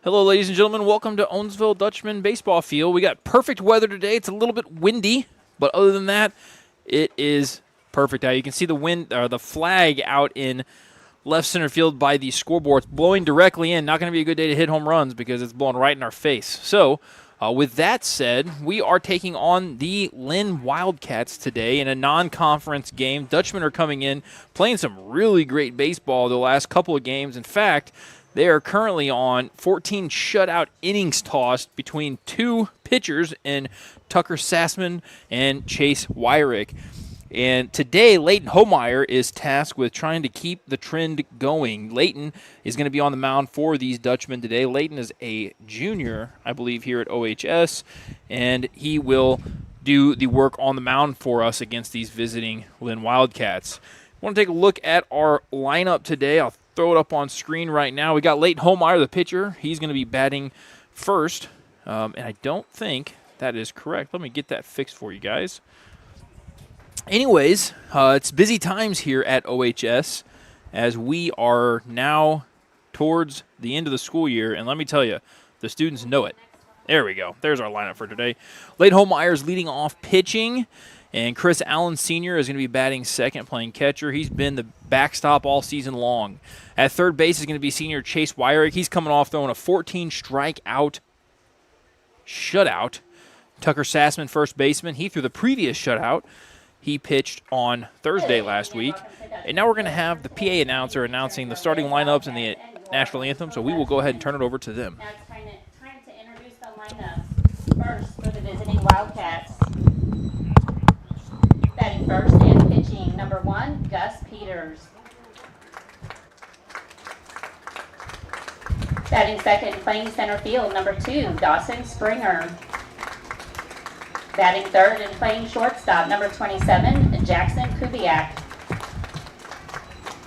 Hello, ladies and gentlemen. Welcome to Owensville Dutchmen baseball field. We got perfect weather today. It's a little bit windy, but other than that, it is perfect out. You can see the wind, the flag out in left center field by the scoreboard. It's blowing directly in. Not going to be a good day to hit home runs because it's blowing right in our face. So, with that said, we are taking on the Linn Wildcats today in a non-conference game. Dutchmen are coming in, playing some really great baseball the last couple of games. In fact, they are currently on 14 shutout innings tossed between two pitchers in Tucker Sassman and Chase Wyrick. And today, Leighton Homeyer is tasked with trying to keep the trend going. Leighton is going to be on the mound for these Dutchmen today. Leighton is a junior, I believe, here at OHS, and he will do the work on the mound for us against these visiting Linn Wildcats. I want to take a look at our lineup today. I'll throw it up on screen right now. We got Leighton Homeyer, the pitcher. He's going to be batting first, and I don't think that is correct. Let me get that fixed for you guys. Anyways, it's busy times here at OHS as we are now towards the end of the school year, and let me tell you, the students know it. There we go. There's our lineup for today. Leighton Homeyer is leading off pitching, and Chris Allen Sr. is going to be batting second, playing catcher. He's been the backstop all season long. At third base is going to be senior Chase Wyrick. He's coming off throwing a 14-strikeout shutout. Tucker Sassman, first baseman. He threw the previous shutout. He pitched on Thursday last week. And now we're going to have the PA announcer announcing the starting lineups and the national anthem, so we will go ahead and turn it over to them. Now it's time to introduce the lineups. First, for the visiting Wildcats. Batting first and pitching, number 1, Gus Peters. Batting second, playing center field, number 2, Dawson Springer. Batting third and playing shortstop, number 27, Jackson Kubiak.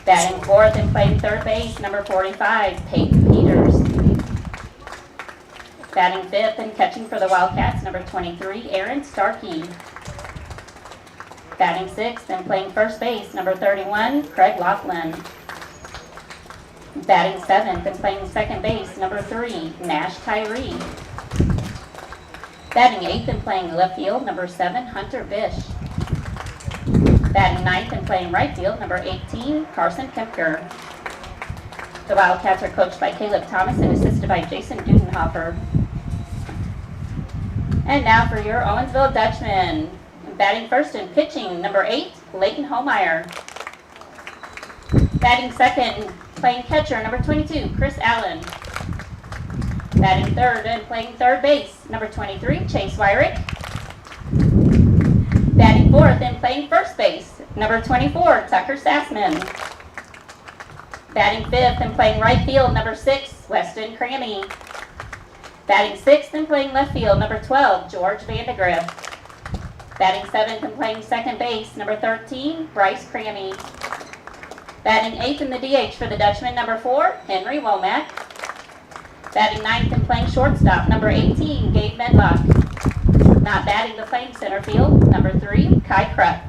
Batting fourth and playing third base, number 45, Peyton Peters. Batting fifth and catching for the Wildcats, number 23, Aaron Starkey. Batting sixth and playing first base, number 31, Craig Laughlin. Batting seventh and playing second base, number 3, Nash Tyree. Batting eighth and playing left field, number 7, Hunter Bish. Batting ninth and playing right field, number 18, Carson Kempker. The Wildcats are coached by Caleb Thomas and assisted by Jason Dudenhofer. And now for your Owensville Dutchmen. Batting first and pitching, number 8, Leighton Homeyer. Batting second and playing catcher, number 22, Chris Allen. Batting third and playing third base, number 23, Chase Wyrick. Batting fourth and playing first base, number 24, Tucker Sassman. Batting fifth and playing right field, number 6, Weston Crammy. Batting sixth and playing left field, number 12, George Vandegrift. Batting seventh and playing second base, number 13, Bryce Crammy. Batting eighth in the DH for the Dutchmen, number 4, Henry Womack. Batting ninth and playing shortstop, number 18, Gabe Medlock. Not batting the playing center field, number 3, Kai Krupp.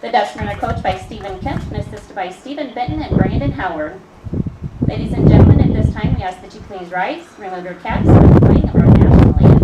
The Dutchmen are coached by Stephen Kemp and assisted by Stephen Benton and Brandon Howard. Ladies and gentlemen, at this time we ask that you please rise, remove your caps, and the playing of our national anthem.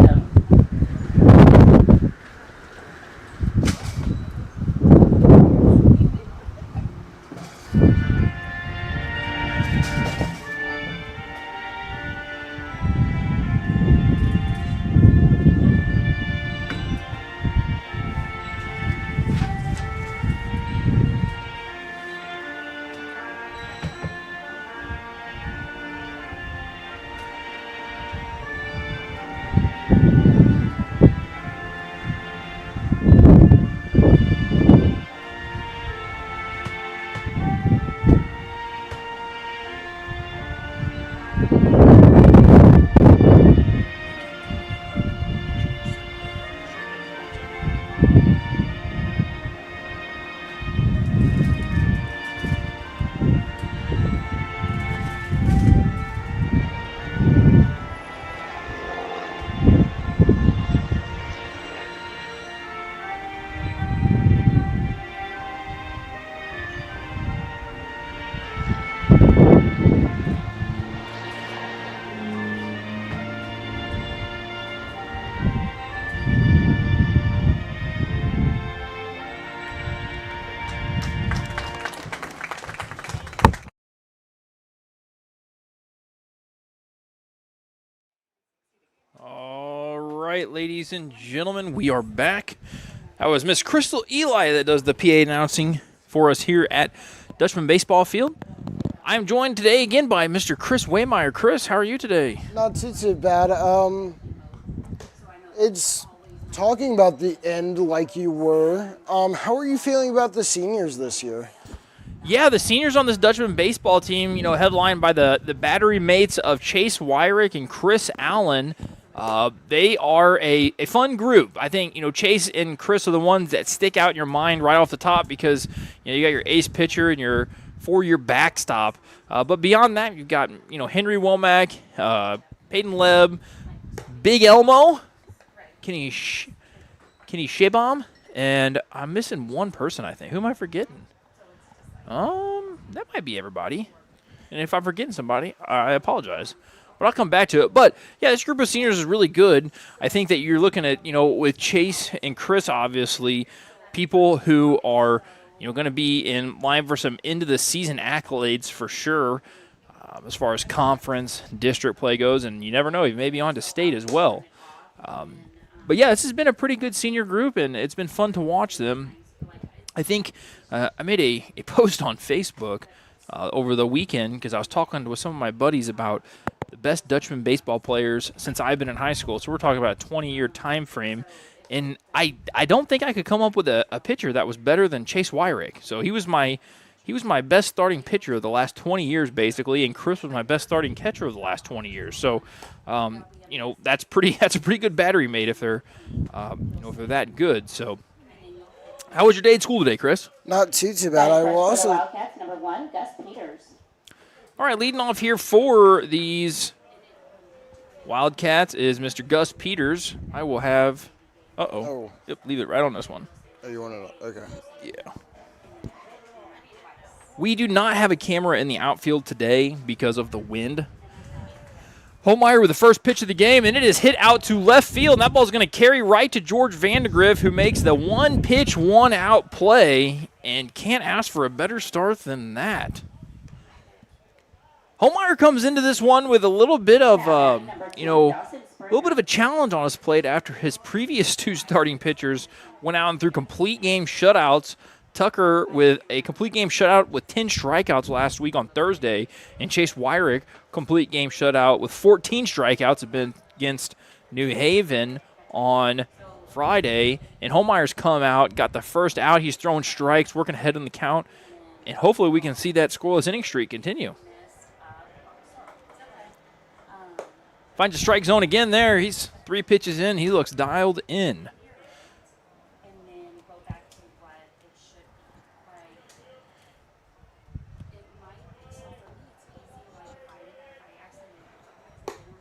right, ladies and gentlemen, we are back. That was Miss Crystal Eli that does the PA announcing for us here at Dutchman Baseball Field. I'm joined today again by Mr. Chris Waymeyer. Chris, how are you today? Not too bad. It's talking about the end like you were. How are you feeling about the seniors this year? Yeah, the seniors on this Dutchman baseball team, headlined by the battery mates of Chase Wyrick and Chris Allen. They are a fun group. I think, Chase and Chris are the ones that stick out in your mind right off the top because, you got your ace pitcher and your four-year backstop. But beyond that, you've got, Henry Womack, Peyton Leb, Big Elmo, Kenny Shibam, and I'm missing one person, I think. Who am I forgetting? That might be everybody. And if I'm forgetting somebody, I apologize. But I'll come back to it. But, yeah, this group of seniors is really good. I think that you're looking at, with Chase and Chris, obviously, people who are, going to be in line for some end-of-the-season accolades for sure as far as conference, district play goes. And you never know, you may be on to state as well. But, yeah, this has been a pretty good senior group, and it's been fun to watch them. I think I made a post on Facebook over the weekend because I was talking with some of my buddies about the best Dutchman baseball players since I've been in high school. So we're talking about a 20-year time frame. And I don't think I could come up with a pitcher that was better than Chase Wyrick. So he was my best starting pitcher of the last 20 years, basically, and Chris was my best starting catcher of the last 20 years. So, that's a pretty good battery mate if they're that good. So. How was your day at school today, Chris? Not too bad. I will also. Wildcats, number 1, Gus Peters. All right, leading off here for these Wildcats is Mr. Gus Peters. I will have. Oh. Yep, leave it right on this one. Oh, you want to? Okay. Yeah. We do not have a camera in the outfield today because of the wind. Holmeyer with the first pitch of the game, and it is hit out to left field. And that ball is going to carry right to George Vandegrift, who makes the one-pitch, one-out play, and can't ask for a better start than that. Holmeyer comes into this one with a little bit of, a challenge on his plate after his previous two starting pitchers went out and threw complete game shutouts. Tucker with a complete game shutout with 10 strikeouts last week on Thursday, and Chase Wyrick complete game shutout with 14 strikeouts have been against New Haven on Friday. And Holmeyer's come out, got the first out. He's throwing strikes, working ahead in the count, and hopefully we can see that scoreless inning streak continue. Finds a strike zone again there. He's 3 pitches in. He looks dialed in.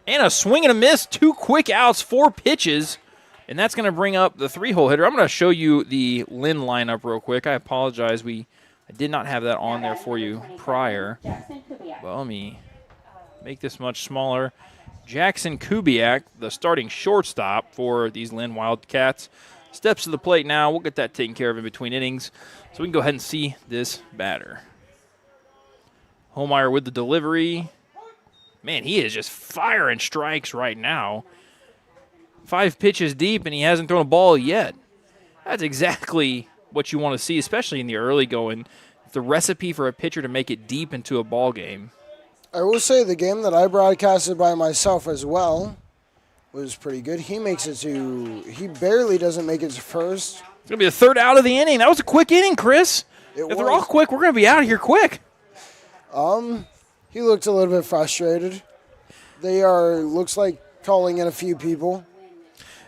And a swing and a miss, 2 quick outs, 4 pitches, and that's going to bring up the 3-hole hitter. I'm going to show you the Linn lineup real quick. I apologize. I did not have that on there for you prior. Well, let me make this much smaller. Jackson Kubiak, the starting shortstop for these Linn Wildcats, steps to the plate now. We'll get that taken care of in between innings, so we can go ahead and see this batter. Holmeyer with the delivery. Man, he is just firing strikes right now. 5 pitches deep, and he hasn't thrown a ball yet. That's exactly what you want to see, especially in the early going. It's the recipe for a pitcher to make it deep into a ball game. I will say the game that I broadcasted by myself as well was pretty good. He barely doesn't make it to first. It's going to be the 3rd out of the inning. That was a quick inning, Chris. If they're all quick, we're going to be out of here quick. He looked a little bit frustrated. Looks like calling in a few people.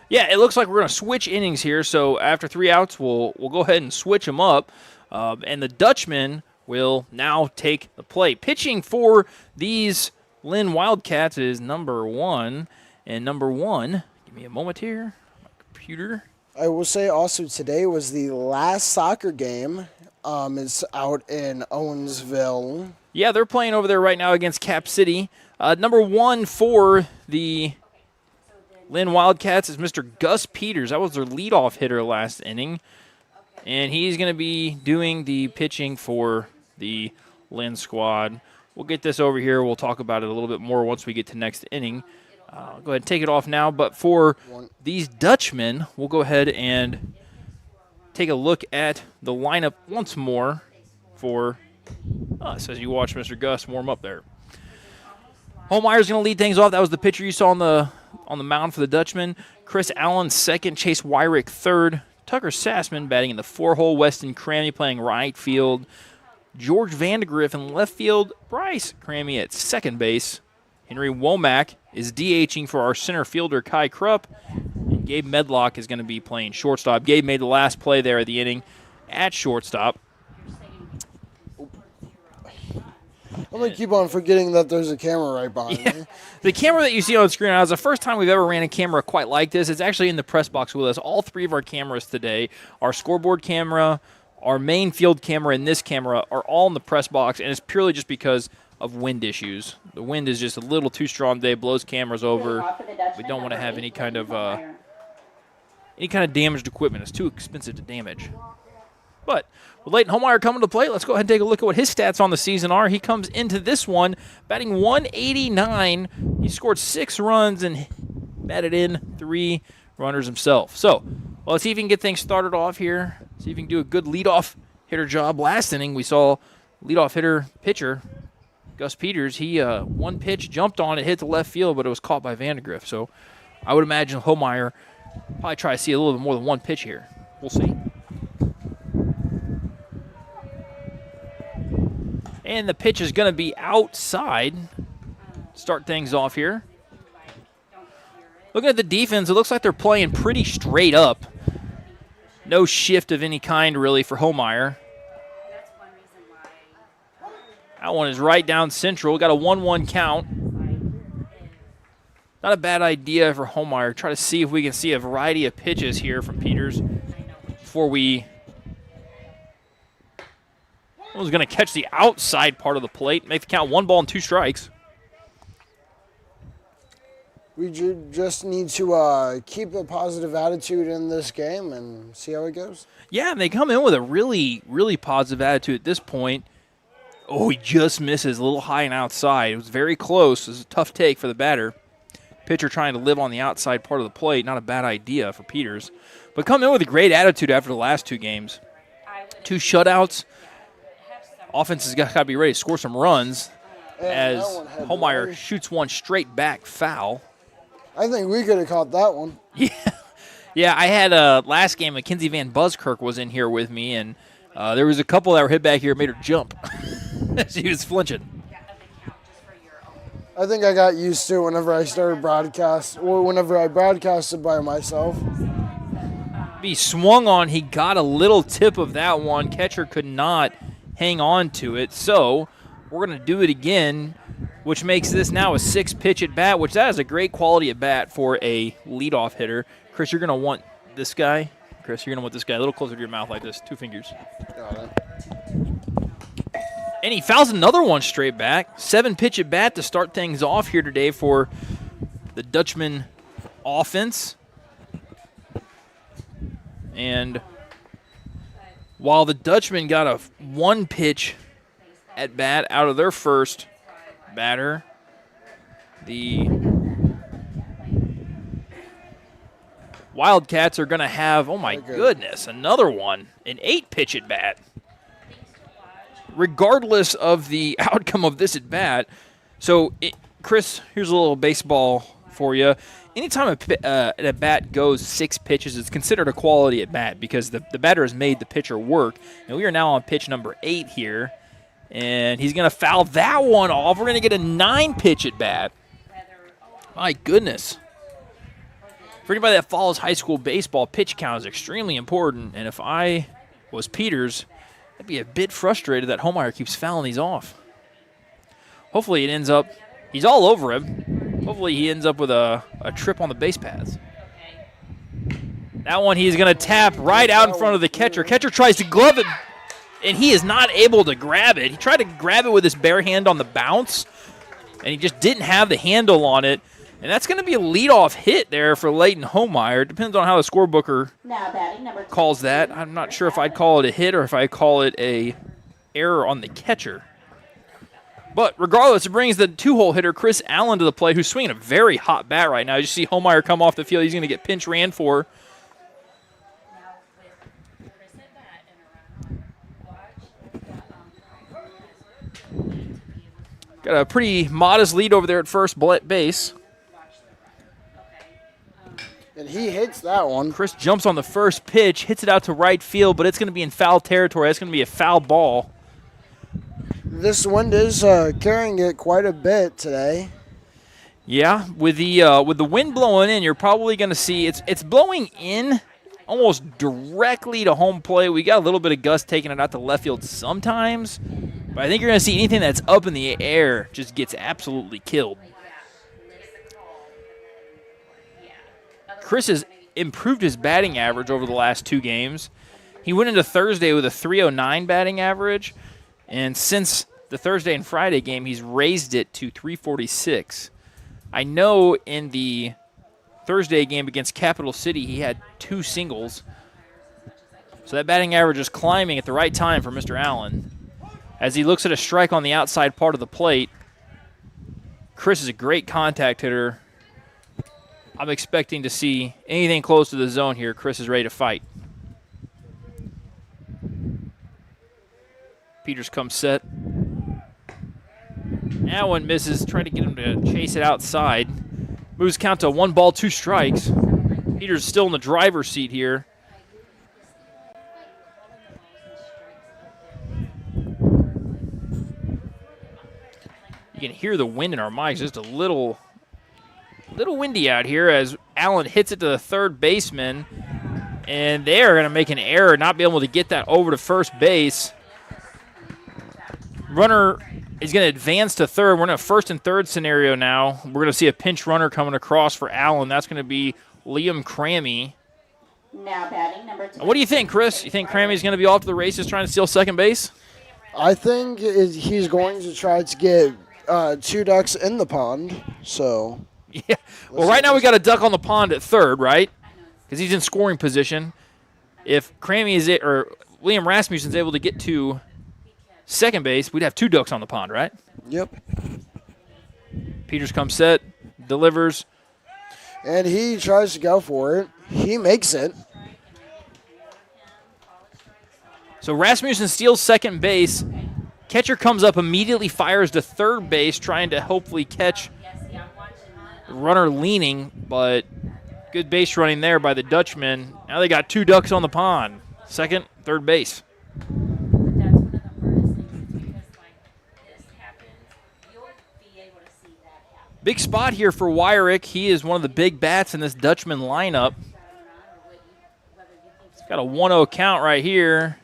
Yeah, it looks like we're going to switch innings here. So after 3 outs, we'll go ahead and switch them up. And the Dutchmen will now take the plate. Pitching for these Linn Wildcats is number 1. And number 1, give me a moment here. My computer. I will say also today was the last soccer game. It's out in Owensville. Yeah, they're playing over there right now against Cap City. Number 1 for the Linn Wildcats is Mr. Gus Peters. That was their leadoff hitter last inning. And he's going to be doing the pitching for the Linn squad. We'll get this over here. We'll talk about it a little bit more once we get to next inning. I'll go ahead and take it off now. But for these Dutchmen, we'll go ahead and take a look at the lineup once more for us as you watch Mr. Gus warm up there. Holmeyer's going to lead things off. That was the pitcher you saw on the mound for the Dutchmen. Chris Allen second, Chase Wyrick third, Tucker Sassman batting in the 4-hole, Weston Crammy playing right field, George Vandegrift in left field, Bryce Crammy at second base, Henry Womack is DHing for our center fielder Kai Krupp, and Gabe Medlock is going to be playing shortstop. Gabe made the last play there at the inning at shortstop. I'm going to keep on forgetting that there's a camera right behind me. The camera that you see on the screen now is the first time we've ever ran a camera quite like this. It's actually in the press box with us. All three of our cameras today, our scoreboard camera, our main field camera, and this camera are all in the press box, and it's purely just because of wind issues. The wind is just a little too strong today, blows cameras over. We don't want to have any kind of damaged equipment. It's too expensive to damage. But with Leighton Holmeyer coming to the plate, let's go ahead and take a look at what his stats on the season are. He comes into this one batting 189. He scored 6 runs and batted in 3 runners himself. So, well, let's see if we can get things started off here. See if we can do a good leadoff hitter job. Last inning, we saw leadoff hitter pitcher Gus Peters. He one pitch jumped on it, hit the left field, but it was caught by Vandegrift. So I would imagine Holmeyer probably try to see a little bit more than one pitch here. We'll see. And the pitch is going to be outside. Start things off here. Looking at the defense, it looks like they're playing pretty straight up. No shift of any kind, really, for Holmeyer. That one is right down central. Got a 1-1 count. Not a bad idea for Holmeyer. Try to see if we can see a variety of pitches here from Peters before we... was going to catch the outside part of the plate, make the count 1 ball and 2 strikes. We just need to keep a positive attitude in this game and see how it goes. Yeah, and they come in with a really, really positive attitude at this point. Oh, he just misses a little high and outside. It was very close. It was a tough take for the batter. Pitcher trying to live on the outside part of the plate. Not a bad idea for Peters. But come in with a great attitude after the last 2 games. 2 shutouts. Offense has got to be ready to score some runs as Holmeyer shoots one straight back foul. I think we could have caught that one. Yeah. I had last game, Mackenzie Van Buskirk was in here with me, and there was a couple that were hit back here made her jump. She was flinching. I think I got used to it whenever I started broadcast, or whenever I broadcasted by myself. He swung on. He got a little tip of that one. Catcher could not hang on to it. So we're going to do it again, which makes this now a 6-pitch at bat, which that is a great quality at bat for a leadoff hitter. Chris, you're going to want this guy. Chris, you're going to want this guy a little closer to your mouth like this. 2 fingers. Got it. And he fouls another one straight back. 7-pitch at bat to start things off here today for the Dutchman offense. And while the Dutchmen got a 1-pitch at bat out of their first batter, the Wildcats are going to have, oh my goodness, another one, an 8-pitch at bat. Regardless of the outcome of this at bat, so Chris, here's a little baseball for you. Anytime an at bat goes 6 pitches, it's considered a quality at bat because the batter has made the pitcher work. And we are now on pitch number 8 here, and he's going to foul that one off. We're going to get a 9-pitch at bat. My goodness. For anybody that follows high school baseball, pitch count is extremely important. And if I was Peters, I'd be a bit frustrated that Holmeyer keeps fouling these off. Hopefully it ends up, he's all over him. Hopefully he ends up with a trip on the base paths. That one he's going to tap right out in front of the catcher. Catcher tries to glove it, and he is not able to grab it. He tried to grab it with his bare hand on the bounce, and he just didn't have the handle on it. And that's going to be a leadoff hit there for Leighton Holmeyer. Depends on how the scorebooker calls that. I'm not sure if I'd call it a hit or if I'd call it a error on the catcher. But regardless, it brings the 2-hole hitter, Chris Allen, to the plate, who's swinging a very hot bat right now. You see Homeyer come off the field. He's going to get pinch ran for. Got a pretty modest lead over there at first base. And he hits that one. Chris jumps on the first pitch, hits it out to right field, but it's going to be in foul territory. That's going to be a foul ball. This wind is carrying it quite a bit today. Yeah, with the wind blowing in, you're probably going to see it's blowing in almost directly to home plate. We got a little bit of gust taking it out to left field sometimes, but I think you're going to see anything that's up in the air just gets absolutely killed. Chris has improved his batting average over the last 2 games. He went into Thursday with a .309 batting average, and since the Thursday and Friday game, he's raised it to .346. I know in the Thursday game against Capital City, he had 2 singles. So that batting average is climbing at the right time for Mr. Allen. As he looks at a strike on the outside part of the plate, Chris is a great contact hitter. I'm expecting to see anything close to the zone here. Chris is ready to fight. Peters comes set. That one misses, trying to get him to chase it outside. Moves count to 1 ball, 2 strikes. Peters still in the driver's seat here. You can hear the wind in our mics, just a little windy out here as Allen hits it to the third baseman, and they are going to make an error, not be able to get that over to first base. Runner is going to advance to third. We're in a first and third scenario now. We're going to see a pinch runner coming across for Allen. That's going to be Liam Crammy. Now batting number 2. What do you think, Chris? You think Crammy's going to be off to the races trying to steal second base? I think he's going to try to get 2 ducks in the pond. So Yeah. Well, right now we got a duck on the pond at third, right? Because he's in scoring position. If Crammy or Liam Rasmussen's able to get to second base, we'd have 2 ducks on the pond, right? Yep. Peters comes set, delivers. And he tries to go for it. He makes it. So Rasmussen steals second base. Catcher comes up, immediately fires to third base, trying to hopefully catch the runner leaning, but good base running there by the Dutchmen. Now they got 2 ducks on the pond. Second, third base. Big spot here for Wyrick. He is one of the big bats in this Dutchman lineup. He's got a 1-0 count right here.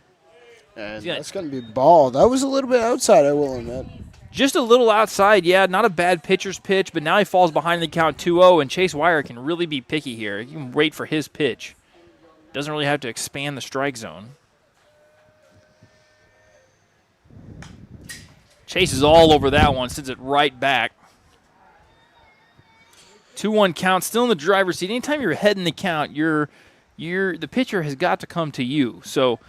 And that's going to be ball. That was a little bit outside, I will admit. Just a little outside, yeah. Not a bad pitcher's pitch, but now he falls behind the count 2-0, and Chase Wyrick can really be picky here. He can wait for his pitch. Doesn't really have to expand the strike zone. Chase is all over that one, sends it right back. 2-1 count, still in the driver's seat. Anytime you're ahead in the count, the pitcher has got to come to you. So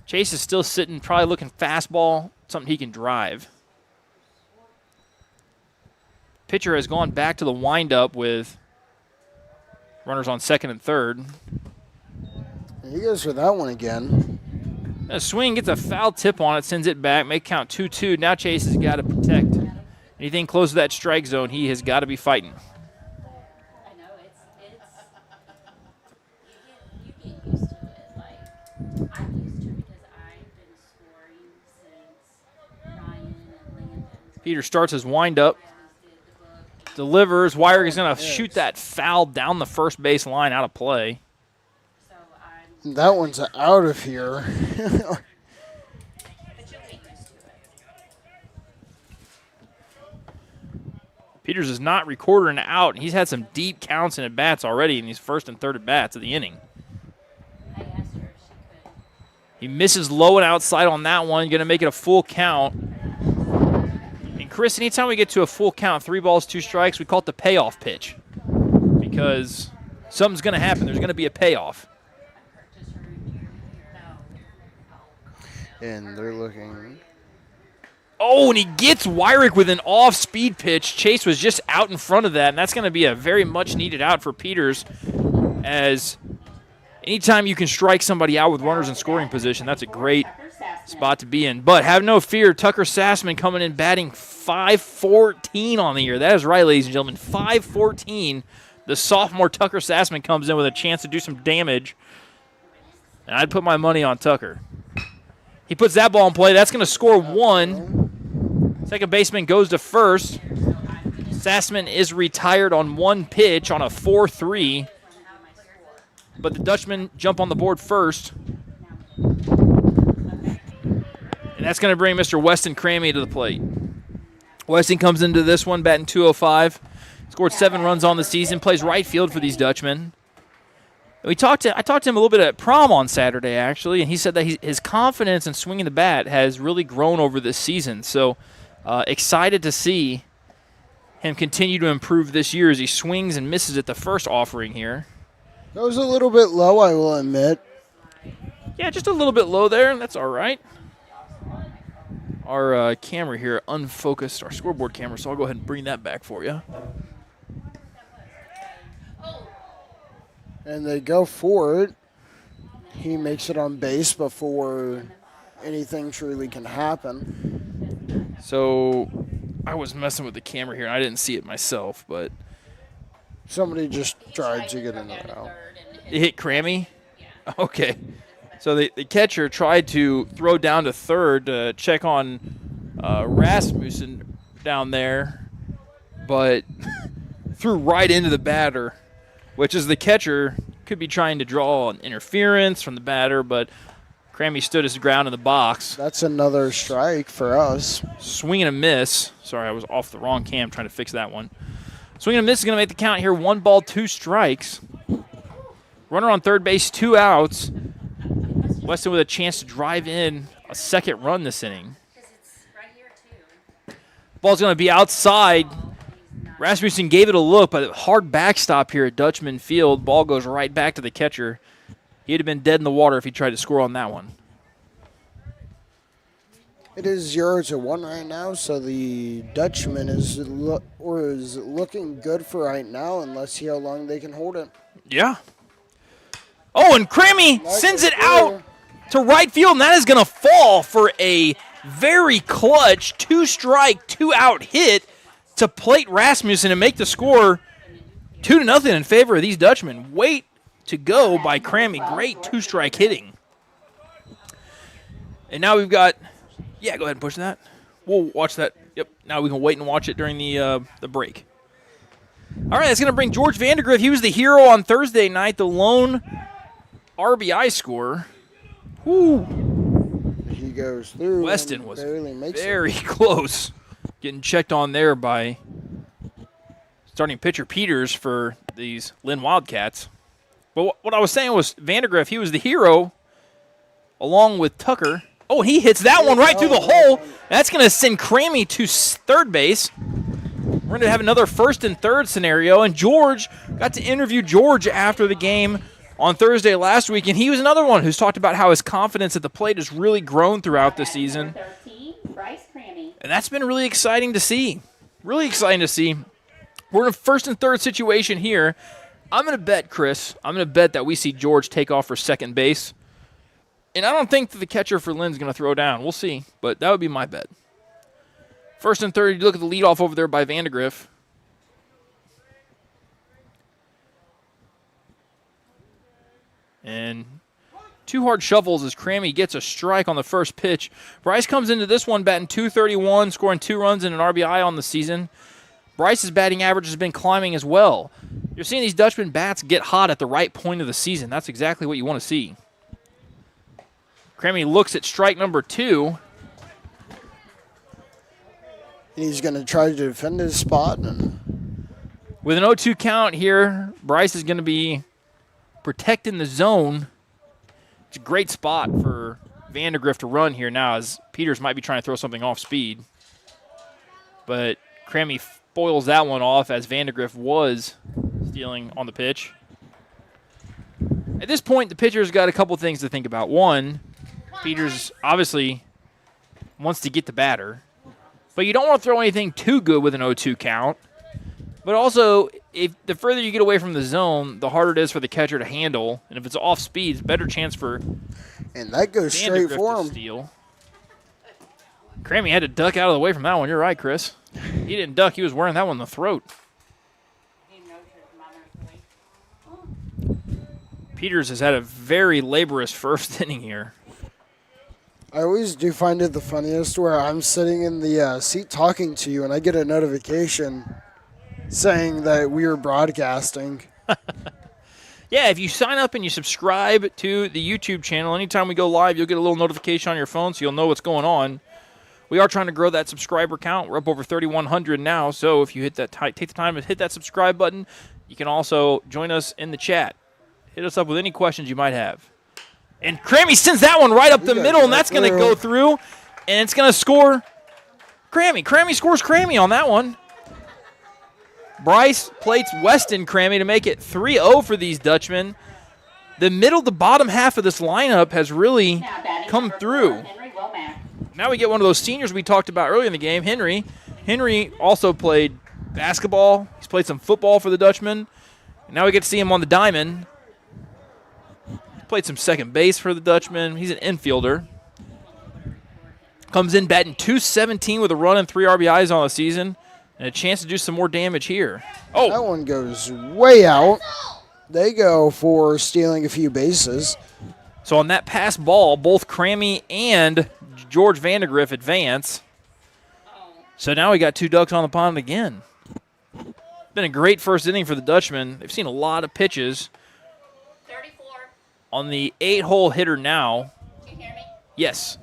Chase is still sitting, probably looking fastball, something he can drive. Pitcher has gone back to the windup with runners on second and third. He goes for that one again. A swing, gets a foul tip on it, sends it back, make count 2-2. Now Chase has got to protect. Anything close to that strike zone, he has got to be fighting. Peter starts his windup, delivers. Wyrick is going to shoot that foul down the first base line, out of play. That one's out of here. Peters is not recorded an out. He's had some deep counts and at-bats already in these first and third at-bats of the inning. He misses low and outside on that one. Going to make it a full count. And Chris, anytime we get to a full count, 3 balls, 2 strikes, we call it the payoff pitch. Because something's going to happen. There's going to be a payoff. And they're looking. Oh, and he gets Wyrick with an off-speed pitch. Chase was just out in front of that, and that's going to be a very much-needed out for Peters, as anytime you can strike somebody out with runners in scoring position, that's a great spot to be in. But have no fear, Tucker Sassman coming in batting .514 on the year. That is right, ladies and gentlemen, .514. The sophomore Tucker Sassman comes in with a chance to do some damage, and I'd put my money on Tucker. He puts that ball in play. That's going to score 1. Second baseman goes to first. Sassman is retired on 1 pitch on a 4-3. But the Dutchmen jump on the board first. And that's going to bring Mr. Weston Crammy to the plate. Weston comes into this one batting .205. Scored 7 runs on the season. Plays right field for these Dutchmen. I talked to him a little bit at prom on Saturday, actually, and he said that his confidence in swinging the bat has really grown over this season. So excited to see him continue to improve this year as he swings and misses at the first offering here. That was a little bit low, I will admit. Yeah, just a little bit low there, and that's all right. Our camera here unfocused, our scoreboard camera, so I'll go ahead and bring that back for you. And they go for it. He makes it on base before anything truly can happen. So I was messing with the camera here, and I didn't see it myself, but Somebody just tried to get in there out. it hit Crammy? Okay. So the catcher tried to throw down to third to check on Rasmussen down there, but threw right into the batter, which is the catcher could be trying to draw an interference from the batter, but Crammy stood his ground in the box. That's another strike for us. Swing and a miss. Sorry, I was off the wrong cam trying to fix that one. Swing and a miss is going to make the count here. 1 ball, 2 strikes. Runner on third base, 2 outs. Weston with a chance to drive in a second run this inning. Ball's going to be outside. Rasmussen gave it a look, but a hard backstop here at Dutchman Field. Ball goes right back to the catcher. He'd have been dead in the water if he tried to score on that one. It is 0-1 right now, so the Dutchman is looking good for right now, and let's see how long they can hold it. Yeah. Oh, and Crammy sends it out to right field, and that is going to fall for a very clutch 2-strike, 2-out hit to plate Rasmussen and make the score 2-0 in favor of these Dutchmen. Wait to go by Crammy. Great 2-strike hitting. And now we've got, yeah, go ahead and push that. We'll watch that. Yep, now we can wait and watch it during the break. All right, that's going to bring George Vandergriff. He was the hero on Thursday night, the lone RBI scorer. Woo. He goes through. Weston was makes very close. Getting checked on there by starting pitcher Peters for these Linn Wildcats. But what I was saying was Vandergriff, he was the hero along with Tucker. Oh, he hits that one right through the hole. That's going to send Crammy to third base. We're going to have another first and third scenario. And George, got to interview George after the game on Thursday last week, and he was another one who's talked about how his confidence at the plate has really grown throughout the season. And that's been really exciting to see. Really exciting to see. We're in a first and third situation here. I'm going to bet, Chris, that we see George take off for second base. And I don't think that the catcher for Lynn's going to throw down. We'll see, but that would be my bet. First and third, you look at the leadoff over there by Vandergriff. And 2 hard shuffles as Crammy gets a strike on the first pitch. Bryce comes into this one batting .231, scoring 2 runs and an RBI on the season. Bryce's batting average has been climbing as well. You're seeing these Dutchman bats get hot at the right point of the season. That's exactly what you want to see. Crammy looks at strike number 2. He's going to try to defend his spot. And with an 0-2 count here, Bryce is going to be protecting the zone. It's a great spot for Vandergriff to run here now, as Peters might be trying to throw something off speed. But Crammy foils that one off as Vandergriff was stealing on the pitch. At this point, the pitcher's got a couple things to think about. One, Peters obviously wants to get the batter. But you don't want to throw anything too good with an 0-2 count. But also, if the further you get away from the zone, the harder it is for the catcher to handle. And if it's off speed, it's a better chance for And that goes straight for him. Steal. Crammy had to duck out of the way from that one. You're right, Chris. He didn't duck. He was wearing that one in the throat. Peters has had a very laborious first inning here. I always do find it the funniest where I'm sitting in the seat talking to you and I get a notification saying that we are broadcasting. Yeah, if you sign up and you subscribe to the YouTube channel, anytime we go live, you'll get a little notification on your phone so you'll know what's going on. We are trying to grow that subscriber count. We're up over 3,100 now, so if you hit that, take the time to hit that subscribe button, you can also join us in the chat. Hit us up with any questions you might have. And Crammy sends that one right up the middle, and that's going to go through, and it's going to score Crammy. Crammy scores Crammy on that one. Bryce plates Weston Crammy to make it 3-0 for these Dutchmen. The middle to bottom half of this lineup has really come through. Now we get one of those seniors we talked about earlier in the game, Henry. Henry also played basketball. He's played some football for the Dutchmen. And now we get to see him on the diamond. Played some second base for the Dutchmen. He's an infielder. Comes in batting .217 with a run and 3 RBIs on the season. And a chance to do some more damage here. Oh! That one goes way out. They go for stealing a few bases. So on that pass ball, both Crammy and George Vandegrift advance. So now we got 2 ducks on the pond again. Been a great first inning for the Dutchmen. They've seen a lot of pitches. 34. On the 8-hole hitter now. Can you hear me? Yes.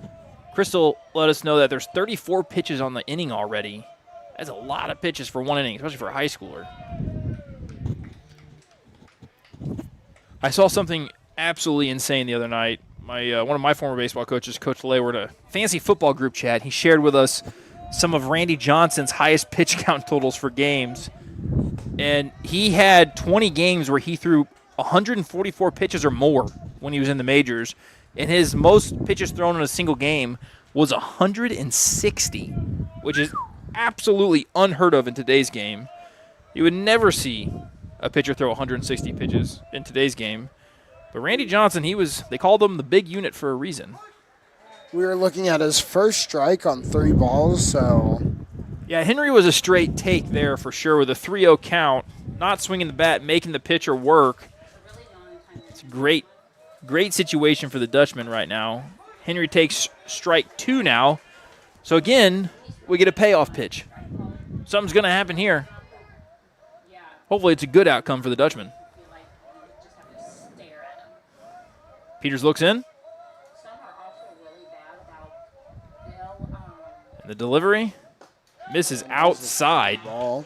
Crystal let us know that there's 34 pitches on the inning already. That's a lot of pitches for one inning, especially for a high schooler. I saw something absolutely insane the other night. One of my former baseball coaches, Coach Lay, were in a fancy football group chat. He shared with us some of Randy Johnson's highest pitch count totals for games. And he had 20 games where he threw 144 pitches or more when he was in the majors. And his most pitches thrown in a single game was 160, which is absolutely unheard of in today's game. You would never see a pitcher throw 160 pitches in today's game. But Randy Johnson, they called him the big unit for a reason. We were looking at his first strike on 3 balls, so... Yeah, Henry was a straight take there for sure with a 3-0 count. Not swinging the bat, making the pitcher work. It's a great situation for the Dutchmen right now. Henry takes strike 2 now. So again, we get a payoff pitch. Something's going to happen here. Hopefully it's a good outcome for the Dutchmen. Peters looks in. And the delivery misses outside. Ball.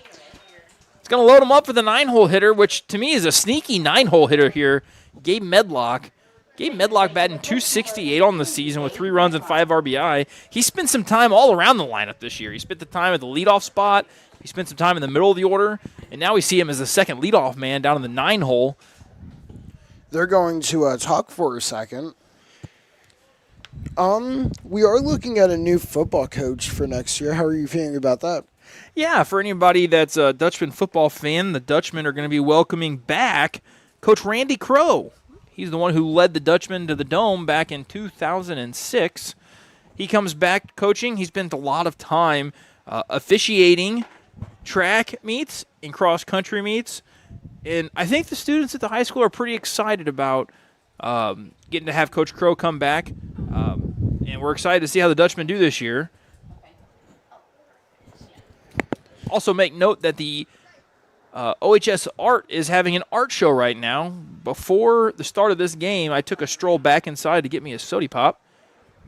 It's going to load him up for the 9-hole hitter, which to me is a sneaky 9-hole hitter here, Gabe Medlock. Gabe Medlock batting .268 on the season with 3 runs and 5 RBI. He spent some time all around the lineup this year. He spent the time at the leadoff spot. He spent some time in the middle of the order. And now we see him as the second leadoff man down in the 9-hole. They're going to talk for a second. We are looking at a new football coach for next year. How are you feeling about that? Yeah, for anybody that's a Dutchman football fan, the Dutchmen are going to be welcoming back Coach Randy Crow. He's the one who led the Dutchmen to the Dome back in 2006. He comes back coaching. He spent a lot of time officiating track meets and cross-country meets. And I think the students at the high school are pretty excited about getting to have Coach Crow come back. And we're excited to see how the Dutchmen do this year. Also make note that the OHS Art is having an art show right now. Before the start of this game, I took a stroll back inside to get me a soda pop.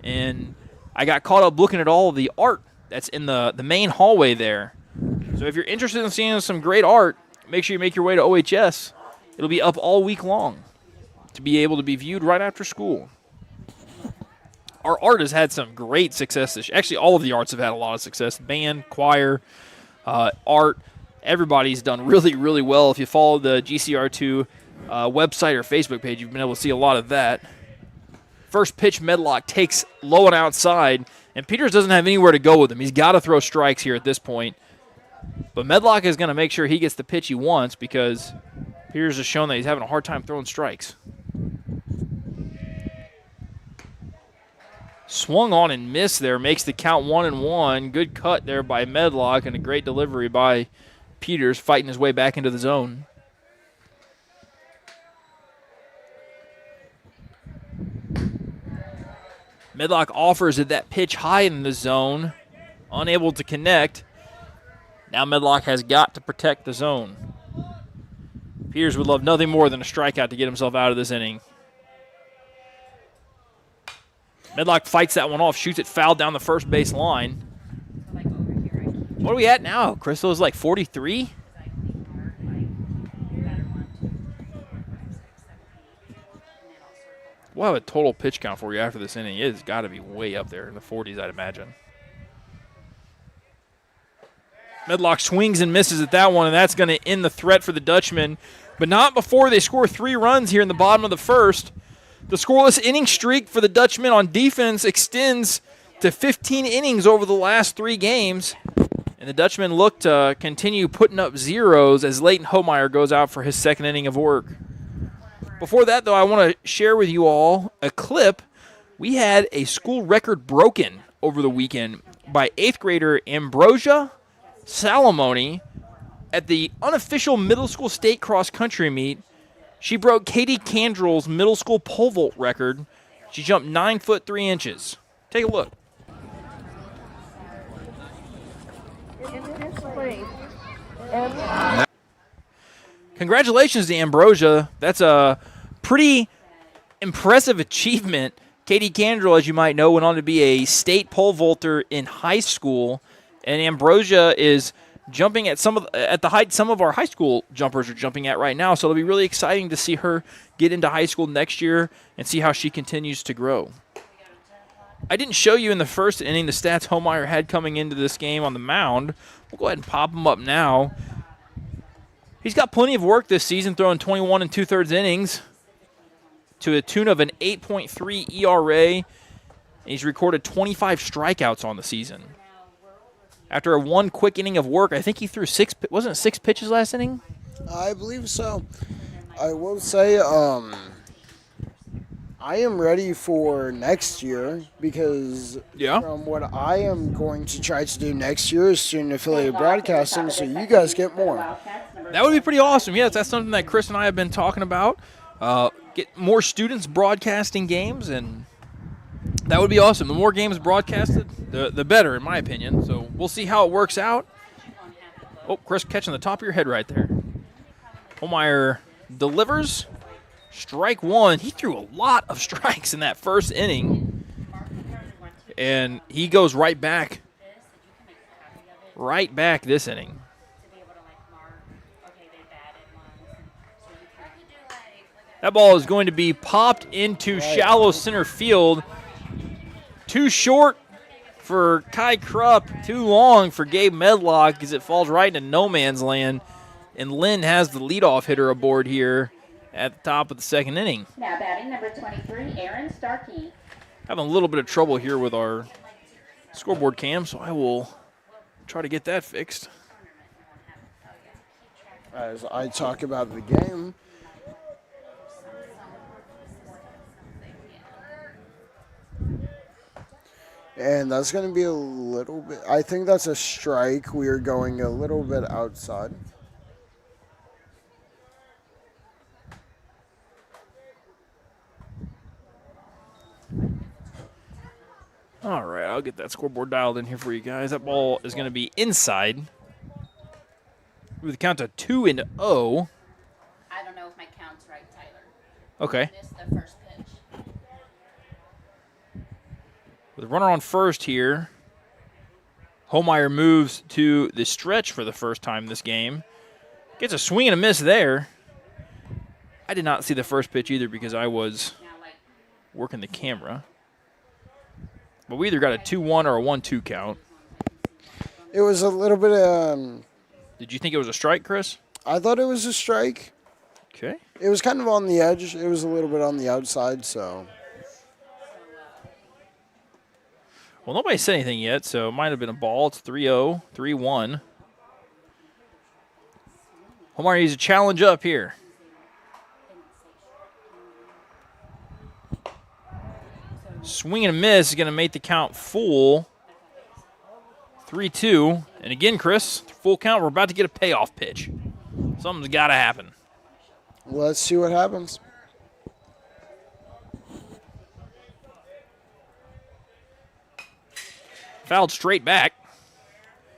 And I got caught up looking at all of the art that's in the main hallway there. So if you're interested in seeing some great art, make sure you make your way to OHS. It'll be up all week long to be able to be viewed right after school. Our art has had some great success this year. Actually, all of the arts have had a lot of success. Band, choir, art. Everybody's done really, really well. If you follow the GCR2 website or Facebook page, you've been able to see a lot of that. First pitch, Medlock takes low and outside, And Peters doesn't have anywhere to go with him. He's got to throw strikes here at this point. But Medlock is going to make sure he gets the pitch he wants because Peters has shown that he's having a hard time throwing strikes. Swung on and missed there. Makes the count 1-1. Good cut there by Medlock and a great delivery by Peters fighting his way back into the zone. Medlock offers it that pitch high in the zone. Unable to connect. Now Medlock has got to protect the zone. Peters would love nothing more than a strikeout to get himself out of this inning. Medlock fights that one off, shoots it foul down the first base line. What are we at now? Crystal is like 43? We'll have a total pitch count for you after this inning. It's got to be way up there in the 40s, I'd imagine. Medlock swings and misses at that one, and that's going to end the threat for the Dutchmen. But not before they score 3 runs here in the bottom of the first. The scoreless inning streak for the Dutchmen on defense extends to 15 innings over the last 3 games. And the Dutchmen look to continue putting up zeros as Leighton Homeyer goes out for his second inning of work. Before that, though, I want to share with you all a clip. We had a school record broken over the weekend by 8th grader Ambrosia Salamoni at the unofficial middle school state cross-country meet. She broke Katie Candrell's middle school pole vault record. She jumped 9 foot 3 inches. Take a look. Congratulations to Ambrosia. That's a pretty impressive achievement. Katie Candrell, as you might know, went on to be a state pole vaulter in high school, and Ambrosia is jumping at the height some of our high school jumpers are jumping at right now. So it'll be really exciting to see her get into high school next year and see how she continues to grow. I didn't show you in the first inning the stats Homeyer had coming into this game on the mound. We'll go ahead and pop them up now. He's got plenty of work this season, throwing 21 2/3 innings to a tune of an 8.3 ERA. And he's recorded 25 strikeouts on the season. After a 1 quick inning of work, I think he threw 6 pitches last inning? I believe so. I will say I am ready for next year because from what I am going to try to do next year is student affiliated broadcasting so you guys get more. That would be pretty awesome. Yes, that's something that Chris and I have been talking about. Get more students broadcasting games, and that would be awesome. The more games broadcasted, the better, in my opinion. So we'll see how it works out. Oh, Chris catching the top of your head right there. Homeyer delivers. Strike 1. He threw a lot of strikes in that first inning. And he goes right back this inning. That ball is going to be popped into shallow center field. Too short for Kai Krupp, too long for Gabe Medlock as it falls right into no man's land. And Linn has the leadoff hitter aboard here at the top of the second inning. Now batting number 23, Aaron Starkey. Having a little bit of trouble here with our scoreboard cam, so I will try to get that fixed. As I talk about the game, and that's going to be a little bit, I think that's a strike. We are going a little bit outside. All right, I'll get that scoreboard dialed in here for you guys. That ball is going to be inside with a count of 2-0. I don't know if my count's right, Tyler. Okay. This is the first pitch. With a runner on first here, Homeyer moves to the stretch for the first time this game. Gets a swing and a miss there. I did not see the first pitch either because I was working the camera. But we either got a 2-1 or a 1-2 count. It was a little bit, Did you think it was a strike, Chris? I thought it was a strike. Okay. It was kind of on the edge. It was a little bit on the outside, so. Well, nobody said anything yet, so it might have been a ball. It's 3-0, 3-1. Homemeyer needs a challenge up here. Swing and a miss is going to make the count full. 3-2. And again, Chris, full count. We're about to get a payoff pitch. Something's got to happen. Let's see what happens. Fouled straight back.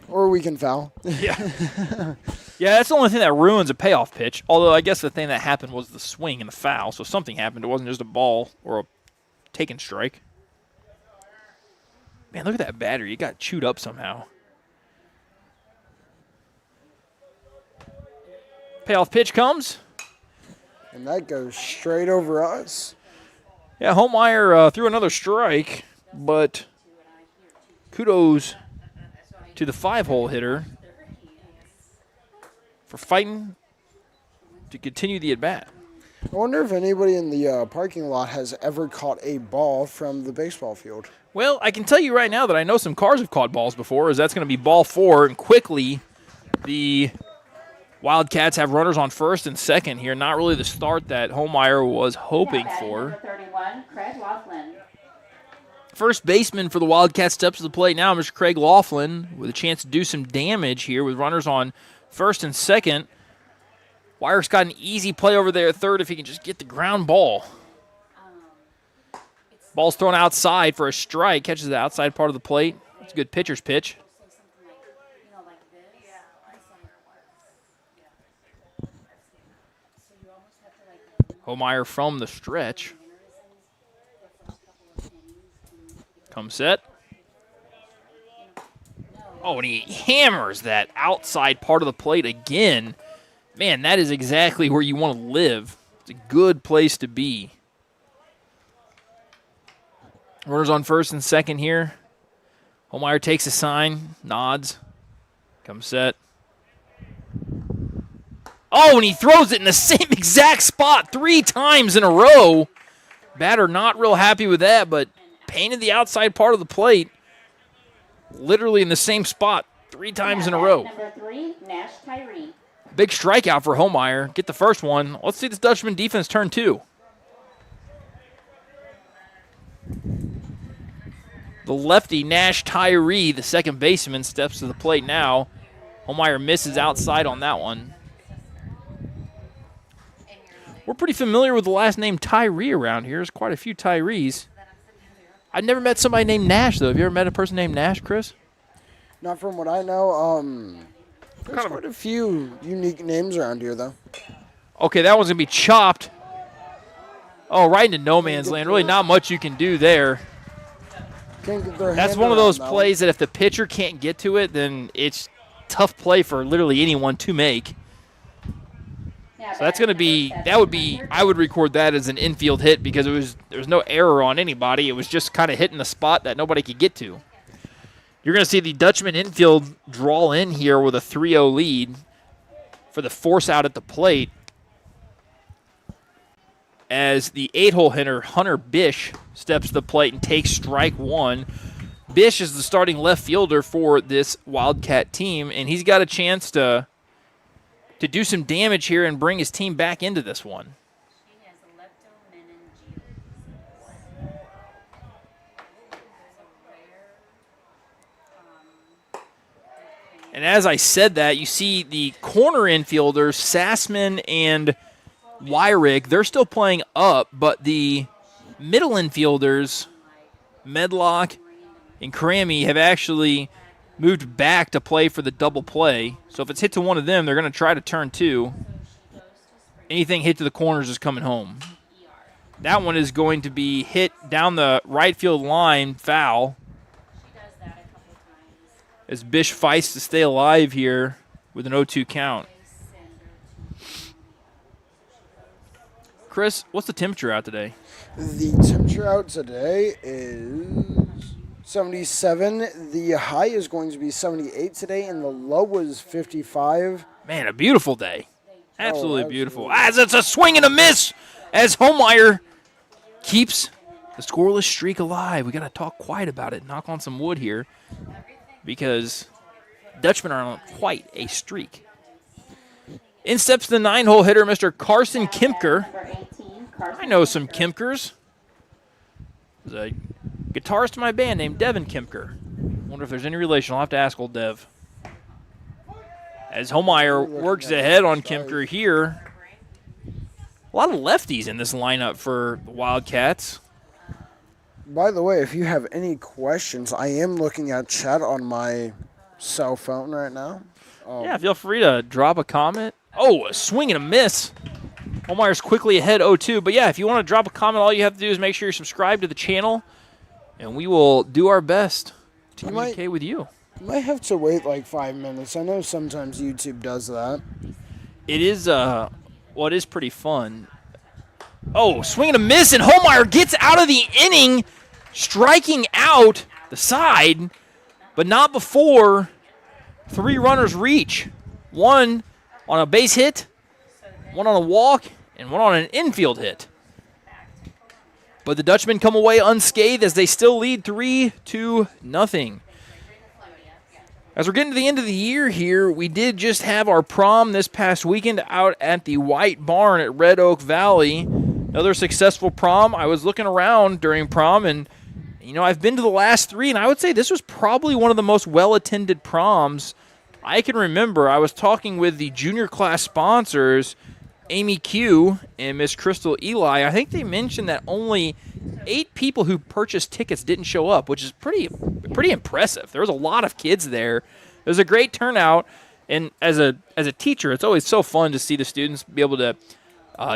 Or we can foul. Yeah. Yeah, that's the only thing that ruins a payoff pitch. Although I guess the thing that happened was the swing and the foul. So something happened. It wasn't just a ball or a taken strike. Man, look at that battery. It got chewed up somehow. Payoff pitch comes. And that goes straight over us. Yeah, Homemeyer threw another strike, but kudos to the 5-hole hitter for fighting to continue the at-bat. I wonder if anybody in the parking lot has ever caught a ball from the baseball field. Well, I can tell you right now that I know some cars have caught balls before, as that's going to be ball 4, and quickly the Wildcats have runners on first and second here. Not really the start that Homemeyer was hoping for. Number 31, Craig Laughlin. First baseman for the Wildcats steps to the plate now, Mr. Craig Laughlin, with a chance to do some damage here with runners on first and second. Wyrick's got an easy play over there at third if he can just get the ground ball. Ball's thrown outside for a strike, catches the outside part of the plate. That's a good pitcher's pitch. Homemeyer from the stretch. Come set. Oh, and he hammers that outside part of the plate again. Man, that is exactly where you want to live. It's a good place to be. Runners on first and second here. Homemeyer takes a sign, nods. Come set. Oh, and he throws it in the same exact spot 3 times in a row. Batter not real happy with that, but painted the outside part of the plate literally in the same spot 3 times in a row. Number 3, Nash Tyree. Big strikeout for Homemeyer. Get the first one. Let's see this Dutchman defense turn 2. The lefty, Nash Tyree, the second baseman, steps to the plate now. Homemeyer misses outside on that one. We're pretty familiar with the last name Tyree around here. There's quite a few Tyrees. I've never met somebody named Nash, though. Have you ever met a person named Nash, Chris? Not from what I know. There's quite a few unique names around here, though. Okay, that one's going to be chopped. Oh, right into no man's land. Really not much you can do there. That's one of those plays that if the pitcher can't get to it, then it's tough play for literally anyone to make. So that's going to be, I would record that as an infield hit because there was no error on anybody. It was just kind of hitting the spot that nobody could get to. You're going to see the Dutchman infield draw in here with a 3-0 lead for the force out at the plate as the 8-hole hitter, Hunter Bish, steps to the plate and takes strike 1. Bish is the starting left fielder for this Wildcat team, and he's got a chance to do some damage here and bring his team back into this one. And as I said that, you see the corner infielders, Sassman and Wyrick, they're still playing up, but the middle infielders, Medlock and Crammy, have actually moved back to play for the double play. So if it's hit to one of them, they're going to try to turn 2. Anything hit to the corners is coming home. That one is going to be hit down the right field line, foul. As Bish fights to stay alive here with an 0-2 count. Chris, what's the temperature out today? The temperature out today is 77. The high is going to be 78 today, and the low was 55. Man, a beautiful day. Absolutely beautiful. As it's a swing and a miss as Homemeyer keeps the scoreless streak alive. We got to talk quiet about it, knock on some wood here, because Dutchmen are on quite a streak. In steps the 9-hole hitter, Mr. Carson Kimker. Number 18, Carson I know some Kimker. Kimkers. There's a guitarist in my band named Devin Kimker. Wonder if there's any relation. I'll have to ask old Dev. As Homeyer works ahead on Kimker here. A lot of lefties in this lineup for the Wildcats. By the way, if you have any questions, I am looking at chat on my cell phone right now. Yeah, feel free to drop a comment. Oh, a swing and a miss. Homeyer's quickly ahead 0-2. But, yeah, if you want to drop a comment, all you have to do is make sure you're subscribed to the channel, and we will do our best to communicate with you. You might have to wait like 5 minutes. I know sometimes YouTube does that. It is what is pretty fun. Oh, swing and a miss, and Homeyer gets out of the inning, striking out the side, but not before 3 runners reach. One on a base hit, one on a walk, and one on an infield hit. But the Dutchmen come away unscathed as they still lead 3-0. As we're getting to the end of the year here, we did just have our prom this past weekend out at the White Barn at Red Oak Valley. Another successful prom. I was looking around during prom, and I've been to the last 3, and I would say this was probably one of the most well-attended proms I can remember. I was talking with the junior class sponsors, Amy Q and Miss Crystal Eli. I think they mentioned that only 8 people who purchased tickets didn't show up, which is pretty impressive. There was a lot of kids there. It was a great turnout, and as a teacher, it's always so fun to see the students be able to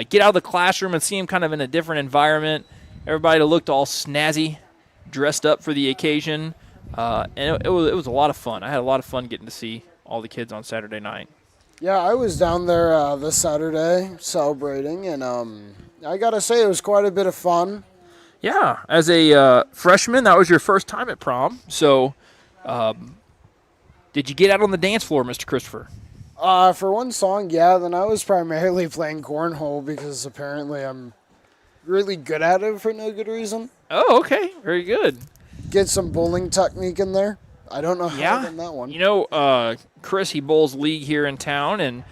get out of the classroom and see them kind of in a different environment. Everybody looked all snazzy, dressed up for the occasion, and it was a lot of fun. I had a lot of fun getting to see all the kids on Saturday night. Yeah, I was down there this Saturday celebrating, and I got to say it was quite a bit of fun. Yeah, as a freshman, that was your first time at prom. So did you get out on the dance floor, Mr. Christopher? For one song, yeah. Then I was primarily playing cornhole because apparently I'm really good at it for no good reason. Oh, okay. Very good. Get some bowling technique in there. I don't know how to win that one. Chris, he bowls league here in town and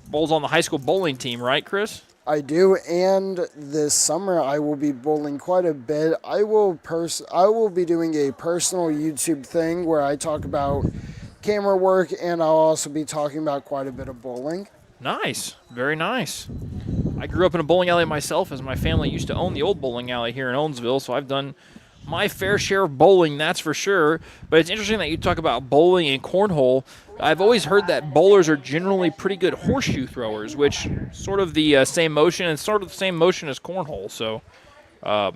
bowls on the high school bowling team, right, Chris? I do, and this summer I will be bowling quite a bit. I will be doing a personal YouTube thing where I talk about camera work, and I'll also be talking about quite a bit of bowling. Nice. Very nice. I grew up in a bowling alley myself, as my family used to own the old bowling alley here in Owensville, so I've done my fair share of bowling, that's for sure. But it's interesting that you talk about bowling and cornhole. I've always heard that bowlers are generally pretty good horseshoe throwers, which sort of the same motion and sort of the same motion as cornhole. So, I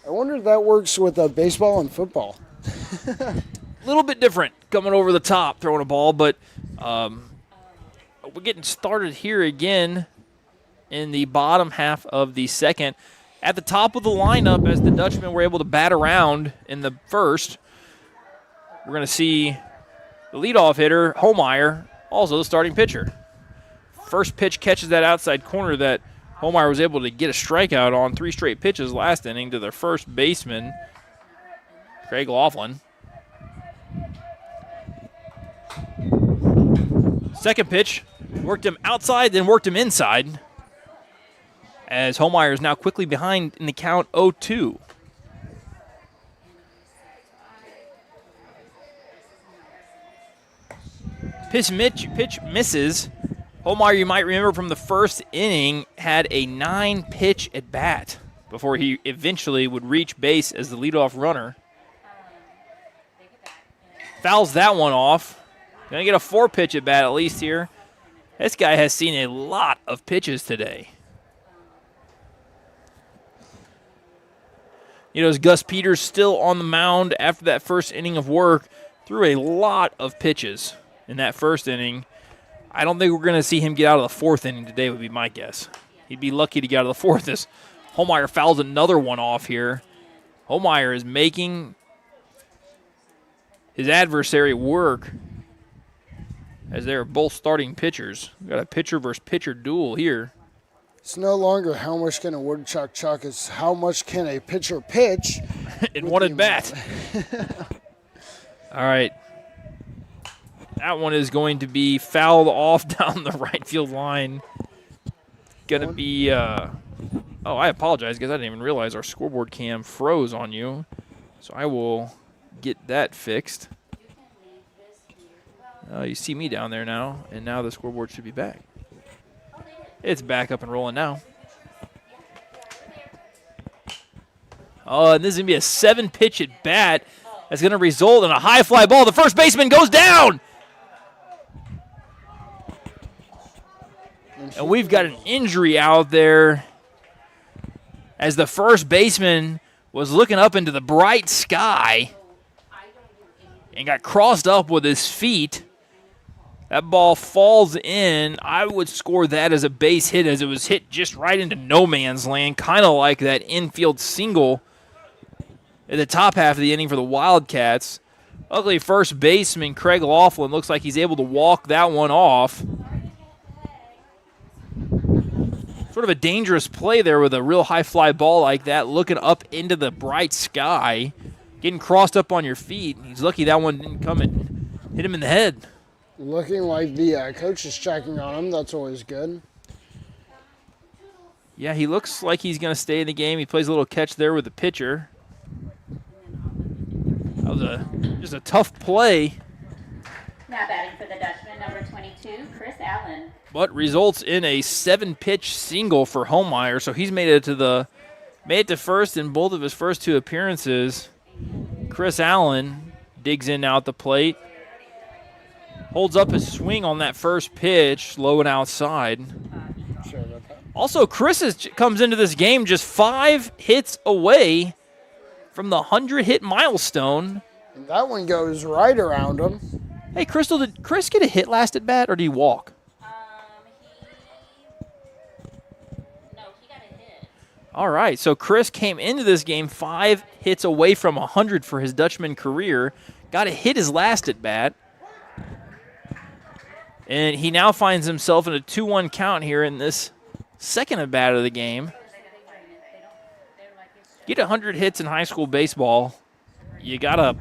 wonder if that works with baseball and football. a little bit different coming over the top, throwing a ball, but we're getting started here again in the bottom half of the second. At the top of the lineup, as the Dutchmen were able to bat around in the first, we're going to see the leadoff hitter, Homeyer, also the starting pitcher. First pitch catches that outside corner that Homeyer was able to get a strikeout on 3 straight pitches last inning to their first baseman, Craig Laughlin. Second pitch, worked him outside, then worked him inside, as Homeyer is now quickly behind in the count 0-2. Pitch misses. Homeyer, you might remember from the first inning, had a 9-pitch at bat before he eventually would reach base as the leadoff runner. Fouls that one off. Going to get a 4-pitch at bat at least here. This guy has seen a lot of pitches today. As Gus Peters still on the mound after that first inning of work, threw a lot of pitches in that first inning. I don't think we're going to see him get out of the 4th inning today would be my guess. He'd be lucky to get out of the 4th as Homeyer fouls another one off here. Homeyer is making his adversary work as they're both starting pitchers. We've got a pitcher versus pitcher duel here. It's no longer how much can a woodchuck chuck, it's how much can a pitcher pitch. in one at bat. All right. That one is going to be fouled off down the right field line. Going to be, oh, I apologize, guys. I didn't even realize our scoreboard cam froze on you. So I will get that fixed. You see me down there now, and now the scoreboard should be back. It's back up and rolling now. Oh, and this is going to be a 7-pitch at bat. That's going to result in a high fly ball. The first baseman goes down. And we've got an injury out there as the first baseman was looking up into the bright sky and got crossed up with his feet. That ball falls in. I would score that as a base hit as it was hit just right into no man's land, kind of like that infield single at the top half of the inning for the Wildcats. Luckily, first baseman Craig Laughlin looks like he's able to walk that one off. Sort of a dangerous play there with a real high fly ball like that, looking up into the bright sky, getting crossed up on your feet. He's lucky that one didn't come and hit him in the head. Looking like the coach is checking on him. That's always good. Yeah, he looks like he's going to stay in the game. He plays a little catch there with the pitcher. That was just a tough play. Now batting for the Dutchman, number 22, Chris Allen. But results in a 7-pitch single for Homemeyer, so he's made it to first in both of his first 2 appearances. Chris Allen digs in now at the plate. Holds up his swing on that first pitch, low and outside. Also, Chris comes into this game just 5 hits away from the 100-hit milestone. And that one goes right around him. Hey, Crystal, did Chris get a hit last at bat, or did he walk? He got a hit. All right, so Chris came into this game 5 hits away from 100 for his Dutchman career. Got a hit his last at bat. And he now finds himself in a 2-1 count here in this second at bat of the game. Get 100 hits in high school baseball, you gotta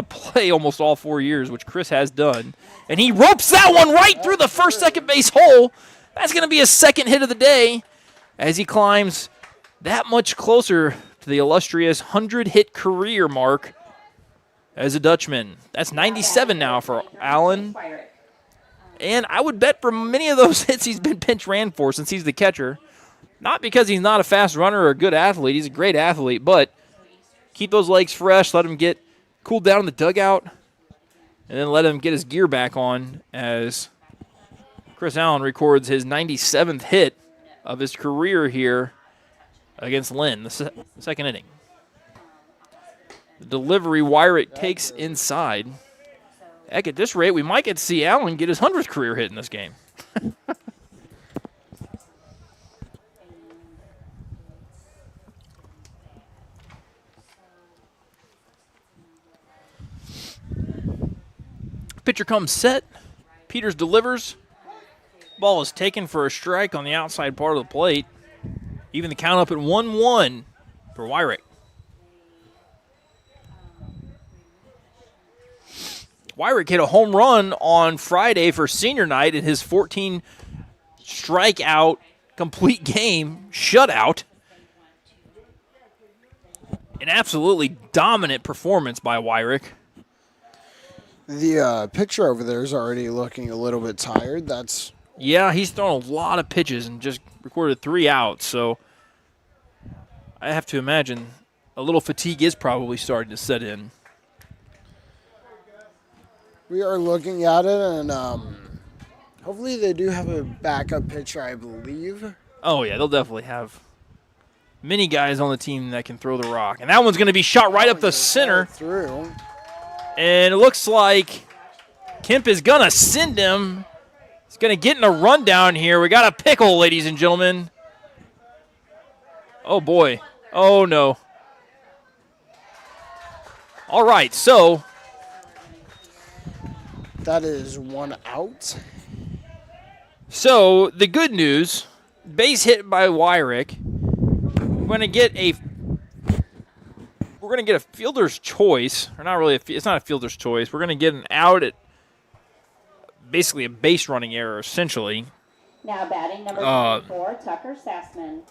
play almost all 4 years, which Chris has done. And he ropes that one right through the first second base hole. That's going to be his second hit of the day as he climbs that much closer to the illustrious 100-hit career mark as a Dutchman. That's 97 now for Allen. And I would bet for many of those hits he's been pinch ran for since he's the catcher. Not because he's not a fast runner or a good athlete. He's a great athlete, but keep those legs fresh, let him get cooled down in the dugout, and then let him get his gear back on as Chris Allen records his 97th hit of his career here against Linn, the second inning. The delivery Wyrick takes inside. Heck, at this rate, we might get to see Allen get his 100th career hit in this game. Pitcher comes set. Peters delivers. Ball is taken for a strike on the outside part of the plate. Even the count up at 1-1 for Wyrick. Wyrick hit a home run on Friday for senior night in his 14 strikeout complete game shutout. An absolutely dominant performance by Wyrick. The pitcher over there is already looking a little bit tired. Yeah, he's thrown a lot of pitches and just recorded 3 outs. So I have to imagine a little fatigue is probably starting to set in. We are looking at it, and hopefully they do have a backup pitcher, I believe. Oh, yeah, they'll definitely have many guys on the team that can throw the rock. And that one's going to be shot right up the center. Through. And it looks like Kemp is going to send him. He's going to get in a rundown here. We got a pickle, ladies and gentlemen. Oh, boy. Oh, no. All right, so that is 1 out. So the good news base hit by Wyrick. We're going to get a fielder's choice, or not really. It's not a fielder's choice. We're going to get an out at basically a base running error, essentially. Now batting number 24, Tucker Sassman.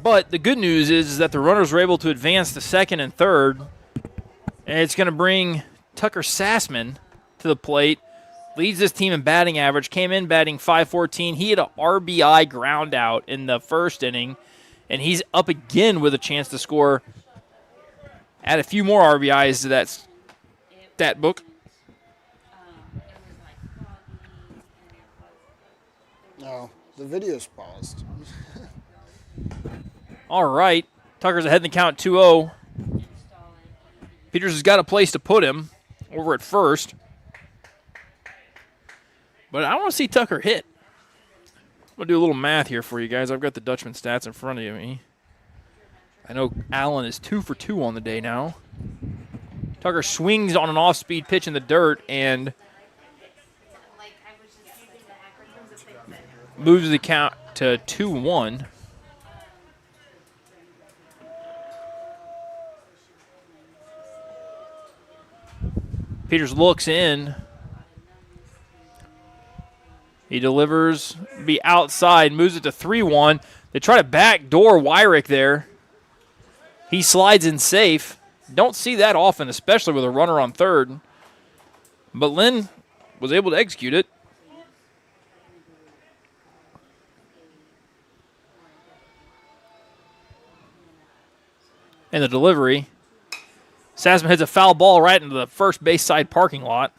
But the good news is that the runners were able to advance to second and third, and it's going to bring Tucker Sassman to the plate. Leads this team in batting average. Came in batting .514. He had an RBI ground out in the first inning, and he's up again with a chance to score. Add a few more RBIs to that stat book. No, the video's paused. All right. Tucker's ahead in the count 2-0. Peters has got a place to put him over at first. But I want to see Tucker hit. I'm going to do a little math here for you guys. I've got the Dutchman stats in front of me. I know Allen is 2 for 2 on the day now. Tucker swings on an off-speed pitch in the dirt and moves the count to 2-1. Peters looks in. He delivers, be outside, moves it to 3-1. They try to backdoor Wyrick there. He slides in safe. Don't see that often, especially with a runner on third. But Linn was able to execute it. And the delivery. Sassman hits a foul ball right into the first base side parking lot.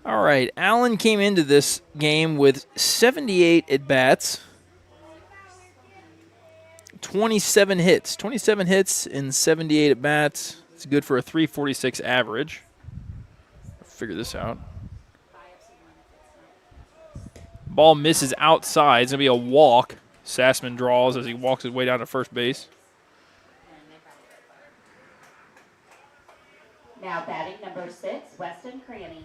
All right, Allen came into this game with 78 at-bats, 27 hits. 27 hits in 78 at-bats. It's good for a .346 average. I'll figure this out. Ball misses outside. It's going to be a walk. Sassman draws as he walks his way down to first base. Now batting number 6, Weston Cranny.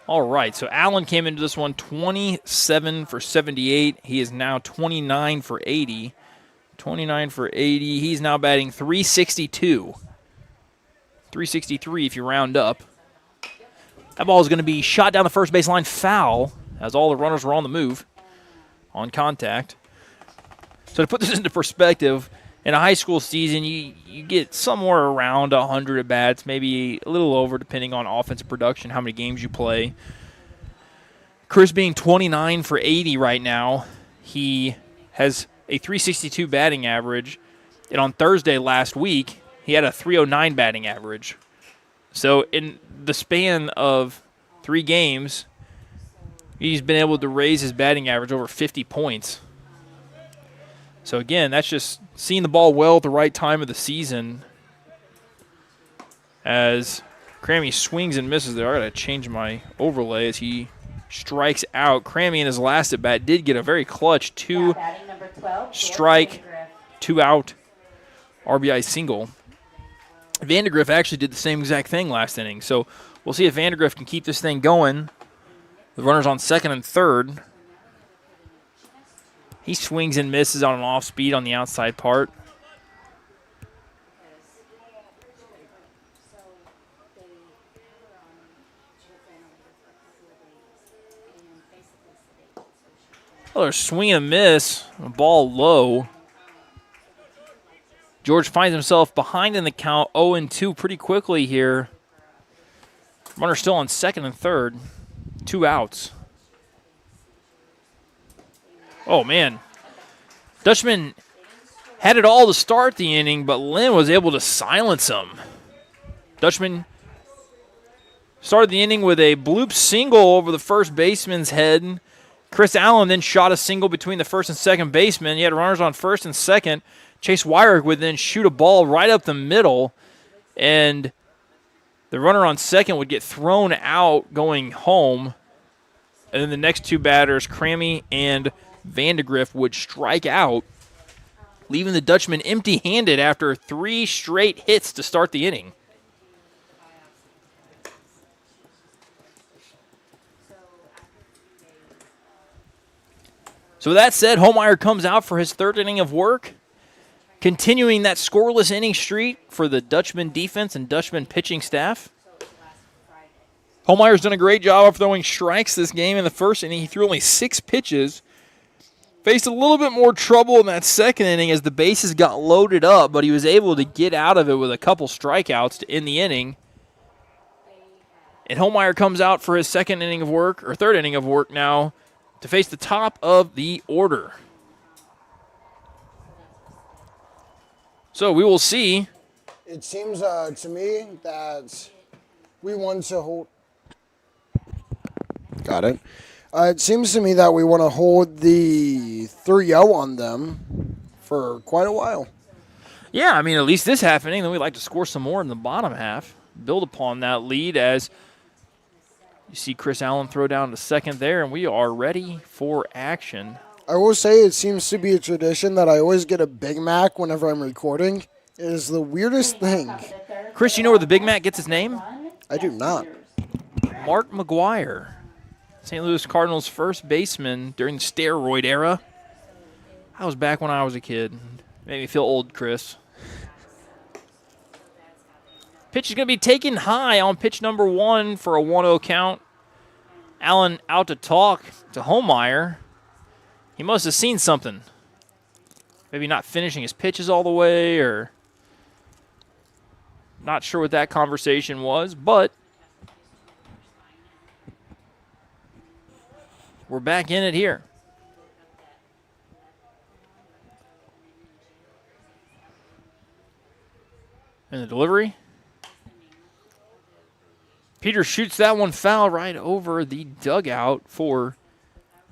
All right, so Allen came into this one 27 for 78. He is now 29 for 80. 29 for 80. He's now batting .362. 363 if you round up. That ball is going to be shot down the first baseline foul as all the runners were on the move on contact. So to put this into perspective, in a high school season, you get somewhere around 100 at-bats, maybe a little over depending on offensive production, how many games you play. Chris being 29 for 80 right now, he has a .362 batting average, and on Thursday last week, he had a .309 batting average. So in the span of 3 games, he's been able to raise his batting average over 50 points. So again, that's just seeing the ball well at the right time of the season. As Crammy swings and misses there, I got to change my overlay as he strikes out. Crammy in his last at bat did get a very clutch 2-strike, 2-out RBI single. Vandergriff actually did the same exact thing last inning. So we'll see if Vandergriff can keep this thing going. The runner's on second and third. He swings and misses on an off-speed on the outside part. Oh, they're swing and miss. A ball low. George finds himself behind in the count, 0-2 pretty quickly here. Runner still on second and third. 2 outs. Oh, man. Dutchman had it all to start the inning, but Linn was able to silence him. Dutchman started the inning with a bloop single over the first baseman's head. Chris Allen then shot a single between the first and second baseman. He had runners on first and second. Chase Wyrick would then shoot a ball right up the middle, and the runner on second would get thrown out going home. And then the next two batters, Crammy and Vandegrift, would strike out, leaving the Dutchmen empty-handed after 3 straight hits to start the inning. So with that said, Holmeyer comes out for his 3rd inning of work, continuing that scoreless inning streak for the Dutchman defense and Dutchman pitching staff. Holmeyer's done a great job of throwing strikes this game. In the 1st inning, he threw only 6 pitches. Faced a little bit more trouble in that 2nd inning as the bases got loaded up, but he was able to get out of it with a couple strikeouts to end the inning. And Holmeyer comes out for his 2nd inning of work, or 3rd inning of work now, to face the top of the order. So we will see. It seems to me that we want to hold. Got it. It seems to me that we want to hold the 3-0 on them for quite a while. Yeah, I mean, at least this half inning, then we'd like to score some more in the bottom half. Build upon that lead as you see Chris Allen throw down to second there, and we are ready for action. I will say it seems to be a tradition that I always get a Big Mac whenever I'm recording. It is the weirdest thing. Chris, you know where the Big Mac gets its name? I do not. Mark McGuire, St. Louis Cardinals first baseman during the steroid era. I was back when I was a kid. Made me feel old, Chris. Pitch is going to be taken high on pitch number 1 for a 1-0 count. Allen out to talk to Holmeyer. He must have seen something. Maybe not finishing his pitches all the way, or not sure what that conversation was, but we're back in it here. And the delivery. Peter shoots that one foul right over the dugout for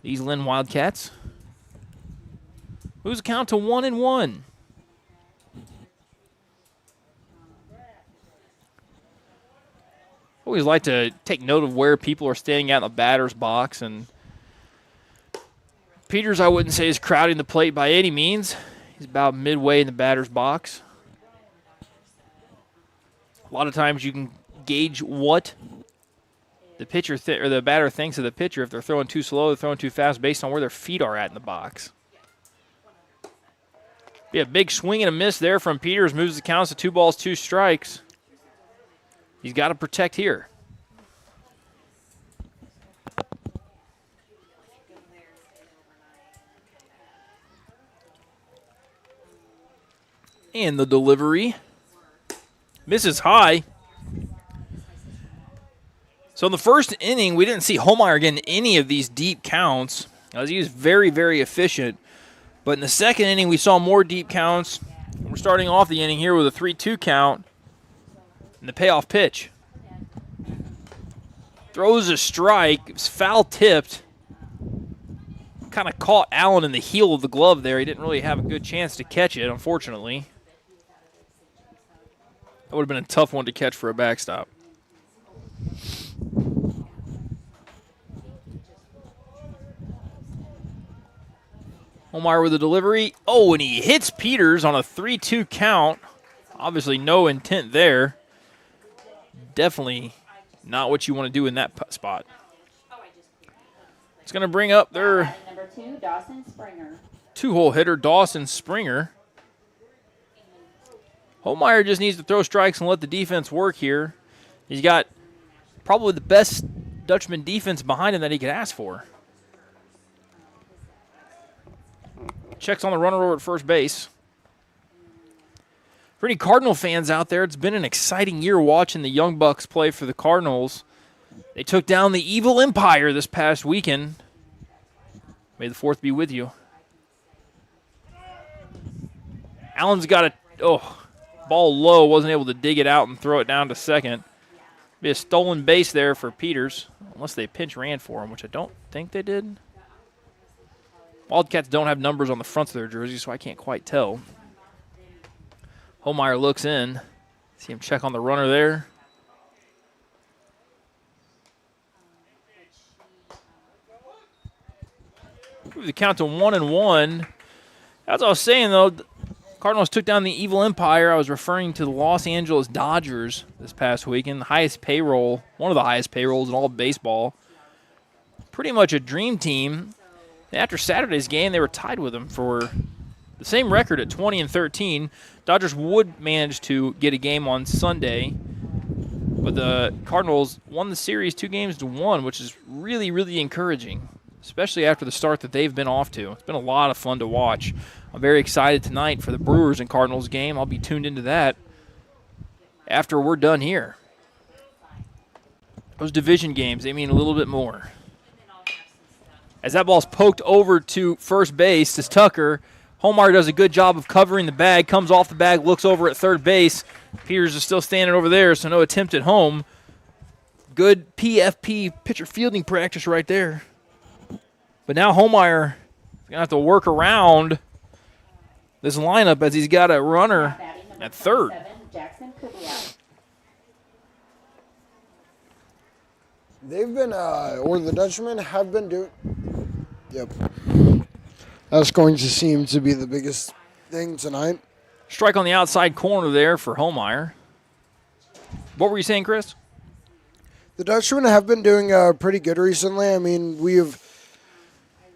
these Linn Wildcats. Moves the count to 1-1. Always like to take note of where people are standing at in the batter's box, and Peters, I wouldn't say, is crowding the plate by any means. He's about midway in the batter's box. A lot of times you can gauge what the pitcher or the batter thinks of the pitcher. If they're throwing too slow, they're throwing too fast, based on where their feet are at in the box. Be a big swing and a miss there from Peters. Moves the count to 2 balls, 2 strikes. He's got to protect here. And the delivery misses high. So in the first inning, we didn't see Holmeyer getting any of these deep counts, as he was very, very efficient. But in the second inning, we saw more deep counts. We're starting off the inning here with a 3-2 count. And the payoff pitch. Throws a strike. It was foul-tipped. Kind of caught Allen in the heel of the glove there. He didn't really have a good chance to catch it, unfortunately. That would have been a tough one to catch for a backstop. Holmeyer with the delivery. Oh, and he hits Peters on a 3-2 count. Obviously no intent there. Definitely not what you want to do in that spot. It's going to bring up their Number 2, Dawson Springer. 2-hole hitter, Dawson Springer. Holmeyer just needs to throw strikes and let the defense work here. He's got probably the best Dutchman defense behind him that he could ask for. Checks on the runner over at first base. For any Cardinal fans out there, it's been an exciting year watching the Young Bucks play for the Cardinals. They took down the Evil Empire this past weekend. May the 4th be with you. Allen's got a ball low, wasn't able to dig it out and throw it down to second. Be a stolen base there for Peters, unless they pinch ran for him, which I don't think they did. Wildcats don't have numbers on the fronts of their jerseys, so I can't quite tell. Holmeyer looks in. See him check on the runner there. Move the count to 1-1. As I was saying, though, the Cardinals took down the Evil Empire. I was referring to the Los Angeles Dodgers this past weekend. The highest payroll, one of the highest payrolls in all of baseball. Pretty much a dream team. And after Saturday's game, they were tied with them for the same record at 20-13. Dodgers would manage to get a game on Sunday, but the Cardinals won the series 2-1, which is really, really encouraging, especially after the start that they've been off to. It's been a lot of fun to watch. I'm very excited tonight for the Brewers and Cardinals game. I'll be tuned into that after we're done here. Those division games, they mean a little bit more. As that ball's poked over to first base, this Tucker. Holmeyer does a good job of covering the bag, comes off the bag, looks over at third base. Peters is still standing over there, so no attempt at home. Good PFP, pitcher fielding practice right there. But now Holmeyer is going to have to work around this lineup as he's got a runner at third. They've been, or the Dutchmen have been doing, yep. That's going to seem to be the biggest thing tonight. Strike on the outside corner there for Holmeyer. What were you saying, Chris? The Dutchmen have been doing pretty good recently. I mean, we've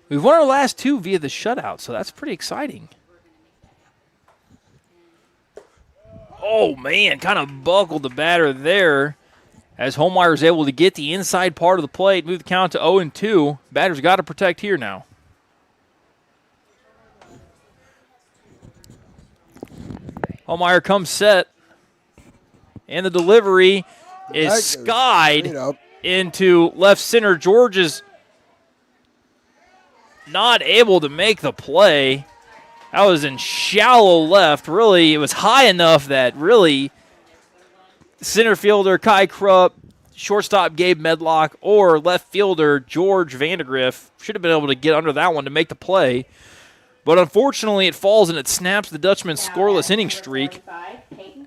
won our last two via the shutout, so that's pretty exciting. Oh, man, kind of buckled the batter there as Holmeyer is able to get the inside part of the plate, move the count to 0-2. Batter's got to protect here now. Holmeyer comes set, and the delivery is skied into left center. George is not able to make the play. That was in shallow left. Really, it was high enough that really center fielder Kai Krupp, shortstop Gabe Medlock, or left fielder George Vandegrift should have been able to get under that one to make the play. But unfortunately, it falls and it snaps the Dutchman's scoreless inning streak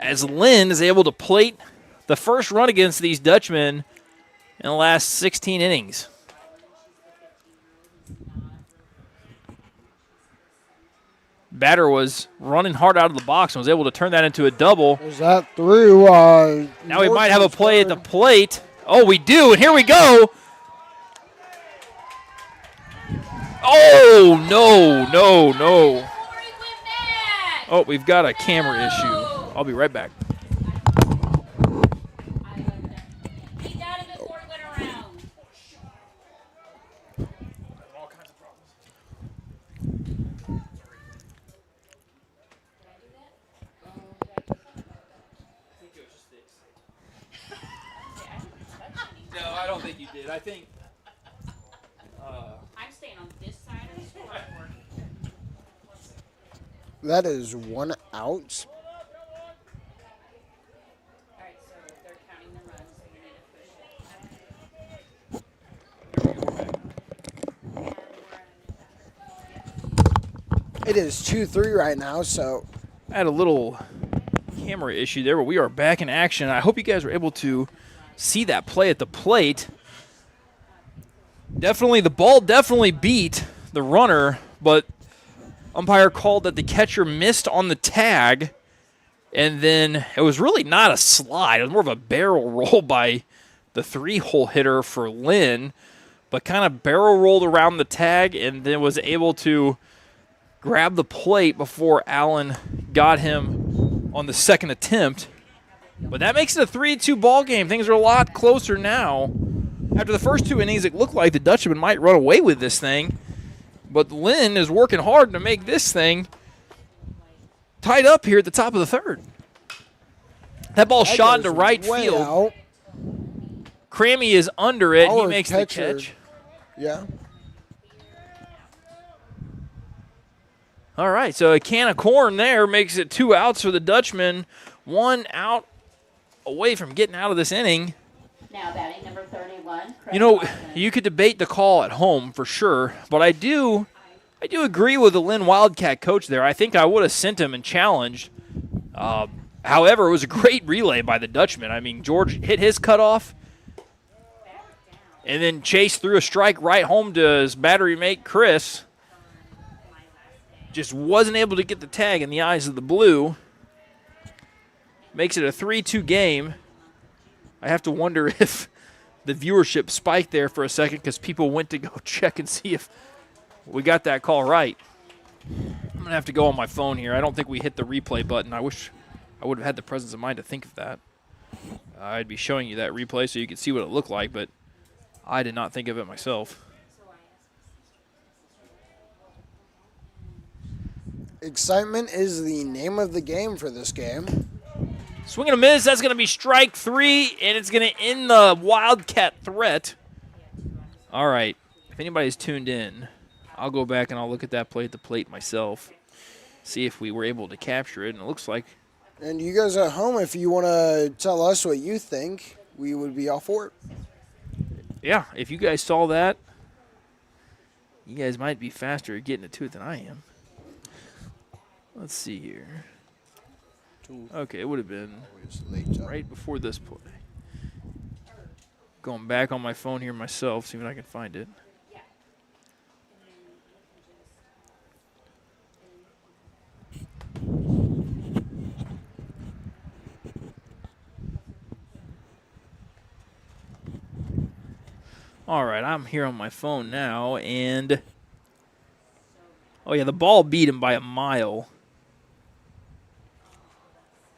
as Linn is able to plate the first run against these Dutchmen in the last 16 innings. Batter was running hard out of the box and was able to turn that into a double. Is that through? Now we might have a play at the plate. Oh, we do, and here we go. Oh, no. Oh, we've got a camera issue. I'll be right back. No, I don't think you did. I think I'm staying on this side of the scoreboard. that is 1 out. All right, so they're counting the runs, so you need to push it. It is 2-3 right now, so I had a little camera issue there, but we are back in action. I hope you guys were able to see that play at the plate. The ball definitely beat the runner, but umpire called that the catcher missed on the tag, and then it was really not a slide. It was more of a barrel roll by the 3-hole hitter for Linn, but kind of barrel rolled around the tag and then was able to grab the plate before Allen got him on the second attempt. But that makes it a 3-2 ball game. Things are a lot closer now. After the first 2 innings, it looked like the Dutchmen might run away with this thing. But Linn is working hard to make this thing tied up here at the top of the third. That ball shot into right field. Out. Crammy is under it. Our He makes catcher. the catch. Yeah. All right, so a can of corn there makes it 2 outs for the Dutchmen. 1 out away from getting out of this inning. Now batting number 31. You know, you could debate the call at home for sure, but I do agree with the Linn Wildcat coach there. I think I would have sent him and challenged. However, it was a great relay by the Dutchman. I mean, George hit his cutoff and then Chase threw a strike right home to his battery mate, Chris. just wasn't able to get the tag in the eyes of the blue. Makes it a 3-2 game. I have to wonder if the viewership spiked there for a second because people went to go check and see if we got that call right. I'm going to have to go on my phone here. I don't think we hit the replay button. I wish I would have had the presence of mind to think of that. I'd be showing you that replay so you could see what it looked like, but I did not think of it myself. Excitement is the name of the game for this game. Swing and a miss. That's going to be strike 3, and it's going to end the Wildcat threat. All right. If anybody's tuned in, I'll go back and I'll look at that play at the plate myself, see if we were able to capture it, and it looks like. And you guys at home, if you want to tell us what you think, we would be all for it. Yeah, if you guys saw that, you guys might be faster at getting it to it than I am. Let's see here. Okay, it would have been right before this play. Going back on my phone here myself, see if I can find it. All right, I'm here on my phone now, and oh yeah, the ball beat him by a mile.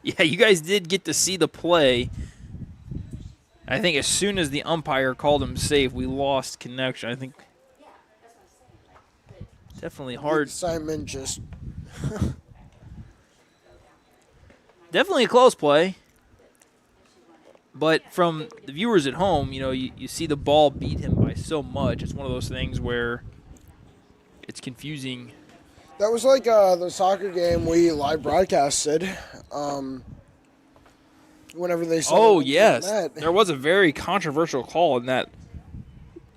Yeah, you guys did get to see the play. I think as soon as the umpire called him safe, we lost connection. I think definitely hard. Simon just Definitely a close play. But from the viewers at home, you know, you see the ball beat him by so much. It's one of those things where it's confusing. That was like the soccer game we live broadcasted. Whenever they saw. Oh, yes. There was a very controversial call in that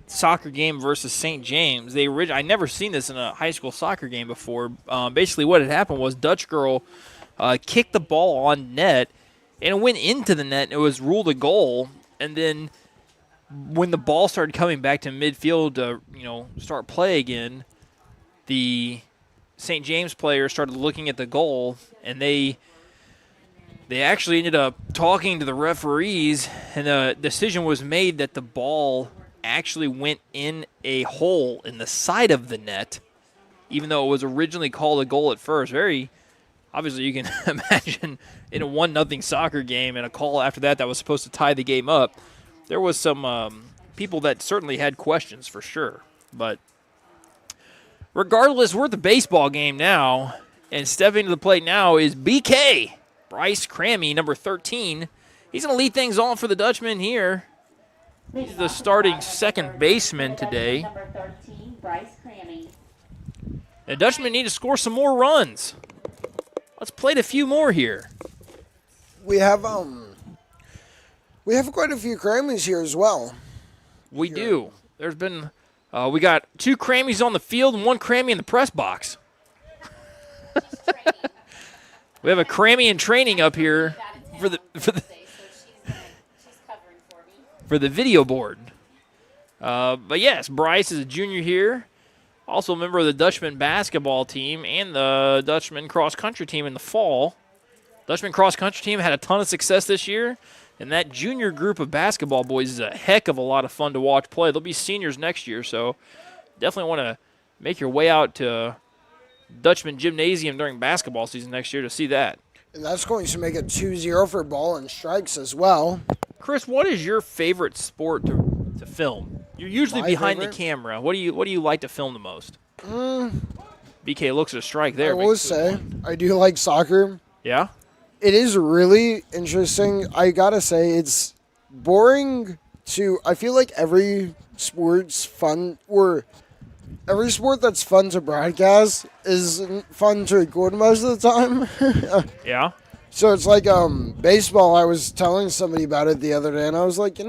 soccer game versus St. James. I never seen this in a high school soccer game before. Basically what had happened was Dutch girl kicked the ball on net, and it went into the net, and it was ruled a goal. And then when the ball started coming back to midfield to, start play again, the St. James players started looking at the goal, and they actually ended up talking to the referees, and the decision was made that the ball actually went in a hole in the side of the net, even though it was originally called a goal at first. Very obviously, you can imagine in a 1-0 soccer game and a call after that was supposed to tie the game up, there was some people that certainly had questions for sure. But regardless, we're at the baseball game now, and stepping to the plate now is BK. Bryce Crammy, number 13. He's going to lead things off for the Dutchmen here. He's the starting second baseman today. Number 13, Bryce Crammy. The Dutchmen need to score some more runs. Let's play a few more here. We have quite a few Grammys here as well. We do. There's been we got 2 Grammys on the field and 1 Grammy in the press box. We have a Grammy in training up here for the video board. But yes, Bryce is a junior here. Also a member of the Dutchman basketball team and the Dutchman cross-country team in the fall. Dutchman cross-country team had a ton of success this year, and that junior group of basketball boys is a heck of a lot of fun to watch play. They'll be seniors next year, so definitely want to make your way out to Dutchman Gymnasium during basketball season next year to see that. And that's going to make it 2-0 for ball and strikes as well. Chris, what is your favorite sport to film? You're usually behind the camera. What do you like to film the most? BK looks at a strike there. I will say, I do like soccer. Yeah? It is really interesting. I gotta say, it's boring I feel like every sport's fun, or every sport that's fun to broadcast is fun to record most of the time. Yeah? So it's like baseball. I was telling somebody about it the other day, and I was like,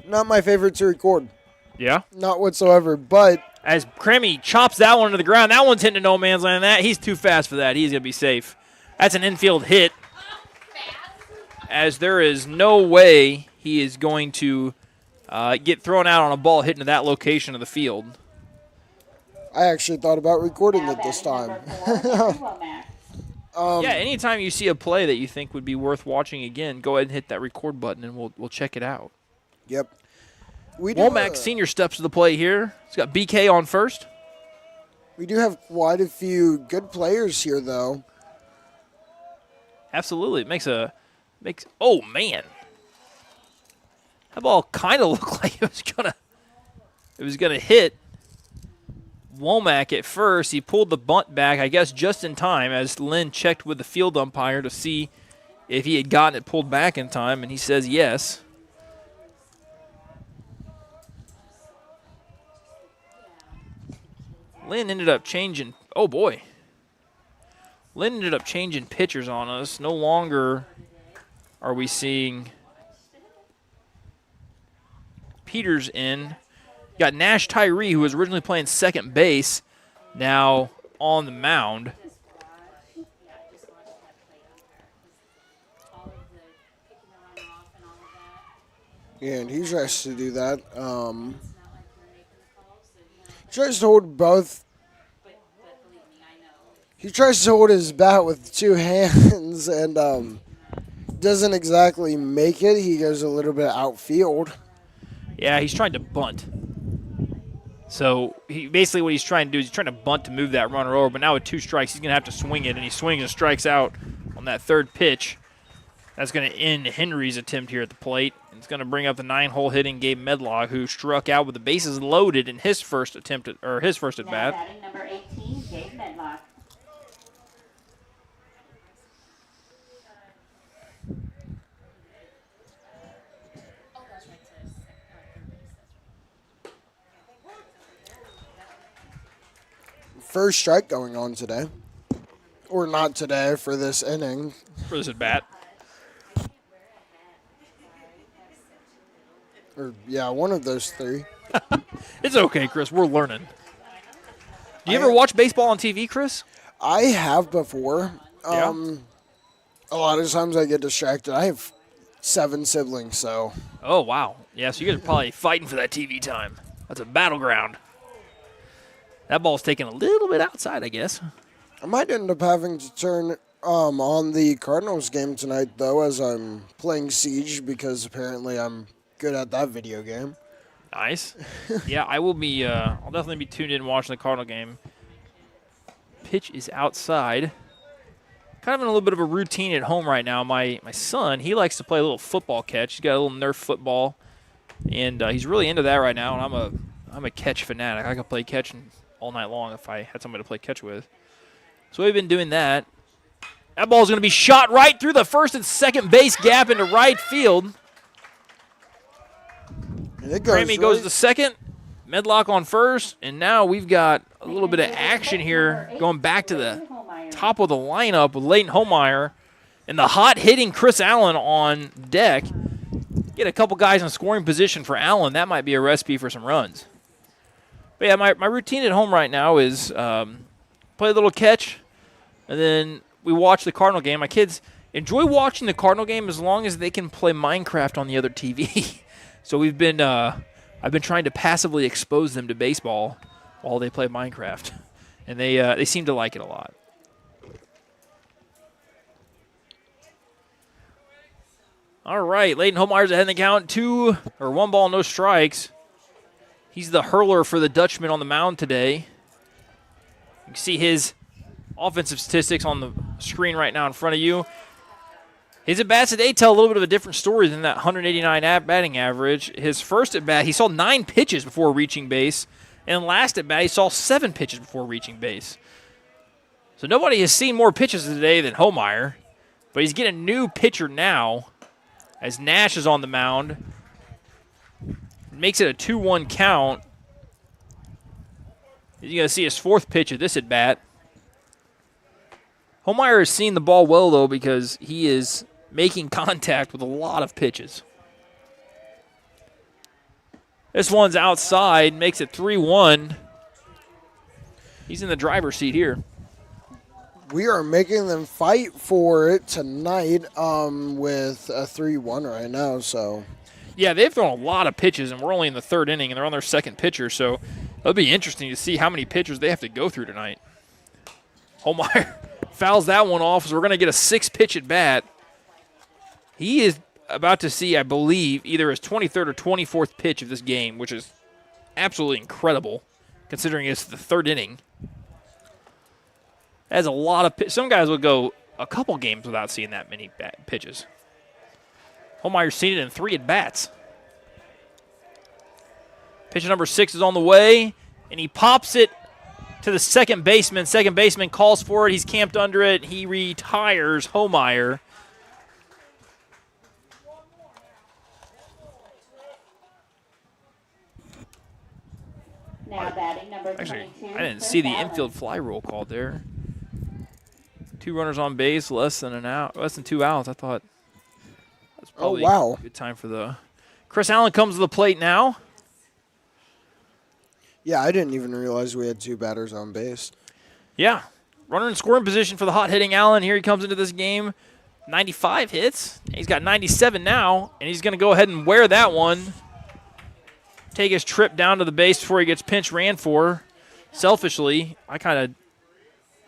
not my favorite to record. Yeah? Not whatsoever, but as Crammy chops that one to the ground, that one's hitting no man's land. He's too fast for that. He's going to be safe. That's an infield hit, as there is no way he is going to get thrown out on a ball hitting to that location of the field. I actually thought about recording Now it this batting time. number 4, Henry Womack. Yeah, anytime you see a play that you think would be worth watching again, go ahead and hit that record button, and we'll check it out. Yep. We do, Womack Senior steps to the plate here. He's got BK on first. we do have quite a few good players here, though. Absolutely. Oh, man. That ball kind of looked like it was gonna hit Womack at first. He pulled the bunt back, I guess, just in time as Linn checked with the field umpire to see if he had gotten it pulled back in time, and he says yes. Linn ended up changing. Oh, boy. Linn ended up changing pitchers on us. No longer are we seeing Peters in. Got Nash Tyree, who was originally playing second base, now on the mound. Yeah, and he tries to do that. He tries to hold both. He tries to hold his bat with two hands and doesn't exactly make it. He goes a little bit outfield. Yeah, he's trying to bunt. So basically what he's trying to do is he's trying to bunt to move that runner over, but now with 2 strikes, he's going to have to swing it, and he swings and strikes out on that third pitch. That's going to end Henry's attempt here at the plate. It's going to bring up the 9-hole hitting Gabe Medlock, who struck out with the bases loaded in his first attempt his first at Now bat. batting number 18, Gabe Medlock. First strike going on today. Or not today for this inning. For this at bat. Or, yeah, one of those 3. It's okay, Chris. We're learning. Do you ever watch baseball on TV, Chris? I have before. Yeah. A lot of times I get distracted. I have 7 siblings, so. Oh, wow. Yeah, so you guys are probably fighting for that TV time. That's a battleground. That ball's taken a little bit outside, I guess. I might end up having to turn on the Cardinals game tonight, though, as I'm playing Siege, because apparently I'm good at that video game. Nice. Yeah, I will be. I'll definitely be tuned in watching the Cardinal game. Pitch is outside. Kind of in a little bit of a routine at home right now. My son, he likes to play a little football catch. He's got a little Nerf football, and he's really into that right now. And I'm a catch fanatic. I could play catch all night long if I had somebody to play catch with. So we've been doing that. That ball's going to be shot right through the first and second base gap into right field. Grammy goes to second, Medlock on first, and now we've got a little bit of action here going back to the top of the lineup with Leighton Homeyer and the hot-hitting Chris Allen on deck. Get a couple guys in scoring position for Allen. That might be a recipe for some runs. But yeah, my routine at home right now is play a little catch, and then we watch the Cardinal game. My kids enjoy watching the Cardinal game as long as they can play Minecraft on the other TV. So I've been trying to passively expose them to baseball while they play Minecraft, and they seem to like it a lot. All right, Leighton Homeyer's ahead in the count. 1 ball, no strikes. He's the hurler for the Dutchmen on the mound today. You can see his offensive statistics on the screen right now in front of you. His at-bats today tell a little bit of a different story than that 189 batting average. His first at-bat, he saw 9 pitches before reaching base, and last at-bat, he saw 7 pitches before reaching base. So nobody has seen more pitches today than Homeyer, but he's getting a new pitcher now as Nash is on the mound. Makes it a 2-1 count. You're going to see his 4th pitch of this at-bat. Homeyer has seen the ball well, though, because he is making contact with a lot of pitches. This one's outside, makes it 3-1. He's in the driver's seat here. We are making them fight for it tonight with a 3-1 right now, so. Yeah, they've thrown a lot of pitches, and we're only in the 3rd inning, and they're on their 2nd pitcher, so It'll be interesting to see how many pitchers they have to go through tonight. Holmeyer fouls that one off, so we're going to get a 6-pitch at bat. He is about to see, I believe, either his 23rd or 24th pitch of this game, which is absolutely incredible, considering it's the 3rd inning. That's a lot of some guys would go a couple games without seeing that many pitches. Holmeyer's seen it in 3 at-bats. Pitch number 6 is on the way, and he pops it to the second baseman. Second baseman calls for it. He's camped under it. He retires Holmeyer. Now batting number 22. Actually, I didn't see the infield fly rule called there. 2 runners on base, less than 2 outs. I thought that's probably a good time for the. Chris Allen comes to the plate now. Yeah, I didn't even realize we had 2 batters on base. Yeah, runner in scoring position for the hot-hitting Allen. Here he comes into this game. 95 hits. He's got 97 now, and he's going to go ahead and wear that one. Take his trip down to the base before he gets pinch ran for. Selfishly, I kind of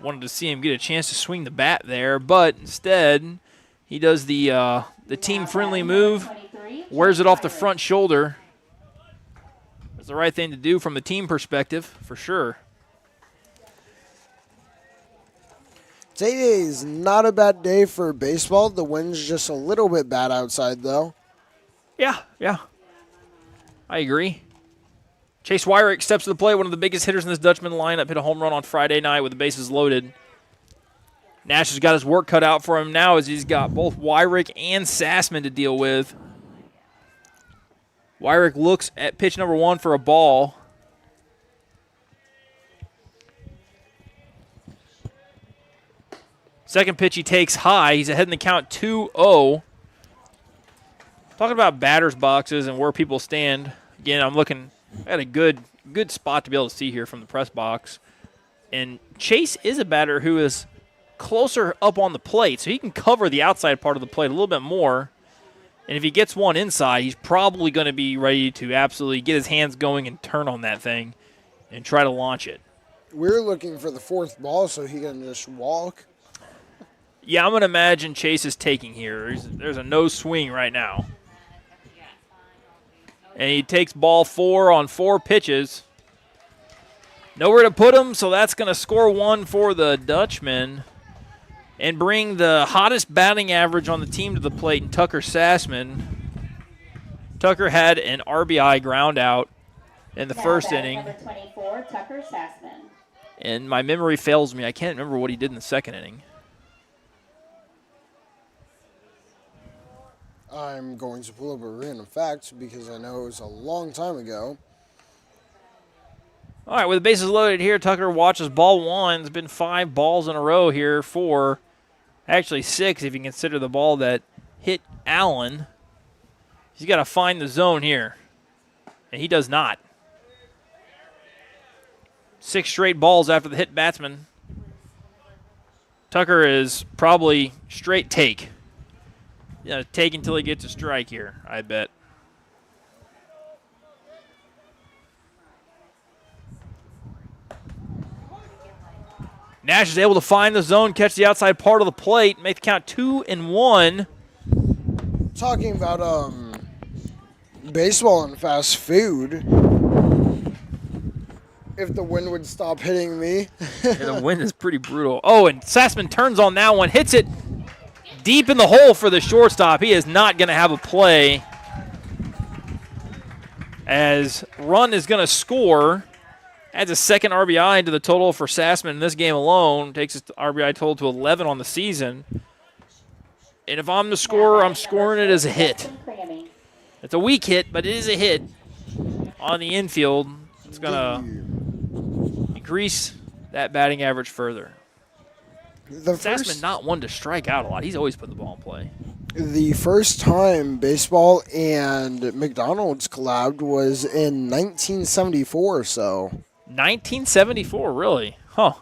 wanted to see him get a chance to swing the bat there, but instead he does the team-friendly move, wears it off the front shoulder. That's the right thing to do from the team perspective, for sure. Today is not a bad day for baseball. The wind's just a little bit bad outside, though. Yeah. I agree. Chase Wyrick steps to the plate, one of the biggest hitters in this Dutchman lineup, hit a home run on Friday night with the bases loaded. Nash has got his work cut out for him now as he's got both Wyrick and Sassman to deal with. Wyrick looks at pitch number 1 for a ball. Second pitch he takes high. He's ahead in the count 2-0. Talking about batter's boxes and where people stand. Again, I'm looking at a good spot to be able to see here from the press box. And Chase is a batter who is closer up on the plate, so he can cover the outside part of the plate a little bit more. And if he gets one inside, he's probably going to be ready to absolutely get his hands going and turn on that thing and try to launch it. We're looking for the 4th ball so he can just walk. Yeah, I'm going to imagine Chase is taking here. There's a no swing right now. And he takes ball 4 on 4 pitches. Nowhere to put him, so that's going to score 1 for the Dutchmen and bring the hottest batting average on the team to the plate in Tucker Sassman. Tucker had an RBI ground out in the first inning. Number 24, Tucker Sassman. And my memory fails me. I can't remember what he did in the second inning. I'm going to pull up a random fact because I know it was a long time ago. All right, with the bases loaded here, Tucker watches ball 1. It's been 5 balls in a row here for actually 6 if you consider the ball that hit Allen. He's got to find the zone here, and he does not. 6 straight balls after the hit batsman. Tucker is probably straight take. Take until he gets a strike here, I bet. Nash is able to find the zone, catch the outside part of the plate, make the count 2-1. Talking about baseball and fast food. If the wind would stop hitting me. Yeah, the wind is pretty brutal. Oh, and Sassman turns on that one, hits it deep in the hole for the shortstop. He is not going to have a play as run is going to score. Adds a second RBI into the total for Sassman in this game alone. Takes his RBI total to 11 on the season. And if I'm the scorer, I'm scoring it as a hit. It's a weak hit, but it is a hit on the infield. It's going to increase that batting average further. Sassman not one to strike out a lot. He's always put the ball in play. The first time baseball and McDonald's collabed was in 1974 or so. 1974, really? Huh.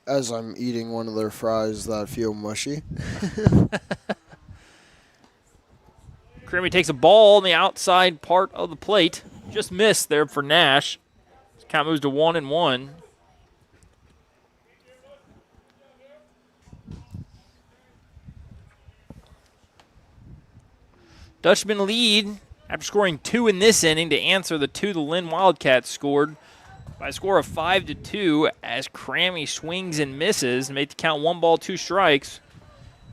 As I'm eating one of their fries that feel mushy. Creamy takes a ball on the outside part of the plate. Just missed there for Nash. Count moves to 1-1. Dutchmen lead after scoring 2 in this inning to answer the 2 the Linn Wildcats scored by a score of 5-2 as Crammy swings and misses and made the count 1 ball, 2 strikes.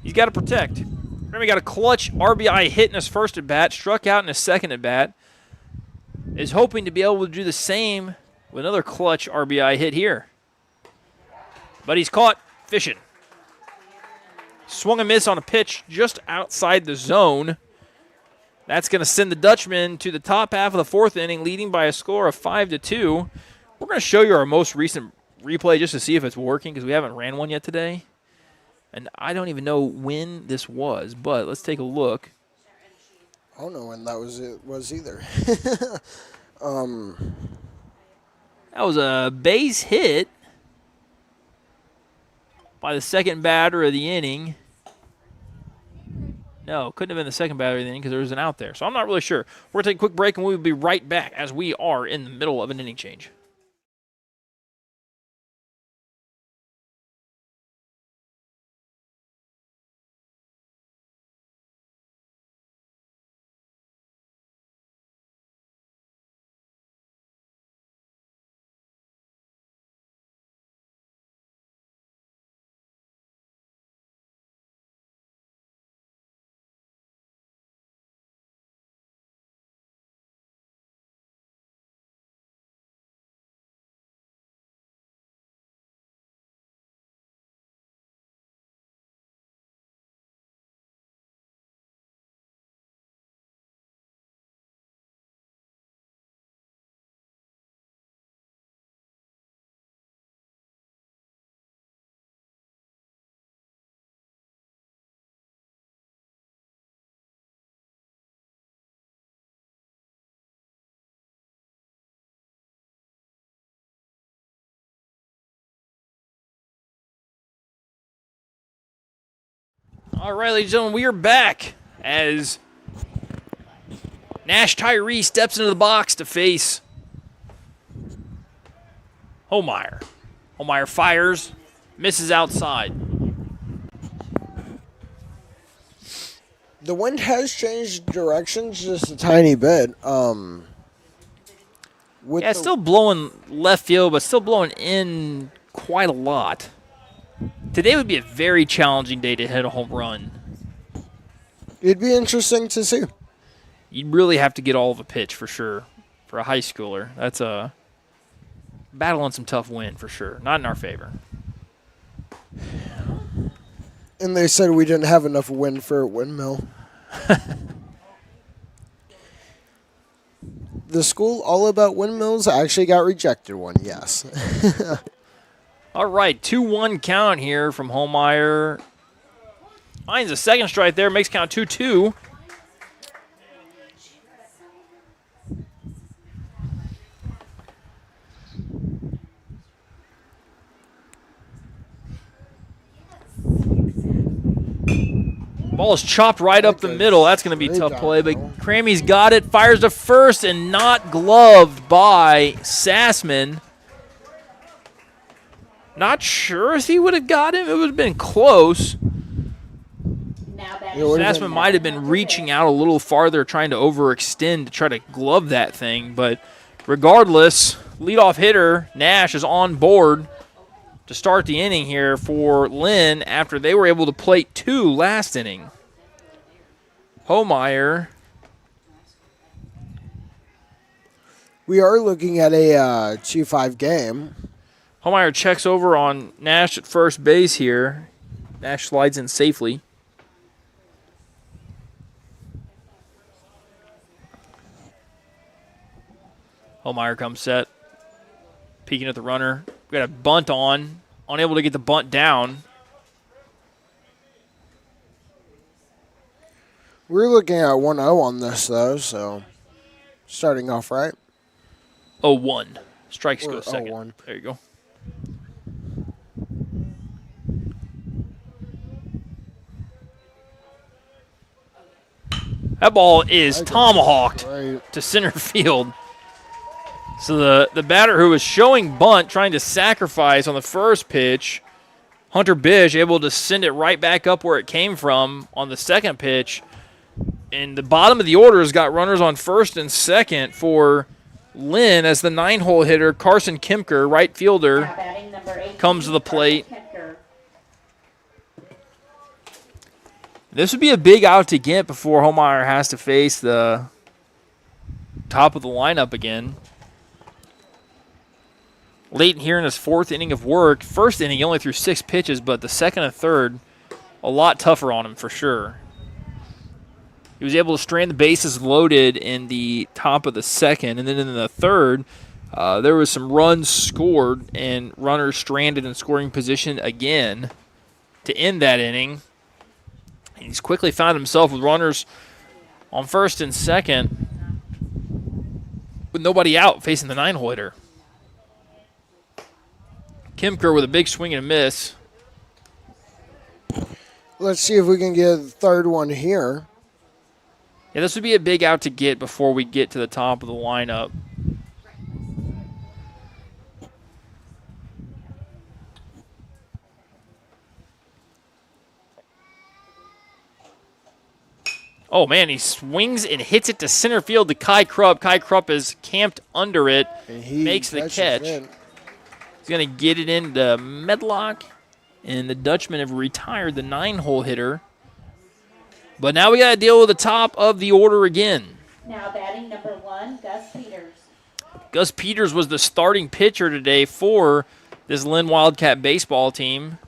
He's got to protect. Crammy got a clutch RBI hit in his first at bat, struck out in his second at bat. Is hoping to be able to do the same with another clutch RBI hit here. But he's caught fishing. Swung and miss on a pitch just outside the zone. That's going to send the Dutchmen to the top half of the 4th inning, leading by a score of 5-2. We're going to show you our most recent replay just to see if it's working because we haven't ran one yet today. And I don't even know when this was, but let's take a look. I don't know when that was either. That was a base hit by the second batter of the inning. No, couldn't have been the second batter of the inning because there was an out there. So I'm not really sure. We're going to take a quick break, and we'll be right back as we are in the middle of an inning change. All right, ladies and gentlemen, we are back as Nash Tyree steps into the box to face Homeyer. Homeyer fires, misses outside. The wind has changed directions just a tiny bit. Yeah, it's still blowing left field, but still blowing in quite a lot. Today would be a very challenging day to hit a home run. It'd be interesting to see. You'd really have to get all of a pitch for sure for a high schooler. That's a battling some tough wind for sure. Not in our favor. And they said we didn't have enough wind for a windmill. The school all about windmills actually got rejected one, yes. All right, 2-1 count here from Homeyer. Finds a second strike there, makes count 2-2. Ball is chopped right up the middle. That's going to be a tough play, but Crammy's got it. Fires to first and not gloved by Sassman. Not sure if he would have got him. It would have been close. Sassman might have been reaching out a little farther, trying to overextend to try to glove that thing. But regardless, leadoff hitter Nash is on board to start the inning here for Linn after they were able to plate 2 last inning. Homeyer. We are looking at a 2-5 game. Homeyer checks over on Nash at first base here. Nash slides in safely. Homeyer comes set. Peeking at the runner. We got a bunt on. Unable to get the bunt down. We're looking at 1-0 on this, though, so starting off right. 0-1. Strikes Or go second. 0-1. There you go. That ball is tomahawked Right. to center field. So the batter who was showing bunt, trying to sacrifice on the first pitch, Hunter Bish, able to send it right back up where it came from on the second pitch. And the bottom of the order has got runners on first and second for Linn as the 9-hole hitter, Carson Kemker, right fielder, comes to the plate. This would be a big out to get before Homeyer has to face the top of the lineup again. Late here in his 4th inning of work. First inning, he only threw 6 pitches, but the second and third, a lot tougher on him for sure. He was able to strand the bases loaded in the top of the second, and then in the third, there was some runs scored and runners stranded in scoring position again to end that inning. And he's quickly found himself with runners on first and second with nobody out facing the 9-hole hitter. Kemker with a big swing and a miss. Let's see if we can get the third one here. Yeah, this would be a big out to get before we get to the top of the lineup. Oh, man, he swings and hits it to center field to Kai Krupp. Kai Krupp is camped under it, makes the catch. He's going to get it into Medlock, and the Dutchmen have retired the 9-hole hitter. But now we got to deal with the top of the order again. Now batting number 1, Gus Peters. Gus Peters was the starting pitcher today for this Linn Wildcat baseball team.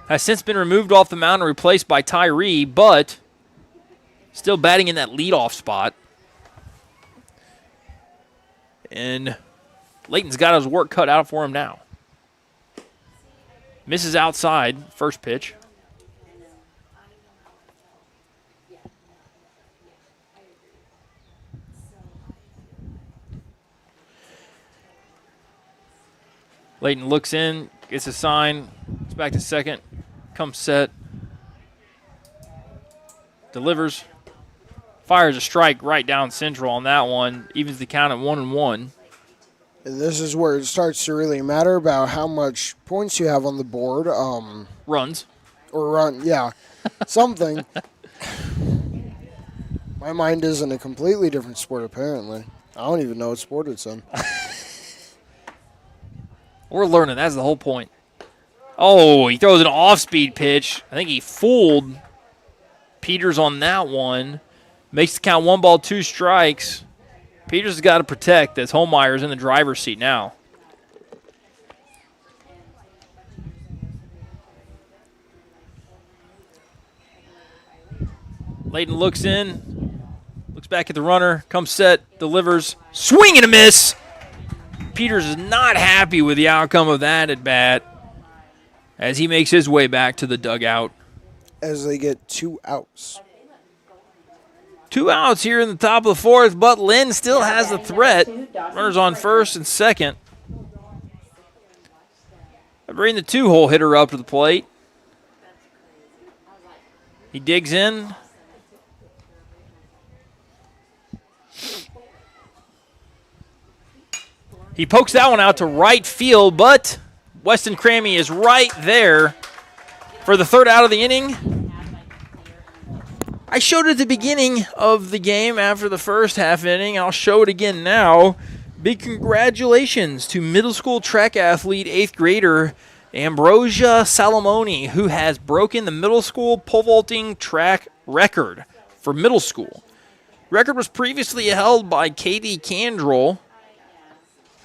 Has since been removed off the mound and replaced by Tyree, but still batting in that leadoff spot. And Layton's got his work cut out for him now. Misses outside, first pitch. Layton looks in, gets a sign, gets back to second, comes set, delivers, fires a strike right down central on that one, evens the count at 1-1. And this is where it starts to really matter about how much points you have on the board. Runs. Or run, yeah, something. My mind is in a completely different sport, apparently. I don't even know what sport it's in. We're learning. That's the whole point. Oh, he throws an off-speed pitch. I think he fooled Peters on that one. Makes the count 1 ball, 2 strikes. Peters has got to protect as Holmeyer's in the driver's seat now. Layton looks in, looks back at the runner, comes set, delivers, swing and a miss. Peters is not happy with the outcome of that at bat as he makes his way back to the dugout. As they get 2 outs. 2 outs here in the top of the 4th, but Linn still has the threat. Runners on first and second. I bring the 2-hole hitter up to the plate. He digs in. He pokes that one out to right field, but Weston Crammy is right there for the 3rd out of the inning. I showed it at the beginning of the game after the first half inning. I'll show it again now. Big congratulations to middle school track athlete, 8th grader Ambrosia Salamoni, who has broken the middle school pole vaulting track record for middle school. Record was previously held by Katie Candrell,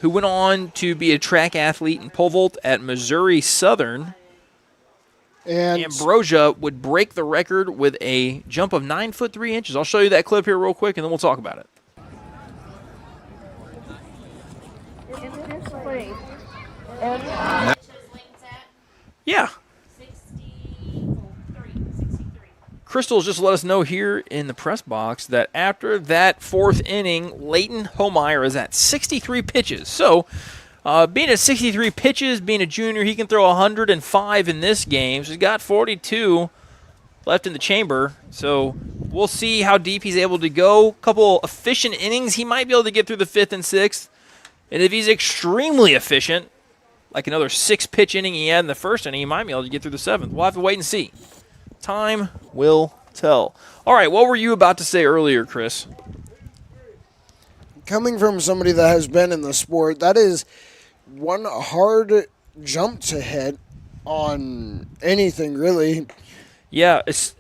who went on to be a track athlete in pole vault at Missouri Southern. And Ambrosia would break the record with a jump of 9 foot 3 inches. I'll show you that clip here real quick, and then we'll talk about it. Yeah. Crystal's just let us know here in the press box that after that 4th inning, Layton Homeyer is at 63 pitches. So, being at 63 pitches, being a junior, he can throw 105 in this game. So he's got 42 left in the chamber. So we'll see how deep he's able to go. A couple efficient innings. He might be able to get through the 5th and 6th. And if he's extremely efficient, like another 6-pitch inning he had in the first inning, he might be able to get through the 7th. We'll have to wait and see. Time will tell. All right, what were you about to say earlier, Chris? Coming from somebody that has been in the sport, that is one hard jump to hit on anything, really. Yeah, it's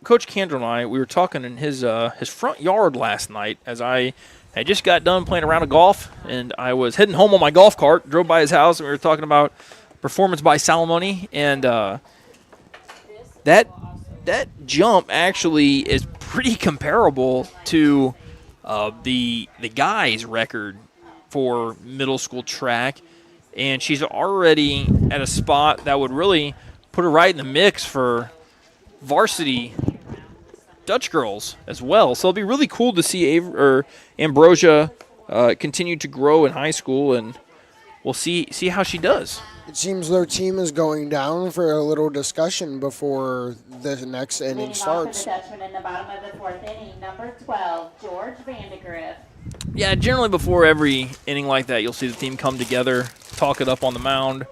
Coach Candor and I, we were talking in his front yard last night as I had just got done playing a round of golf, and I was heading home on my golf cart, drove by his house, and we were talking about performance by Salamone, and that jump actually is pretty comparable to the guy's record for middle school track, and she's already at a spot that would really put her right in the mix for varsity Dutch girls as well. So it'll be really cool to see Ambrosia continue to grow in high school, and we'll see how she does. It seems their team is going down for a little discussion before the next inning starts. The Dutchman in the bottom of the 4th inning, number 12, George Vandegrift. Yeah, generally before every inning like that, you'll see the team come together, talk it up on the mound,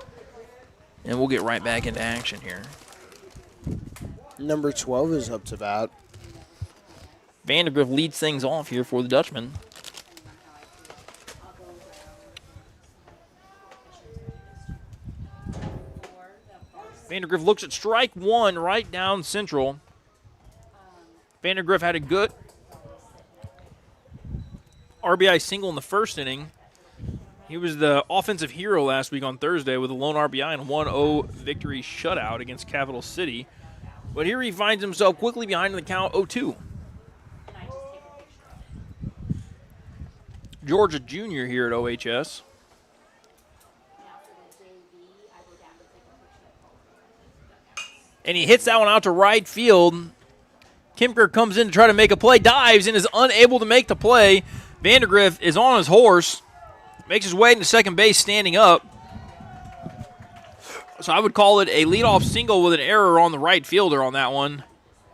and we'll get right back into action here. Number 12 is up to bat. Vandegrift leads things off here for the Dutchmen. Vandegrift looks at strike one right down central. Vandegrift had a good RBI single in the first inning. He was the offensive hero last week on Thursday with a lone RBI and 1-0 victory shutout against Capital City. But here he finds himself quickly behind in the count 0-2. Georgia Jr. here at OHS. And he hits that one out to right field. Kimker comes in to try to make a play, dives, and is unable to make the play. Vandegrift is on his horse, makes his way into second base standing up. So I would call it a leadoff single with an error on the right fielder on that one,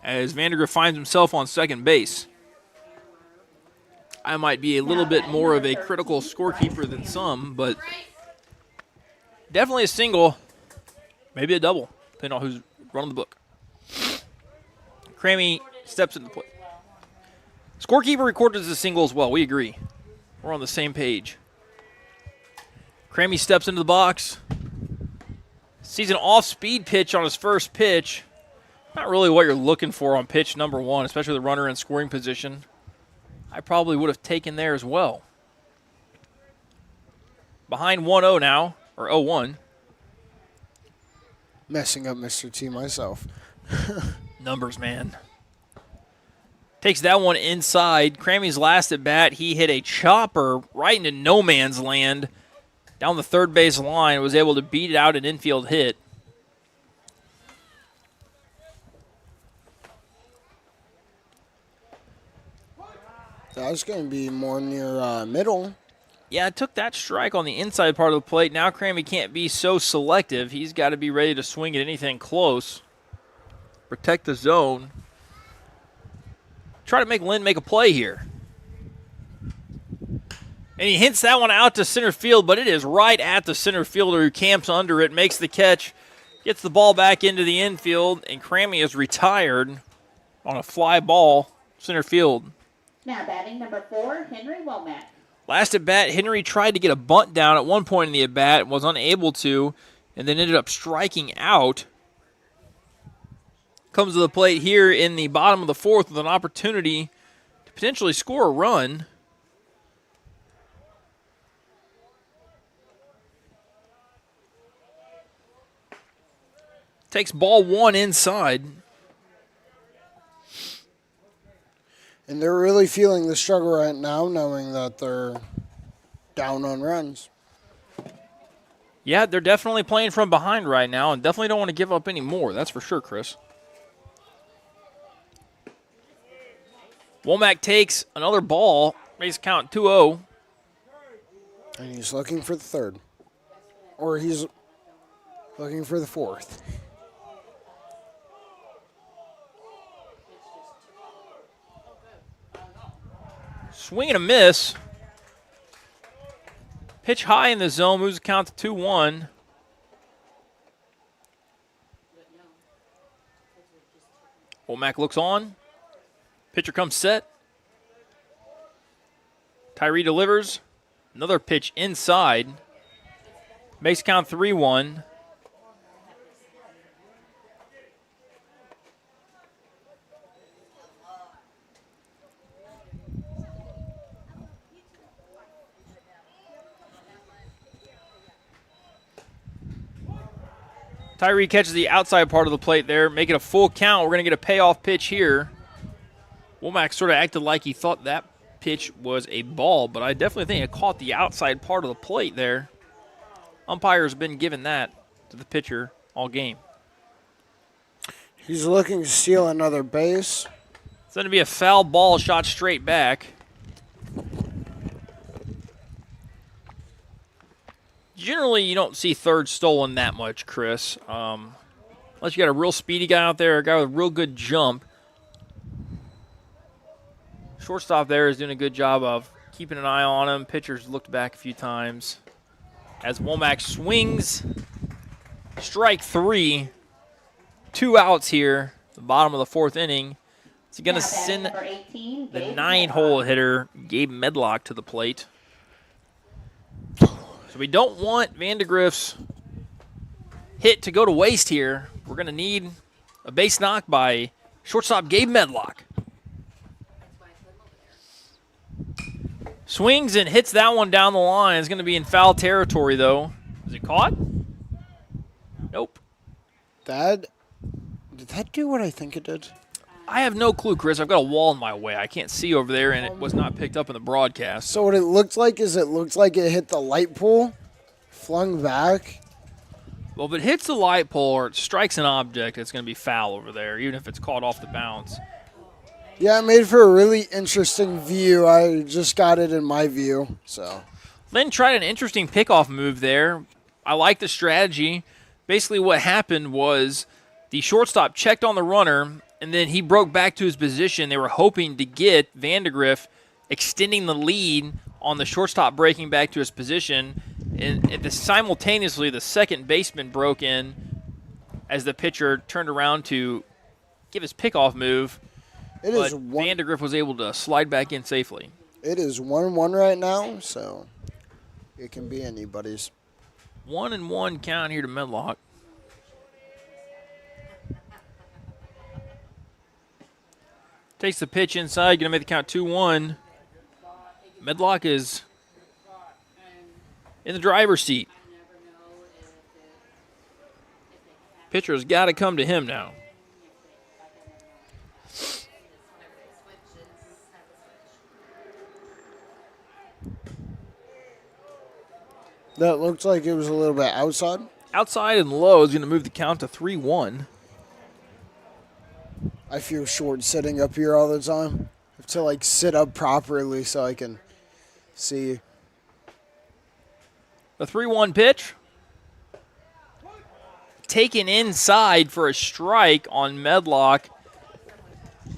as Vandegrift finds himself on second base. I might be a little bit more of a critical scorekeeper than some, but definitely a single, maybe a double, depending on who's running the book. Crammy steps into the play. Scorekeeper recorded as a single as well. We agree. We're on the same page. Crammy steps into the box. Sees an off-speed pitch on his first pitch. Not really what you're looking for on pitch number one, especially the runner in scoring position. I probably would have taken there as well. Behind 1-0 now, or 0-1. Messing up Mr. T myself. Numbers, man. Takes that one inside. Crammy's last at bat, he hit a chopper right into no man's land down the third base line. Was able to beat it out an infield hit. That's going to be more near middle. Yeah, it took that strike on the inside part of the plate. Now Crammy can't be so selective. He's got to be ready to swing at anything close. Protect the zone. Try to make Linn make a play here. And he hints that one out to center field, but it is right at the center fielder who camps under it, makes the catch, gets the ball back into the infield, and Crammy is retired on a fly ball center field. Now batting number 4, Henry Womack. Last at bat, Henry tried to get a bunt down at one point in the at bat, was unable to, and then ended up striking out. Comes to the plate here in the bottom of the 4th with an opportunity to potentially score a run. Takes ball 1 inside. And they're really feeling the struggle right now, knowing that they're down on runs. Yeah, they're definitely playing from behind right now and definitely don't want to give up any more. That's for sure, Chris. Womack takes another ball, makes count 2-0. And he's looking for the third. Or he's looking for the fourth. Swing and a miss. Pitch high in the zone, moves the count to 2-1. Womack looks on. Pitcher comes set. Tyree delivers. Another pitch inside. Makes count 3-1. Tyree catches the outside part of the plate there, make it a full count. We're going to get a payoff pitch here. Womack sort of acted like he thought that pitch was a ball, but I definitely think it caught the outside part of the plate there. Umpire's been giving that to the pitcher all game. He's looking to steal another base. It's going to be a foul ball shot straight back. Generally, you don't see third stolen that much, Chris. Unless you got a real speedy guy out there, a guy with a real good jump. Shortstop there is doing a good job of keeping an eye on him. Pitcher's looked back a few times. As Womack swings, strike 3. 2 outs here, the bottom of the 4th inning. Is he going to send the 9-hole hitter, Gabe Medlock, to the plate? So we don't want Vandegrift's hit to go to waste here. We're going to need a base knock by shortstop Gabe Medlock. Swings and hits that one down the line. It's going to be in foul territory, though. Is it caught? Nope. Did that do what I think it did? I have no clue, Chris. I've got a wall in my way. I can't see over there, and it was not picked up in the broadcast. So what it looked like is it looked like it hit the light pole, flung back. Well, if it hits the light pole or it strikes an object, it's going to be foul over there, even if it's caught off the bounce. Yeah, it made for a really interesting view. I just got it in my view. So Linn tried an interesting pickoff move there. I like the strategy. Basically what happened was the shortstop checked on the runner, and then he broke back to his position. They were hoping to get Vandegrift extending the lead on the shortstop breaking back to his position. And simultaneously, the second baseman broke in as the pitcher turned around to give his pickoff move. Vandegrift was able to slide back in safely. It is 1-1 right now, so it can be anybody's. 1-1 count here to Medlock. Takes the pitch inside, going to make the count 2-1. Medlock is in the driver's seat. Pitcher's got to come to him now. That looks like it was a little bit outside. Outside and low is going to move the count to 3-1. I feel short sitting up here all the time. I have to sit up properly so I can see. The 3-1 pitch. Taken inside for a strike on Medlock.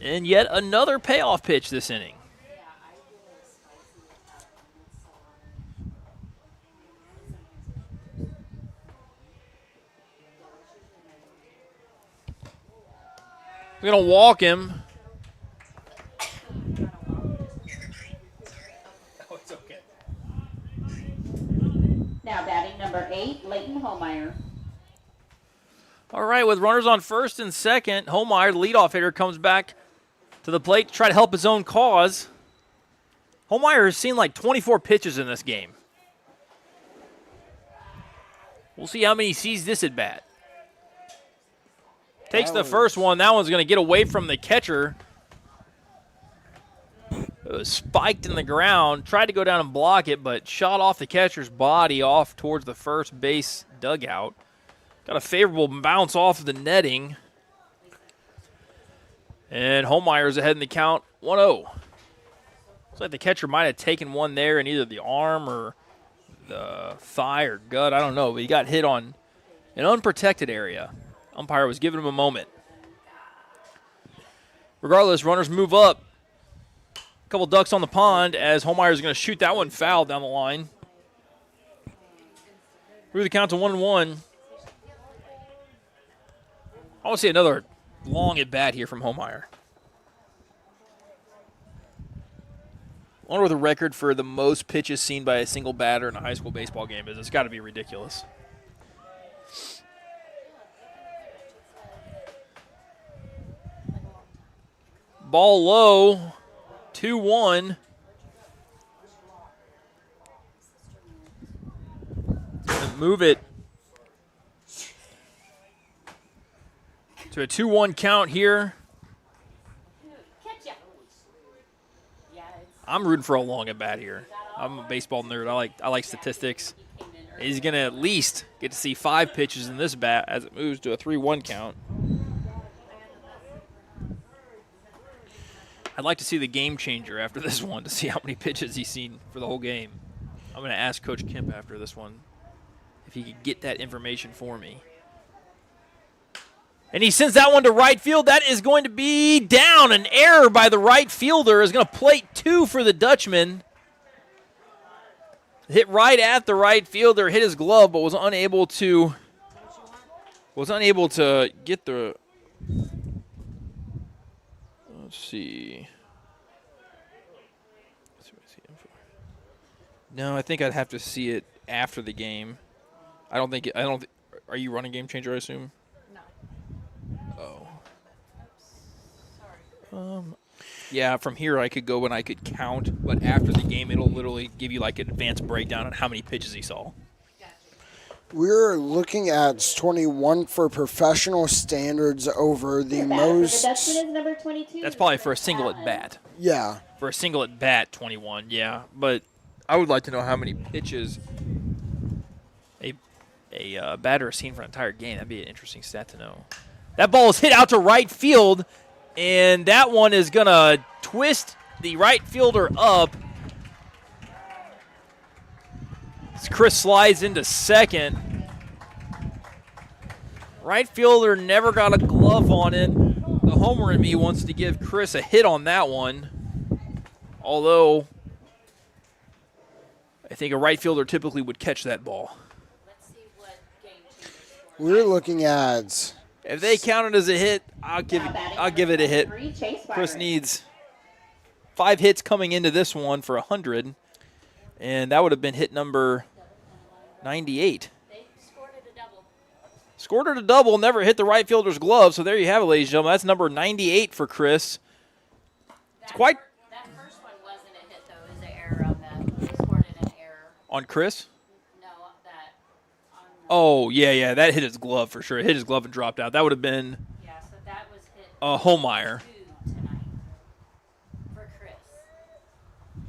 And yet another payoff pitch this inning. We're going to walk him. Oh, it's okay. Now batting number 8, Leighton Holmeyer. All right, with runners on first and second, Holmeyer, the leadoff hitter, comes back to the plate to try to help his own cause. Holmeyer has seen 24 pitches in this game. We'll see how many he sees this at bat. Takes the first one. That one's going to get away from the catcher. It was spiked in the ground. Tried to go down and block it, but shot off the catcher's body off towards the first base dugout. Got a favorable bounce off the netting. And Holmeyer's ahead in the count 1-0. Looks like the catcher might have taken one there in either the arm or the thigh or gut. I don't know, but he got hit on an unprotected area. Umpire was giving him a moment. Regardless, runners move up. A couple ducks on the pond as Holmeyer is going to shoot that one foul down the line. Through the count to 1-1. I want to see another long at bat here from Homeyer. I wonder what the record for the most pitches seen by a single batter in a high school baseball game is. It's got to be ridiculous. Ball low, 2-1. Move it to a 2-1 count here. I'm rooting for a long at bat here. I'm a baseball nerd. I like statistics. He's going to at least get to see 5 pitches in this bat as it moves to a 3-1 count. I'd like to see the game changer after this one to see how many pitches he's seen for the whole game. I'm going to ask Coach Kemp after this one if he could get that information for me. And he sends that one to right field. That is going to be down. An error by the right fielder is going to plate 2 for the Dutchmen. Hit right at the right fielder, hit his glove, but was unable to get the. Let's see. No, I think I'd have to see it after the game. Are you running game changer, I assume? Oh. Yeah, from here I could go and I could count, but after the game it'll literally give you like an advanced breakdown on how many pitches he saw. We're looking at 21 for professional standards over the most. The Dutchman is number 22. That's probably for a single at bat. Yeah. For a single at bat, 21, yeah. But I would like to know how many pitches a batter has seen for an entire game. That'd be an interesting stat to know. That ball is hit out to right field, and that one is going to twist the right fielder up. As Chris slides into second. Right fielder never got a glove on it. The homer in me wants to give Chris a hit on that one, although I think a right fielder typically would catch that ball. Let's see what game We're looking at. If they count it as a hit, I'll give it a hit. Chris needs 5 hits coming into this one for 100, and that would have been hit number 98. They scored it a double. Scored it a double, never hit the right fielder's glove, so there you have it, ladies and gentlemen. That's number 98 for Chris. It's quite. That first one wasn't a hit, though. It was an error on that. They scored it an error. On Chris? No, that. Oh, yeah, that hit his glove for sure. It hit his glove and dropped out. That would have been Yeah, so that was hit. Homeyer. 2 tonight for Chris.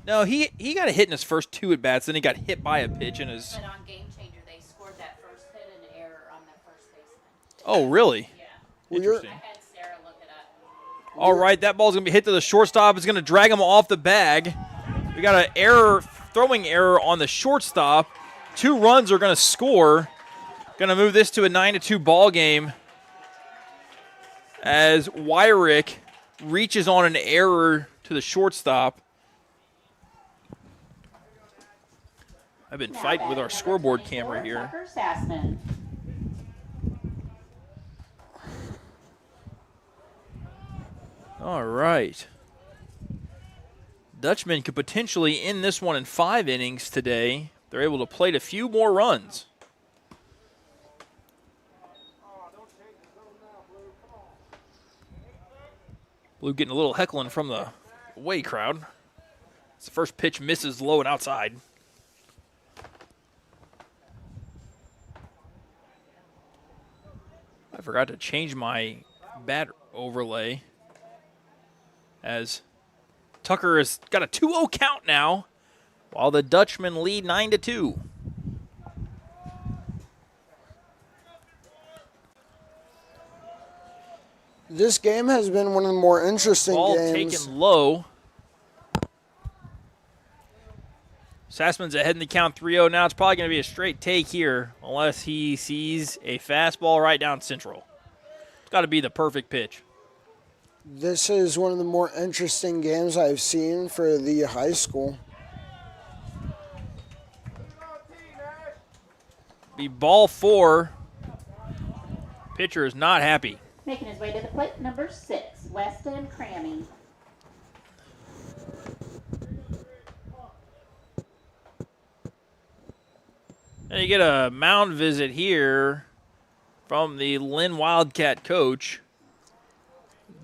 No, he got a hit in his first 2 at-bats, then he got hit by a pitch in his. But on Game Changer, they scored that first hit an error on the first baseman. Oh, really? Yeah. Interesting. I had Sarah look it up. All right, that ball's going to be hit to the shortstop. It's going to drag him off the bag. We got an throwing error on the shortstop. 2 runs are going to score. Going to move this to a 9-2 ball game as Wyrick reaches on an error to the shortstop. I've been fighting with our scoreboard camera here. Tucker Sassman. All right. Dutchmen could potentially end this one in 5 innings today. They're able to plate a few more runs. Blue getting a little heckling from the away crowd. It's the first pitch misses low and outside. I forgot to change my bat overlay as Tucker has got a 2-0 count now while the Dutchmen lead 9-2. This game has been one of the more interesting Ball games. taken low. Sassman's ahead in the count 3-0 now. It's probably going to be a straight take here unless he sees a fastball right down central. It's got to be the perfect pitch. This is one of the more interesting games I've seen for the high school. be ball 4. Pitcher is not happy. Making his way to the plate, number 6, Weston Crammy. And you get a mound visit here from the Linn Wildcat coach.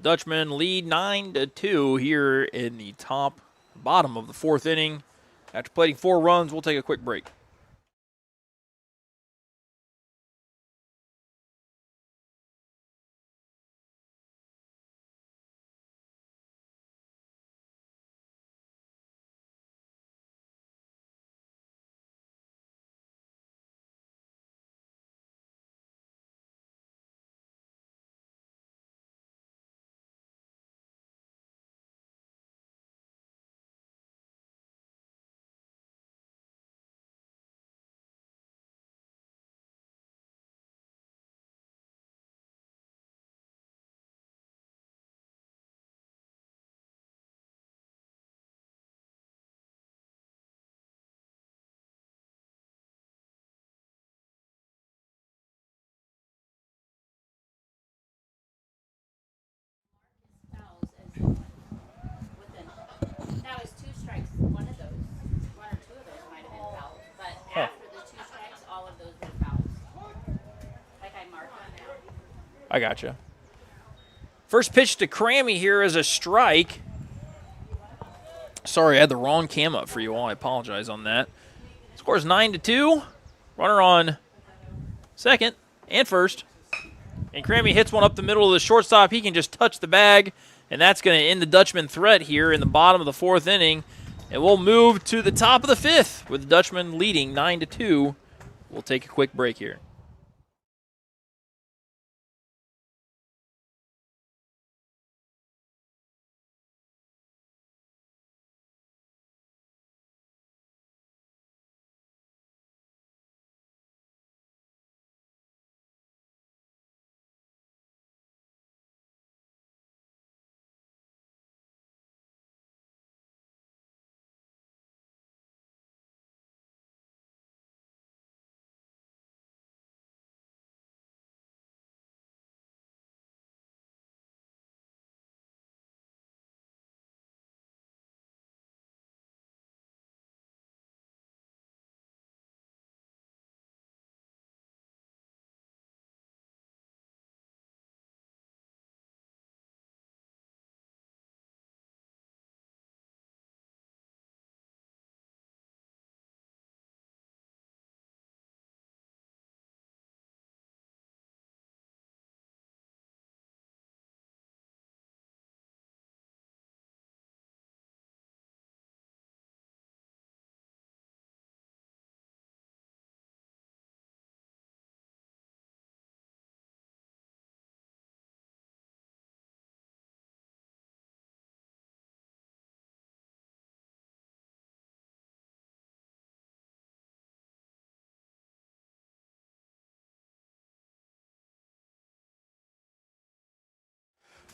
Dutchmen lead 9-2 here in the bottom of the 4th inning. After plating 4 runs, we'll take a quick break. That was 2 strikes. One or 2 of those might have been fouls. But after the 2 strikes, all of those were fouls. Like I marked on there. I gotcha. First pitch to Crammy here is a strike. Sorry, I had the wrong cam up for you all. I apologize on that. Scores 9-2. Runner on second and first. And Crammy hits one up the middle of the shortstop. He can just touch the bag, and that's going to end the Dutchman threat here in the bottom of the 4th inning. And we'll move to the top of the 5th with the Dutchman leading 9-2. We'll take a quick break here.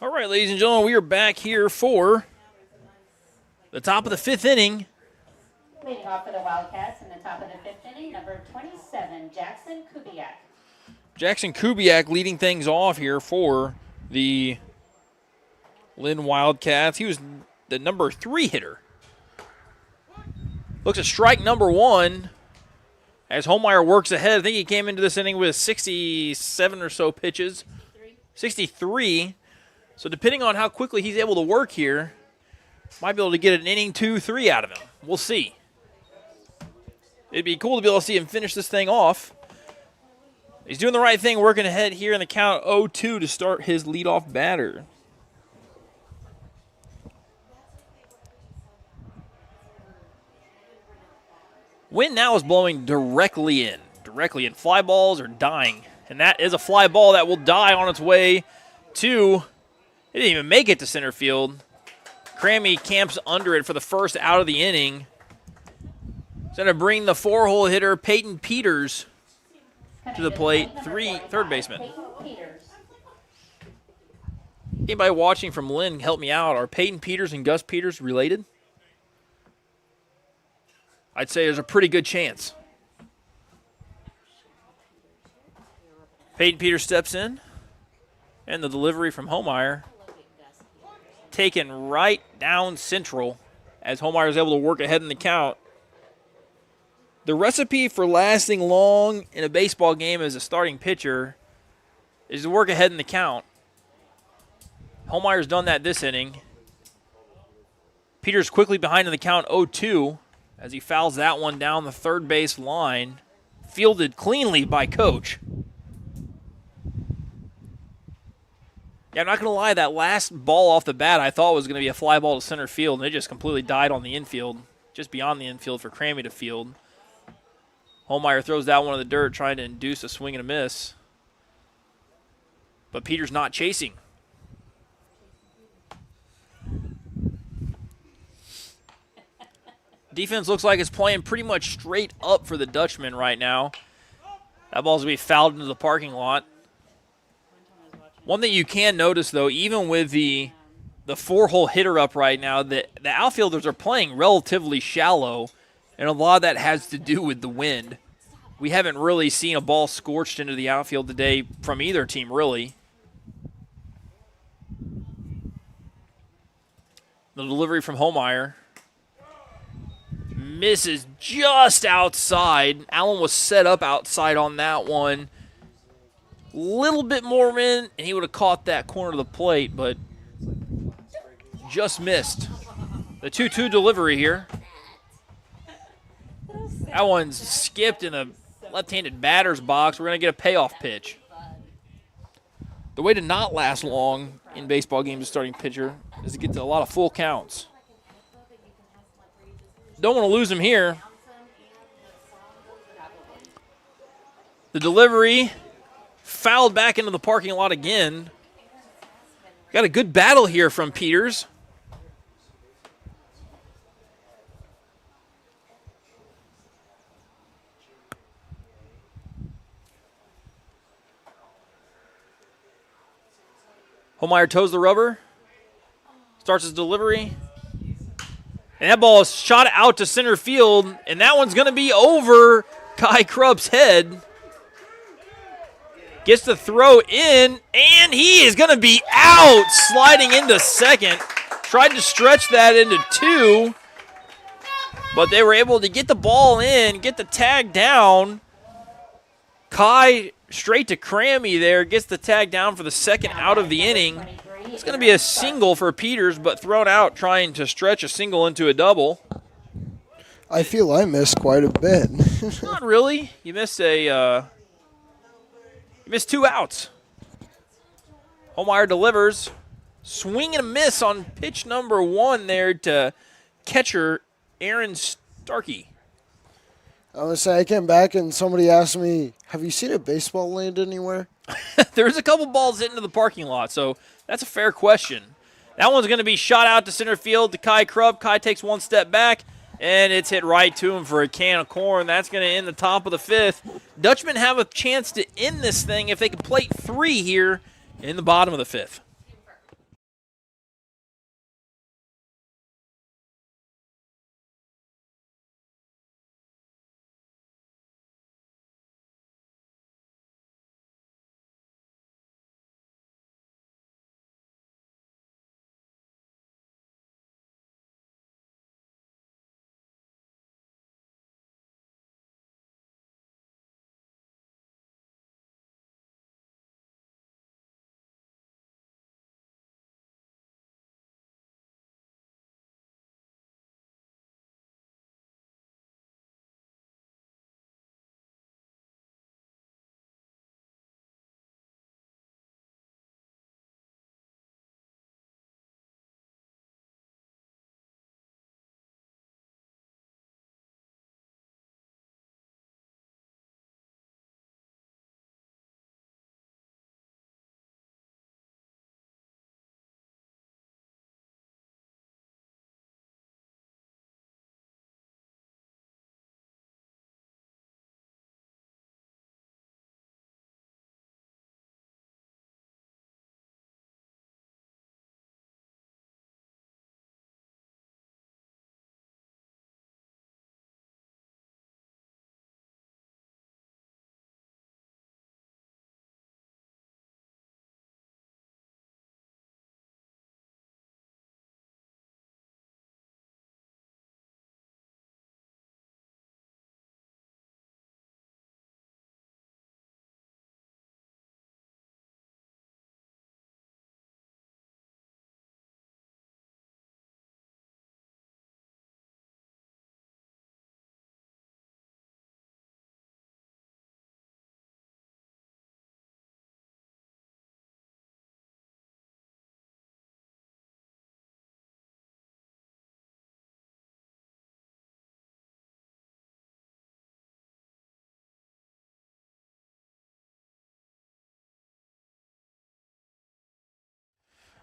All right, ladies and gentlemen, we are back here for the top of the 5th inning. Leading off for the Wildcats in the top of the 5th inning, number 27, Jackson Kubiak. Jackson Kubiak leading things off here for the Linn Wildcats. He was the number 3 hitter. Looks at strike number 1 as Holmeyer works ahead. I think he came into this inning with 67 or so pitches. 63. So depending on how quickly he's able to work here, might be able to get an inning 2, 3 out of him. We'll see. It'd be cool to be able to see him finish this thing off. He's doing the right thing, working ahead here in the count 0-2 to start his leadoff batter. Wind now is blowing directly in. Fly balls are dying. And that is a fly ball that will die on its way to... It didn't even make it to center field. Crammy camps under it for the first out of the inning. He's going to bring the 4-hole hitter, Peyton Peters, to the plate, third baseman. Anybody watching from Linn, help me out. Are Peyton Peters and Gus Peters related? I'd say there's a pretty good chance. Peyton Peters steps in, and the delivery from Homeyer taken right down central as Homeyer is able to work ahead in the count. The recipe for lasting long in a baseball game as a starting pitcher is to work ahead in the count. Homeyer's done that this inning. Peters quickly behind in the count 0-2 as he fouls that one down the third base line. Fielded cleanly by Coach. Yeah, I'm not going to lie, that last ball off the bat I thought was going to be a fly ball to center field, and it just completely died on the infield, just beyond the infield for Crammy to field. Homeyer throws that one in the dirt, trying to induce a swing and a miss. But Peters not chasing. Defense looks like it's playing pretty much straight up for the Dutchmen right now. That ball's going to be fouled into the parking lot. One thing you can notice, though, even with the 4-hole hitter up right now, the outfielders are playing relatively shallow, and a lot of that has to do with the wind. We haven't really seen a ball scorched into the outfield today from either team, really. The delivery from Homeyer misses just outside. Allen was set up outside on that one. Little bit more in, and he would have caught that corner of the plate, but just missed. The 2-2 delivery here. That one's skipped in a left-handed batter's box. We're going to get a payoff pitch. The way to not last long in baseball games as starting pitcher is to get to a lot of full counts. Don't want to lose him here. The delivery fouled back into the parking lot again. Got a good battle here from Peters. Homeyer toes the rubber. Starts his delivery. And that ball is shot out to center field, and that one's going to be over Kai Krupp's head. Gets the throw in, and he is going to be out, sliding into second. Tried to stretch that into 2, but they were able to get the ball in, get the tag down. Kai straight to Crammy there, gets the tag down for the second out of the inning. It's going to be a single for Peters, but thrown out trying to stretch a single into a double. I feel I missed quite a bit. Not really. You missed you missed 2 outs. Homeyer delivers. Swing and a miss on pitch number 1 there to catcher Aaron Starkey. I was say I came back and somebody asked me, "Have you seen a baseball land anywhere?" There's a couple balls into the parking lot, so that's a fair question. That one's going to be shot out to center field to Kai Krupp. Kai takes 1 step back, and it's hit right to him for a can of corn. That's going to end the top of the 5th. Dutchmen have a chance to end this thing if they can plate 3 here in the bottom of the 5th.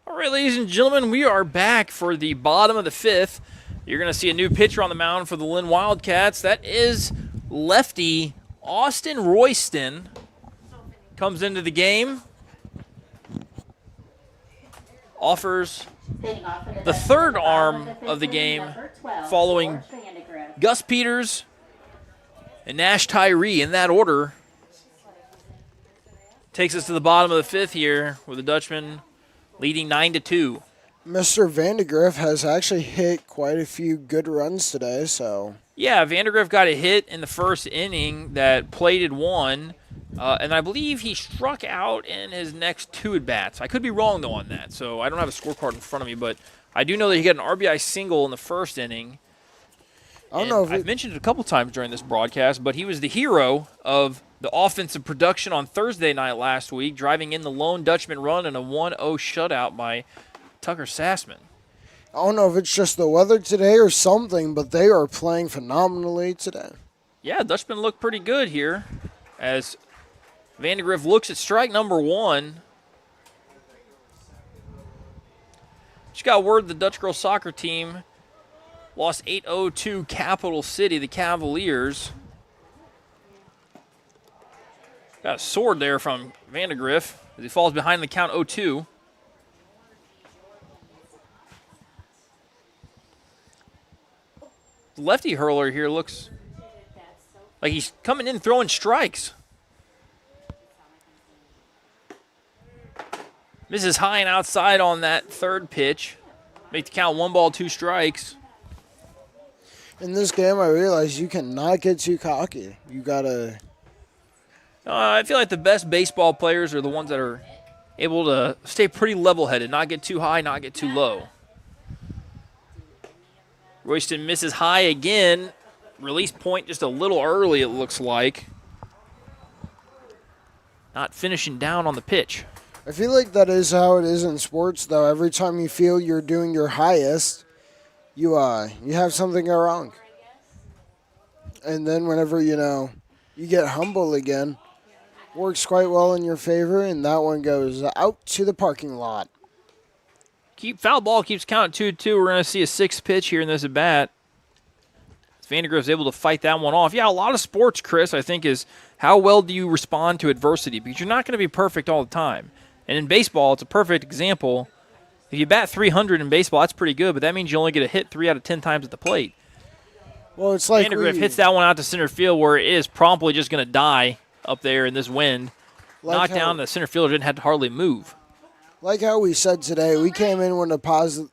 All right, ladies and gentlemen, we are back for the bottom of the 5th. You're going to see a new pitcher on the mound for the Linn Wildcats. That is lefty Austin Royston. Comes into the game. Offers the third arm of the game following Gus Peters and Nash Tyree in that order. Takes us to the bottom of the 5th here with the Dutchmen leading 9-2. Mr. Vandegrift has actually hit quite a few good runs today, so. Yeah, Vandegrift got a hit in the first inning that plated one, and I believe he struck out in his next 2 at-bats. I could be wrong, though, on that, so I don't have a scorecard in front of me, but I do know that he got an RBI single in the first inning. I don't know if I've mentioned it a couple times during this broadcast, but he was the hero of the offensive production on Thursday night last week, driving in the lone Dutchman run and a 1-0 shutout by Tucker Sassman. I don't know if it's just the weather today or something, but they are playing phenomenally today. Yeah, Dutchman looked pretty good here as Vandegrift looks at strike number 1. Just got word the Dutch girls soccer team lost 8-0 to Capital City, the Cavaliers. Got a sword there from Vandegrift as he falls behind the count 0-2. The lefty hurler here looks like he's coming in throwing strikes. Misses high and outside on that third pitch. Make the count 1 ball, 2 strikes. In this game, I realize you cannot get too cocky. You got to. I feel like the best baseball players are the ones that are able to stay pretty level-headed, not get too high, not get too low. Royston misses high again. Release point just a little early, it looks like. Not finishing down on the pitch. I feel like that is how it is in sports, though. Every time you feel you're doing your highest, you have something go wrong. And then whenever, you get humble again, works quite well in your favor, and that one goes out to the parking lot. Foul ball keeps count 2-2. We're going to see a 6th pitch here in this at-bat. Vandegrift's able to fight that one off. Yeah, a lot of sports, Chris, I think, is how well do you respond to adversity? Because you're not going to be perfect all the time. And in baseball, it's a perfect example. If you bat 300 in baseball, that's pretty good, but that means you only get a hit 3 out of 10 times at the plate. Well, it's like Vandegrift hits that one out to center field where it is promptly just going to die up there in this wind. Knocked down, the center fielder didn't have to hardly move. Like how we said today, we came in with a positive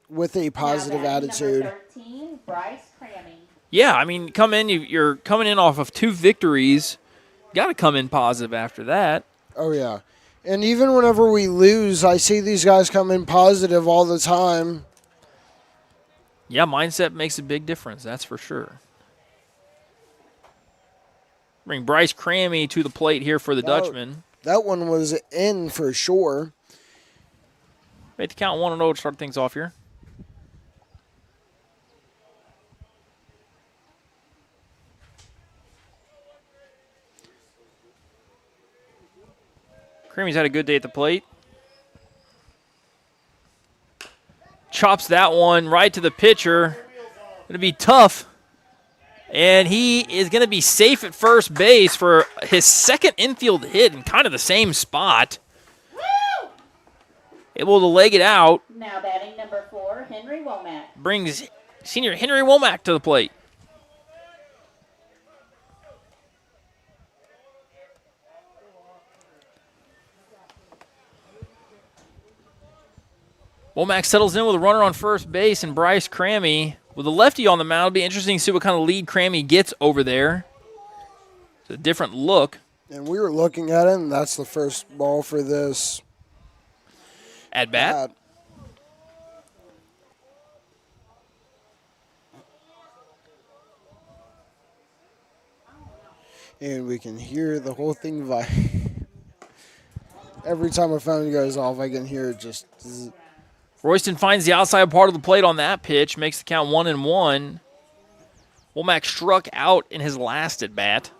attitude. Number 13, Bryce Crammy. Yeah, I mean, you're coming in off of 2 victories. Got to come in positive after that. Oh, yeah. And even whenever we lose, I see these guys come in positive all the time. Yeah, mindset makes a big difference, that's for sure. Bring Bryce Crammy to the plate here for the Dutchman. That one was in for sure. Make the count 1-0 to start things off here. Crammy's had a good day at the plate. Chops that one right to the pitcher. Going to be tough. And he is going to be safe at first base for his 2nd infield hit in kind of the same spot. Able to leg it out. Now batting number 4, Henry Womack. Brings senior Henry Womack to the plate. Womack settles in with a runner on first base and Bryce Crammy with a lefty on the mound. It'll be interesting to see what kind of lead Crammy gets over there. It's a different look. And we were looking at it, and that's the first ball for this at bat. And we can hear the whole thing every time my phone goes off, I can hear it just. Royston finds the outside part of the plate on that pitch, makes the count 1-1. Womack struck out in his last at bat.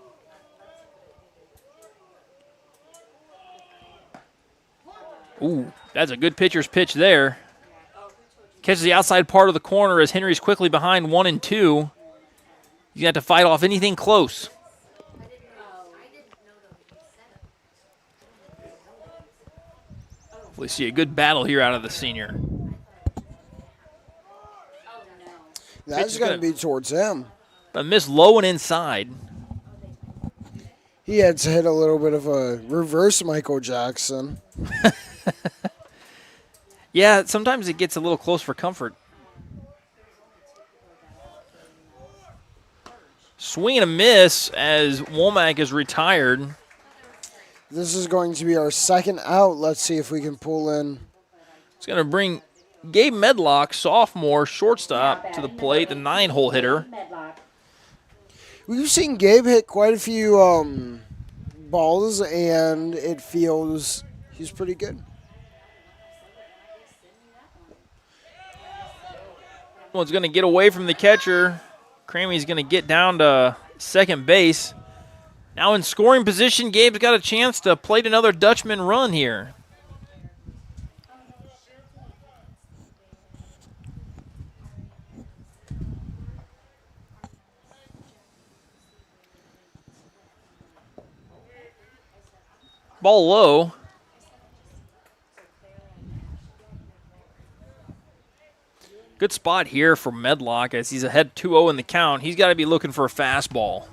Ooh, that's a good pitcher's pitch there. Catches the outside part of the corner as Henry's quickly behind 1 and 2. You have to fight off anything close. Hopefully see a good battle here out of the senior. That's going to be towards him. A miss low and inside. He had to hit a little bit of a reverse Michael Jackson. Yeah, sometimes it gets a little close for comfort. Swing and a miss as Womack is retired. This is going to be our second out. Let's see if we can pull in. It's going to bring Gabe Medlock, sophomore shortstop, to the plate, the 9-hole hitter. We've seen Gabe hit quite a few balls, and it feels he's pretty good. One's going to get away from the catcher. Cramey's going to get down to second base. Now in scoring position, Gabe's got a chance to plate another Dutchman run here. Ball low. Good spot here for Medlock as he's ahead 2-0 in the count. He's got to be looking for a fastball.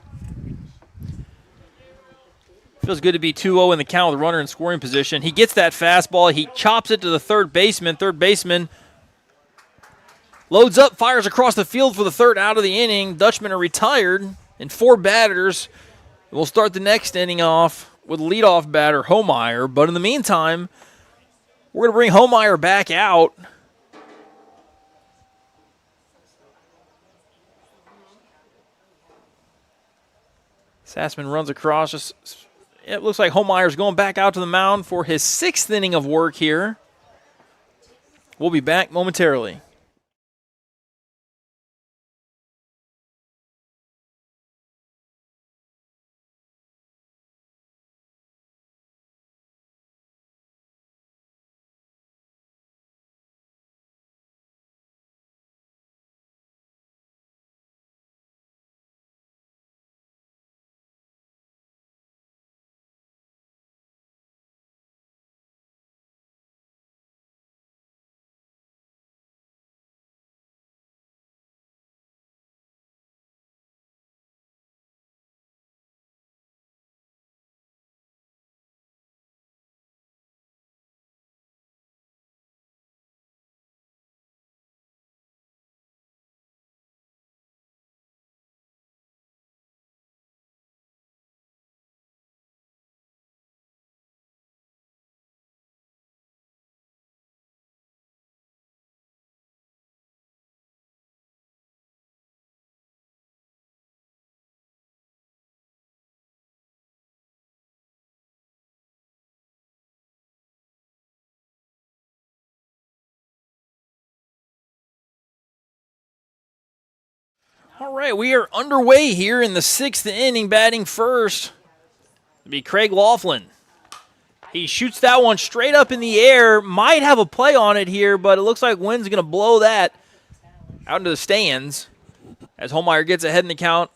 Feels good to be 2-0 in the count with a runner in scoring position. He gets that fastball. He chops it to the third baseman. Third baseman loads up, fires across the field for the third out of the inning. Dutchmen are retired, and 4 batters. We'll start the next inning off with leadoff batter Homeyer. But in the meantime, we're going to bring Homeyer back out. Sassman runs across. It looks like Homeyer's going back out to the mound for his 6th inning of work here. We'll be back momentarily. All right, we are underway here in the 6th inning. Batting first will be Craig Laughlin. He shoots that one straight up in the air. Might have a play on it here, but it looks like wind's going to blow that out into the stands as Homeyer gets ahead in the count.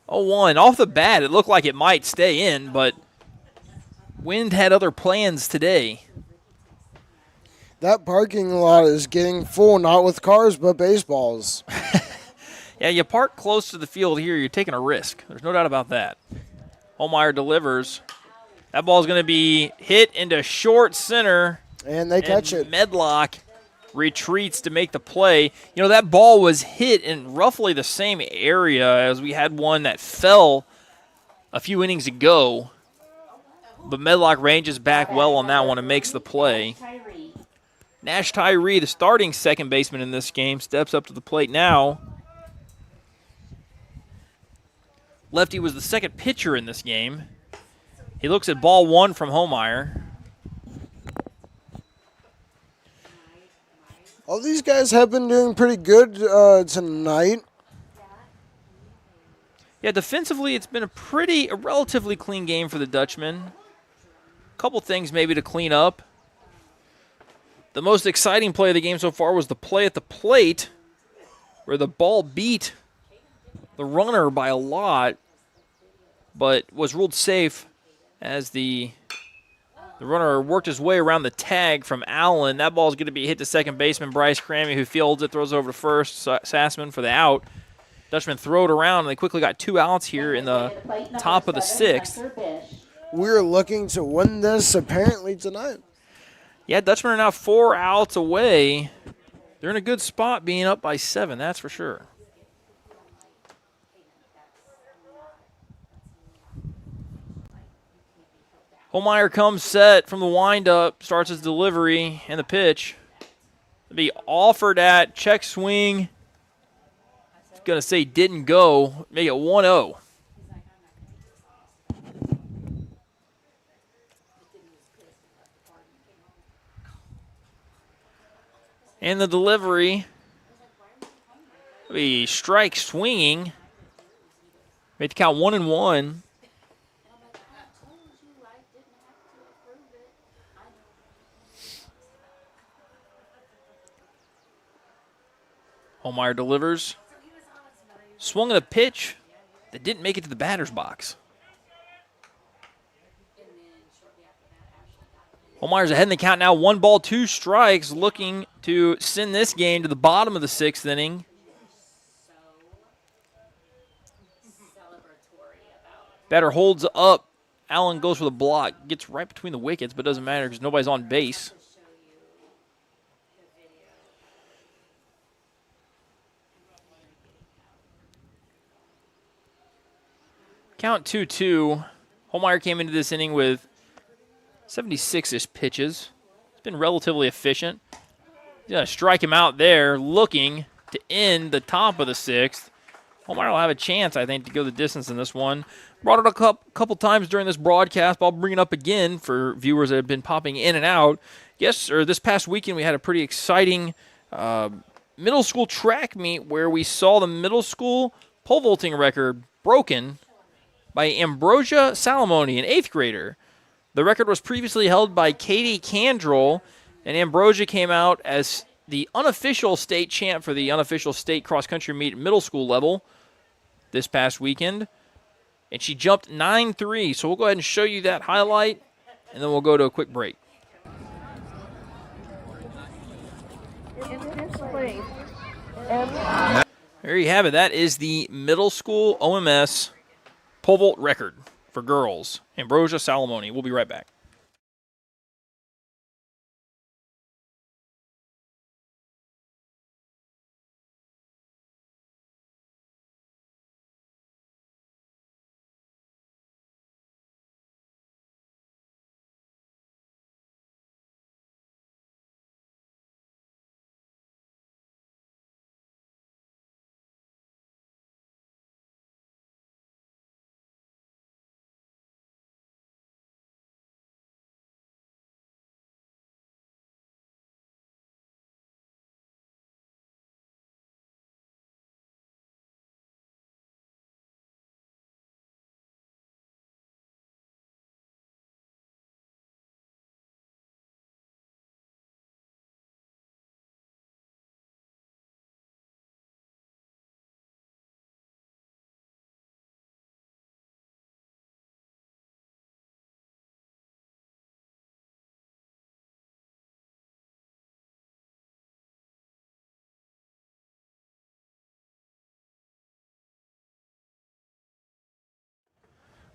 0-1. Off the bat, it looked like it might stay in, but wind had other plans today. That parking lot is getting full, not with cars, but baseballs. Yeah, you park close to the field here, you're taking a risk. There's no doubt about that. Homeyer delivers. That ball's going to be hit into short center. And they catch it. Medlock retreats to make the play. You know, that ball was hit in roughly the same area as we had one that fell a few innings ago. But Medlock ranges back well on that one and makes the play. Nash Tyree, the starting second baseman in this game, steps up to the plate now. Lefty was the second pitcher in this game. He looks at ball 1 from Homeyer. All these guys have been doing pretty good tonight. Yeah, defensively, it's been a relatively clean game for the Dutchmen. A couple things maybe to clean up. the most exciting play of the game so far was the play at the plate where the ball beat the runner by a lot, but was ruled safe as the runner worked his way around the tag from Allen. That ball is going to be hit to second baseman Bryce Crammy, who fields it, throws it over to first. Sassman for the out. Dutchmen throw it around, and they quickly got 2 outs here in the top of the 6th. We're looking to win this apparently tonight. Yeah, Dutchmen are now 4 outs away. They're in a good spot being up by 7, that's for sure. Holmeyer comes set from the windup, starts his delivery, and the pitch. It'll be offered at, check swing. Going to say didn't go, make it 1-0. And the delivery, it'll be strike swinging. Made the count 1-1. Holmeyer delivers. Swung at a pitch that didn't make it to the batter's box. Holmeyer's ahead in the count now. 1 ball, 2 strikes, looking to send this game to the bottom of the 6th inning. Batter holds up. Allen goes for the block. Gets right between the wickets, but doesn't matter because nobody's on base. Count 2-2. Holmeyer came into this inning with 76-ish pitches. It's been relatively efficient. He's going to strike him out there, looking to end the top of the 6th. Holmeyer will have a chance, I think, to go the distance in this one. Brought it a couple times during this broadcast, but I'll bring it up again for viewers that have been popping in and out. This past weekend we had a pretty exciting middle school track meet where we saw the middle school pole vaulting record broken by Ambrosia Salamoni, an 8th grader. The record was previously held by Katie Candrell, and Ambrosia came out as the unofficial state champ for the unofficial state cross-country meet middle school level this past weekend. And she jumped 9-3, so we'll go ahead and show you that highlight, and then we'll go to a quick break. There you have it. That is the middle school OMS pole vault record for girls. Ambrosia Salamoni. We'll be right back.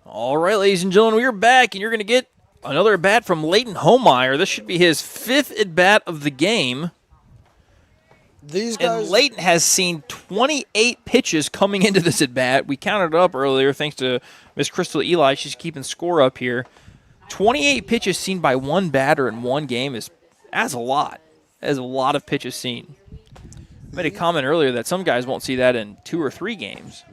All right, ladies and gentlemen, we're back, and you're going to get another at-bat from Leighton Holmeyer. This should be his 5th at-bat of the game. And Leighton has seen 28 pitches coming into this at-bat. We counted it up earlier thanks to Miss Crystal Eli. She's keeping score up here. 28 pitches seen by one batter in one game that's a lot. That is a lot of pitches seen. I made a comment earlier that some guys won't see that in 2 or 3 games.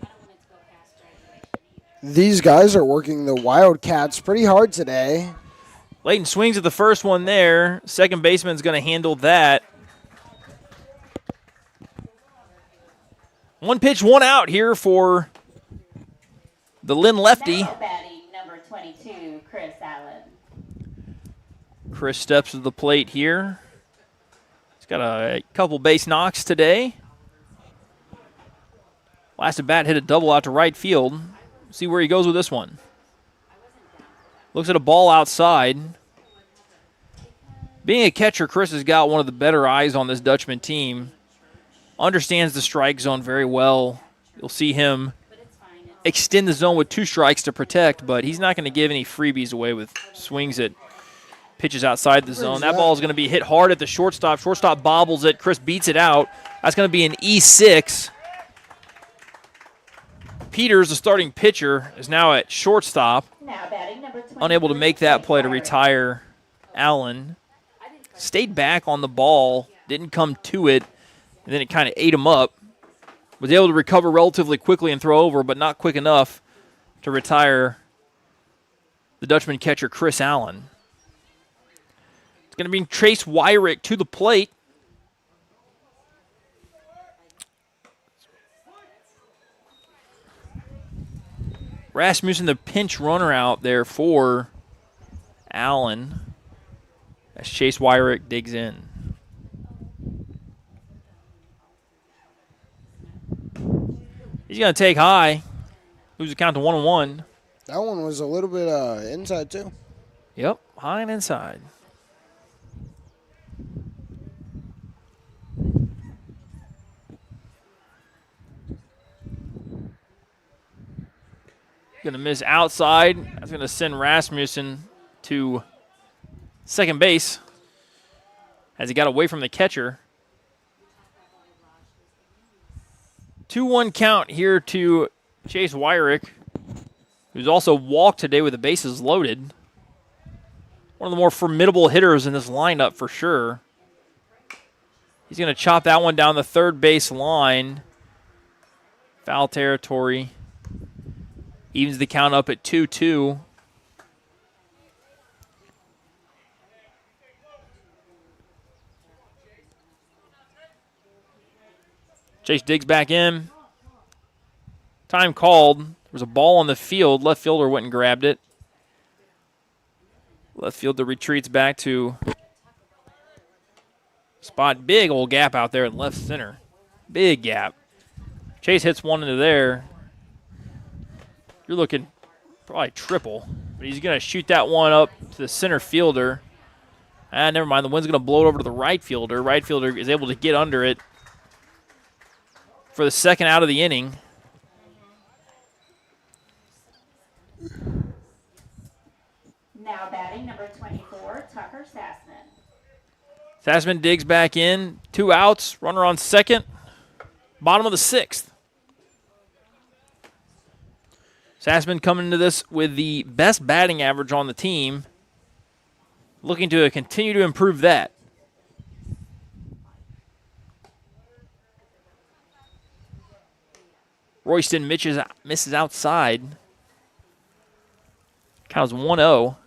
These guys are working the Wildcats pretty hard today. Leighton swings at the first one there. Second baseman's going to handle that. 1 pitch, 1 out here for the Linn lefty. Now batting number 22, Chris Allen. Chris steps to the plate here. got a couple base knocks today. Last at bat hit a double out to right field. See where he goes with this one. Looks at a ball outside. Being a catcher, Chris has got one of the better eyes on this Dutchman team. Understands the strike zone very well. You'll see him extend the zone with 2 strikes to protect, but he's not going to give any freebies away with swings at pitches outside the zone. That ball is going to be hit hard at the shortstop. Shortstop bobbles it. Chris beats it out. That's going to be an E6. Peters, the starting pitcher, is now at shortstop. Now batting number 23, Unable to make that play to Chase retire Allen. Stayed back on the ball. Didn't come to it. And then it kind of ate him up. Was able to recover relatively quickly and throw over, but not quick enough to retire the Dutchman catcher, Chris Allen. It's going to be Chase Wyrick to the plate. Rasmussen, the pinch runner out there for Allen as Chase Wyrick digs in. He's going to take high. Moves the count to 1-1. That one was a little bit inside, too. Yep, high and inside. Going to miss outside. That's going to send Rasmussen to second base as he got away from the catcher. 2-1 count here to Chase Wyrick, who's also walked today with the bases loaded. One of the more formidable hitters in this lineup for sure. He's going to chop that one down the third base line. Foul territory. Evens the count up at 2-2. Chase digs back in. Time called. There was a ball on the field. Left fielder went and grabbed it. Left fielder retreats back to spot. Big old gap out there in left center. Big gap. Chase hits one into there. You're looking probably triple. But he's going to shoot that one up to the center fielder. Never mind. The wind's going to blow it over to the right fielder. Right fielder is able to get under it for the second out of the inning. Now batting number 24, Tucker Sassman. Sassman digs back in. 2 outs. Runner on second. Bottom of the 6th. Sassman coming into this with the best batting average on the team. Looking to continue to improve that. Royston misses outside. Count is 1-0.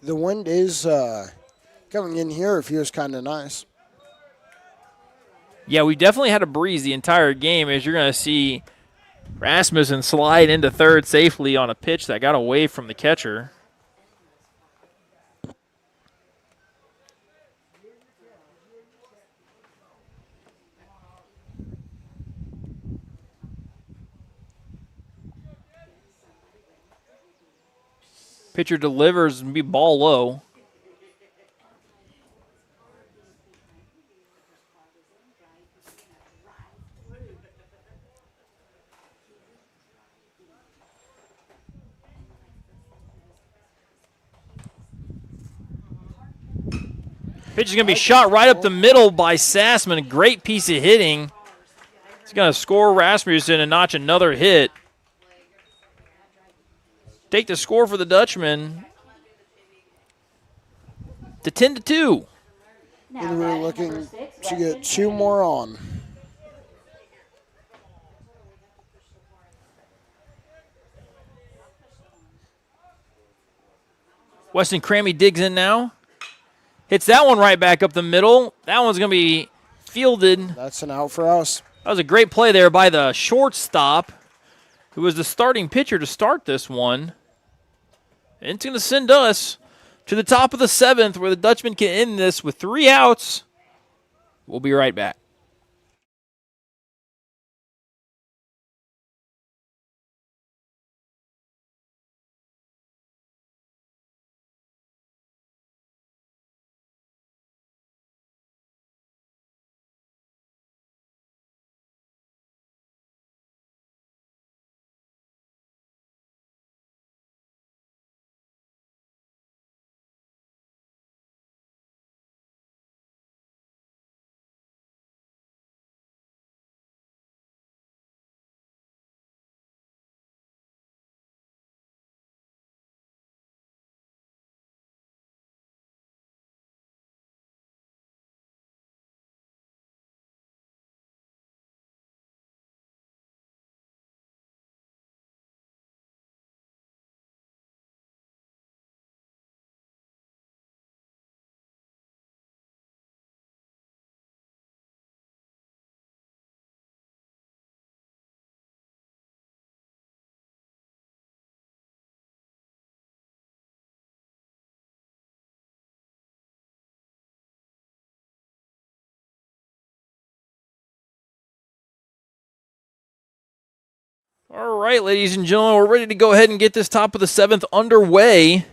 The wind is coming in here. It feels kind of nice. Yeah, we definitely had a breeze the entire game, as you're going to see Rasmussen slide into third safely on a pitch that got away from the catcher. Pitcher delivers and be ball low. Pitch is going to be shot right up the middle by Sassman. A great piece of hitting. He's going to score Rasmussen and notch another hit. Take the score for the Dutchmen to 10-2. And we're looking to get 2 more on. Weston Crammy digs in now. Hits that one right back up the middle. That one's going to be fielded. That's an out for us. That was a great play there by the shortstop, who was the starting pitcher to start this one. And it's going to send us to the top of the 7th, where the Dutchmen can end this with 3 outs. We'll be right back. All right, ladies and gentlemen, we're ready to go ahead and get this top of the 7th underway.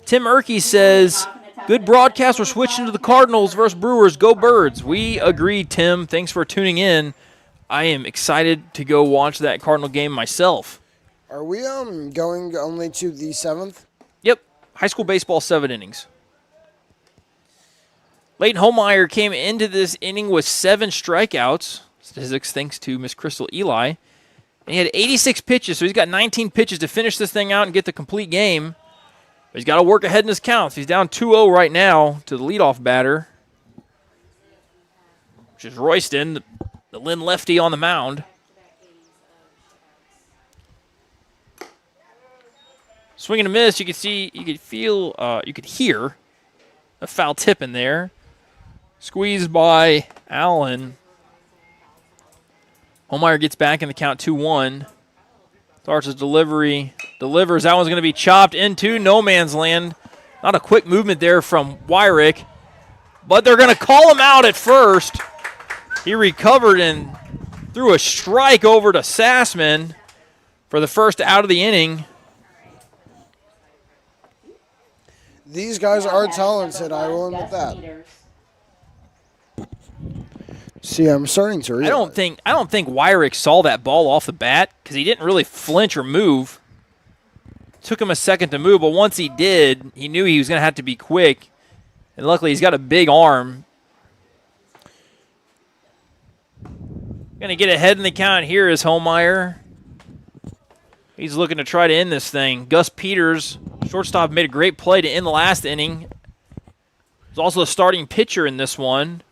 Tim Erkey says, good broadcast. We're switching to the Cardinals versus Brewers. Go Birds. We agree, Tim. Thanks for tuning in. I am excited to go watch that Cardinal game myself. Are we going only to the 7th? Yep. High school baseball, 7 innings. Leighton Holmeyer came into this inning with 7 strikeouts. Statistics thanks to Miss Crystal Eli. And he had 86 pitches, so he's got 19 pitches to finish this thing out and get the complete game. But he's got to work ahead in his counts. He's down 2-0 right now to the leadoff batter, which is Royston, the Linn lefty on the mound. Swing and a miss. You could see, you could feel, you could hear a foul tip in there. Squeezed by Allen. Holmeyer gets back in the count 2-1. Starts his delivery. Delivers. That one's going to be chopped into no man's land. Not a quick movement there from Wyrick. But they're going to call him out at first. He recovered and threw a strike over to Sassman for the first out of the inning. These guys are talented, I will admit that. See, I'm starting to realize. I don't think Wyrick saw that ball off the bat because he didn't really flinch or move. Took him a second to move, but once he did, he knew he was going to have to be quick. And luckily, he's got a big arm. Going to get ahead in the count here is Holmeyer. He's looking to try to end this thing. Gus Peters, shortstop, made a great play to end the last inning. He's also the starting pitcher in this one.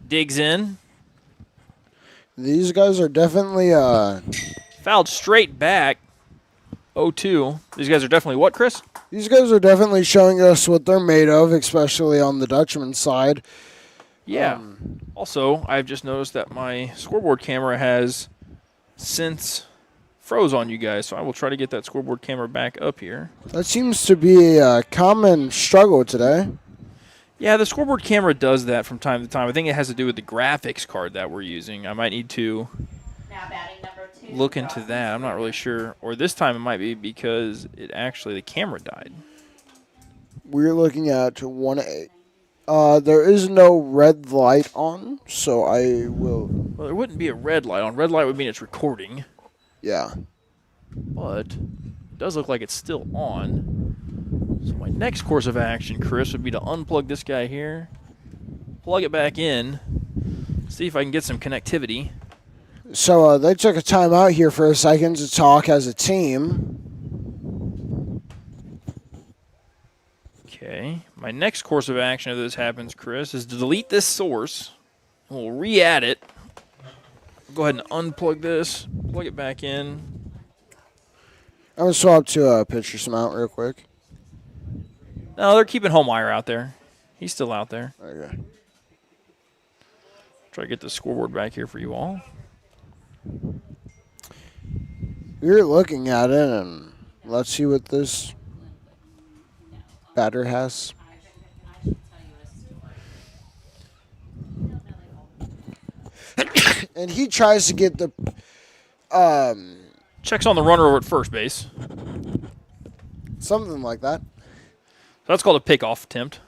Digs in. These guys are definitely fouled straight back. 0-2. These guys are definitely what, Chris? These guys are definitely showing us what they're made of, especially on the Dutchman side. Yeah. Also, I've just noticed that my scoreboard camera has since froze on you guys, so I will try to get that scoreboard camera back up here. That seems to be a common struggle today. Yeah, the scoreboard camera does that from time to time. I think it has to do with the graphics card that we're using. I might need to look into that. I'm not really sure. Or this time it might be because the camera died. We're looking at 1A. There is no red light on, so I will... Well, there wouldn't be a red light on. Red light would mean it's recording. Yeah. But it does look like it's still on. So my next course of action, Chris, would be to unplug this guy here, plug it back in, see if I can get some connectivity. So they took a time out here for a second to talk as a team. Okay. My next course of action if this happens, Chris, is to delete this source. We'll re-add it. Go ahead and unplug this, plug it back in. I'm going to swap to a pitcher's mount real quick. No, they're keeping Holmeyer out there. He's still out there. Okay. Try to get the scoreboard back here for you all. We're looking at it, and let's see what this batter has. and he tries to get the Checks on the runner over at first base. something like that. So that's called a pickoff attempt.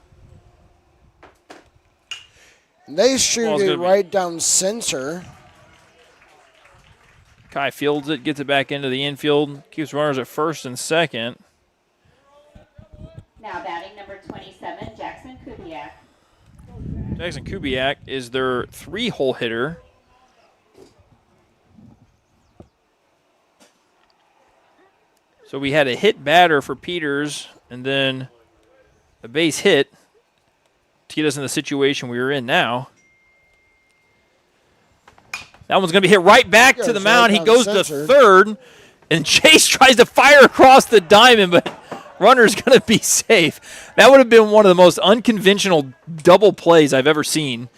And they shoot Ball's it gonna be- right down center. Kai fields it, gets it back into the infield, keeps runners at first and second. Now batting number 27, Jackson Kubiak. Jackson Kubiak is their 3-hole hitter. So we had a hit batter for Peters and then a base hit to get us in the situation we were in now. That one's going to be hit right back to the mound. He goes to third, and Chase tries to fire across the diamond, but runner's going to be safe. That would have been one of the most unconventional double plays I've ever seen.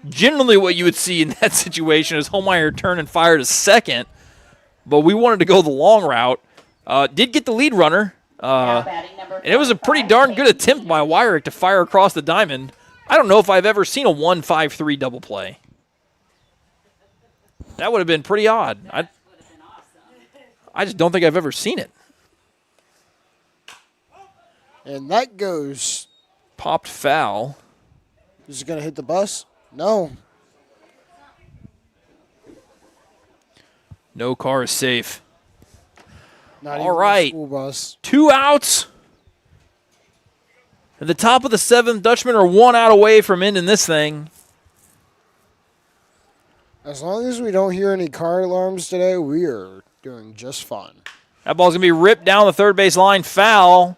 Generally what you would see in that situation is Homeyer turn and fire to second, but we wanted to go the long route. Did get the lead runner, and it was a pretty darn good attempt by Wyrick to fire across the diamond. I don't know if I've ever seen a 1-5-3 double play. That would have been pretty odd. I just don't think I've ever seen it. And that goes. Popped foul. Is it going to hit the bus? No. No car is safe. Not All even right. the school bus. 2 outs. At the top of the 7th, Dutchmen are 1 out away from ending this thing. As long as we don't hear any car alarms today, we are doing just fine. That ball's going to be ripped down the third base line, foul.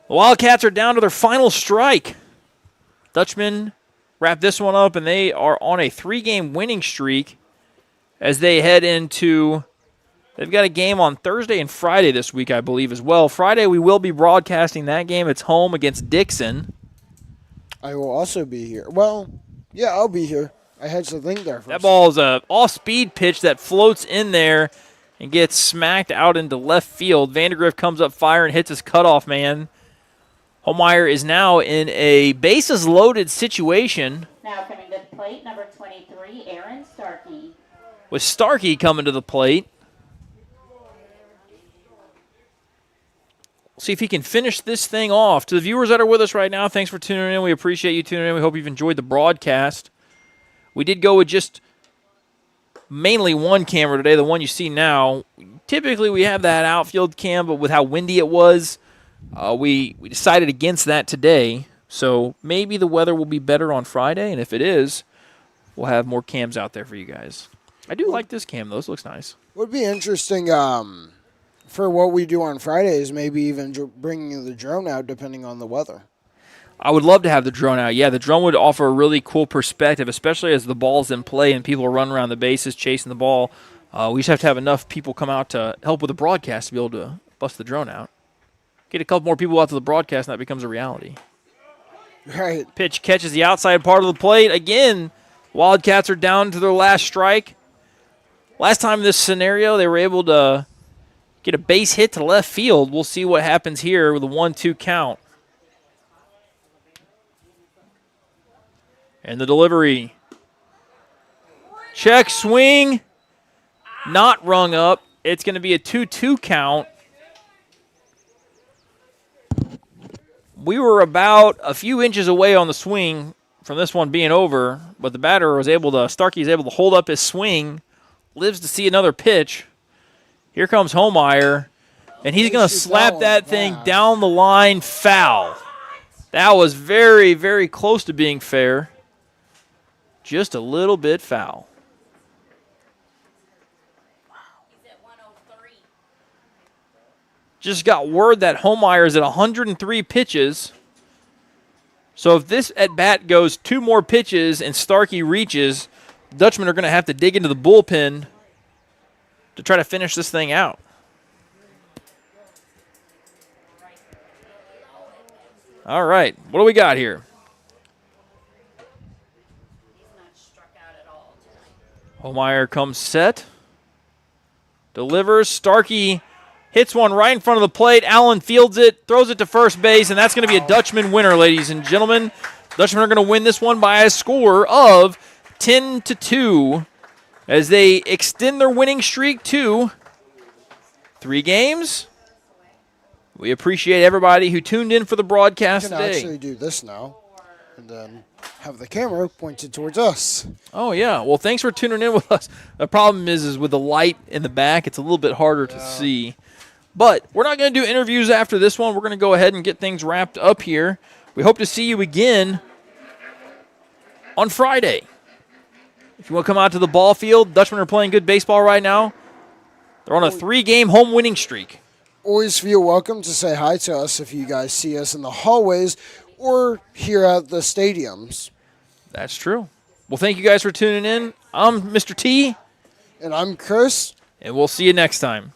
The Wildcats are down to their final strike. Dutchmen wrap this one up, and they are on a 3-game winning streak as they head into, they've got a game on Thursday and Friday this week, I believe, as well. Friday, we will be broadcasting that game. It's home against Dixon. I will also be here. Well, yeah, I'll be here. I had to think there for That ball is a off-speed pitch that floats in there and gets smacked out into left field. Vandergrift comes up fire and hits his cutoff man. Homeyer is now in a bases-loaded situation. Now coming to the plate, number 23, Aaron Starkey. With Starkey coming to the plate. See if he can finish this thing off. To the viewers that are with us right now, thanks for tuning in. We appreciate you tuning in. We hope you've enjoyed the broadcast. We did go with just mainly one camera today, the one you see now. Typically, we have that outfield cam, but with how windy it was, we decided against that today. So maybe the weather will be better on Friday, and if it is, we'll have more cams out there for you guys. I do like this cam, though. This looks nice. Would be interesting for what we do on Fridays, maybe even bringing the drone out depending on the weather. I would love to have the drone out. Yeah, the drone would offer a really cool perspective, especially as the ball's in play and people are running around the bases chasing the ball. We just have to have enough people come out to help with the broadcast to be able to bust the drone out. Get a couple more people out to the broadcast, and that becomes a reality. Right. Pitch catches the outside part of the plate. Again, Wildcats are down to their last strike. Last time in this scenario, they were able to get a base hit to left field. We'll see what happens here with a 1-2 count. And the delivery. Check swing. Not rung up. It's going to be a 2-2 count. We were about a few inches away on the swing from this one being over, but the batter was able to, Starkey is able to hold up his swing, lives to see another pitch. Here comes Homeyer, and he's going to slap that thing down the line, foul. That was very, very close to being fair. Just a little bit foul. Just got word that Homeyer is at 103 pitches. So if this at-bat goes 2 more pitches and Starkey reaches, Dutchmen are going to have to dig into the bullpen to try to finish this thing out. All right, what do we got here? Homeyer comes set. Delivers. Starkey hits one right in front of the plate. Allen fields it, throws it to first base, and that's going to be a Dutchman winner, ladies and gentlemen. Dutchmen are going to win this one by a score of 10-2. as they extend their winning streak to 3 games. We appreciate everybody who tuned in for the broadcast I can today. actually do this now and then have the camera pointed towards us. Oh, yeah. Well, thanks for tuning in with us. The problem is with the light in the back, it's a little bit harder to see. But we're not going to do interviews after this one. We're going to go ahead and get things wrapped up here. We hope to see you again on Friday. If you want to come out to the ball field, Dutchmen are playing good baseball right now. They're on a 3-game home winning streak. Always feel welcome to say hi to us if you guys see us in the hallways or here at the stadiums. That's true. Well, thank you guys for tuning in. I'm Mr. T. And I'm Chris. And we'll see you next time.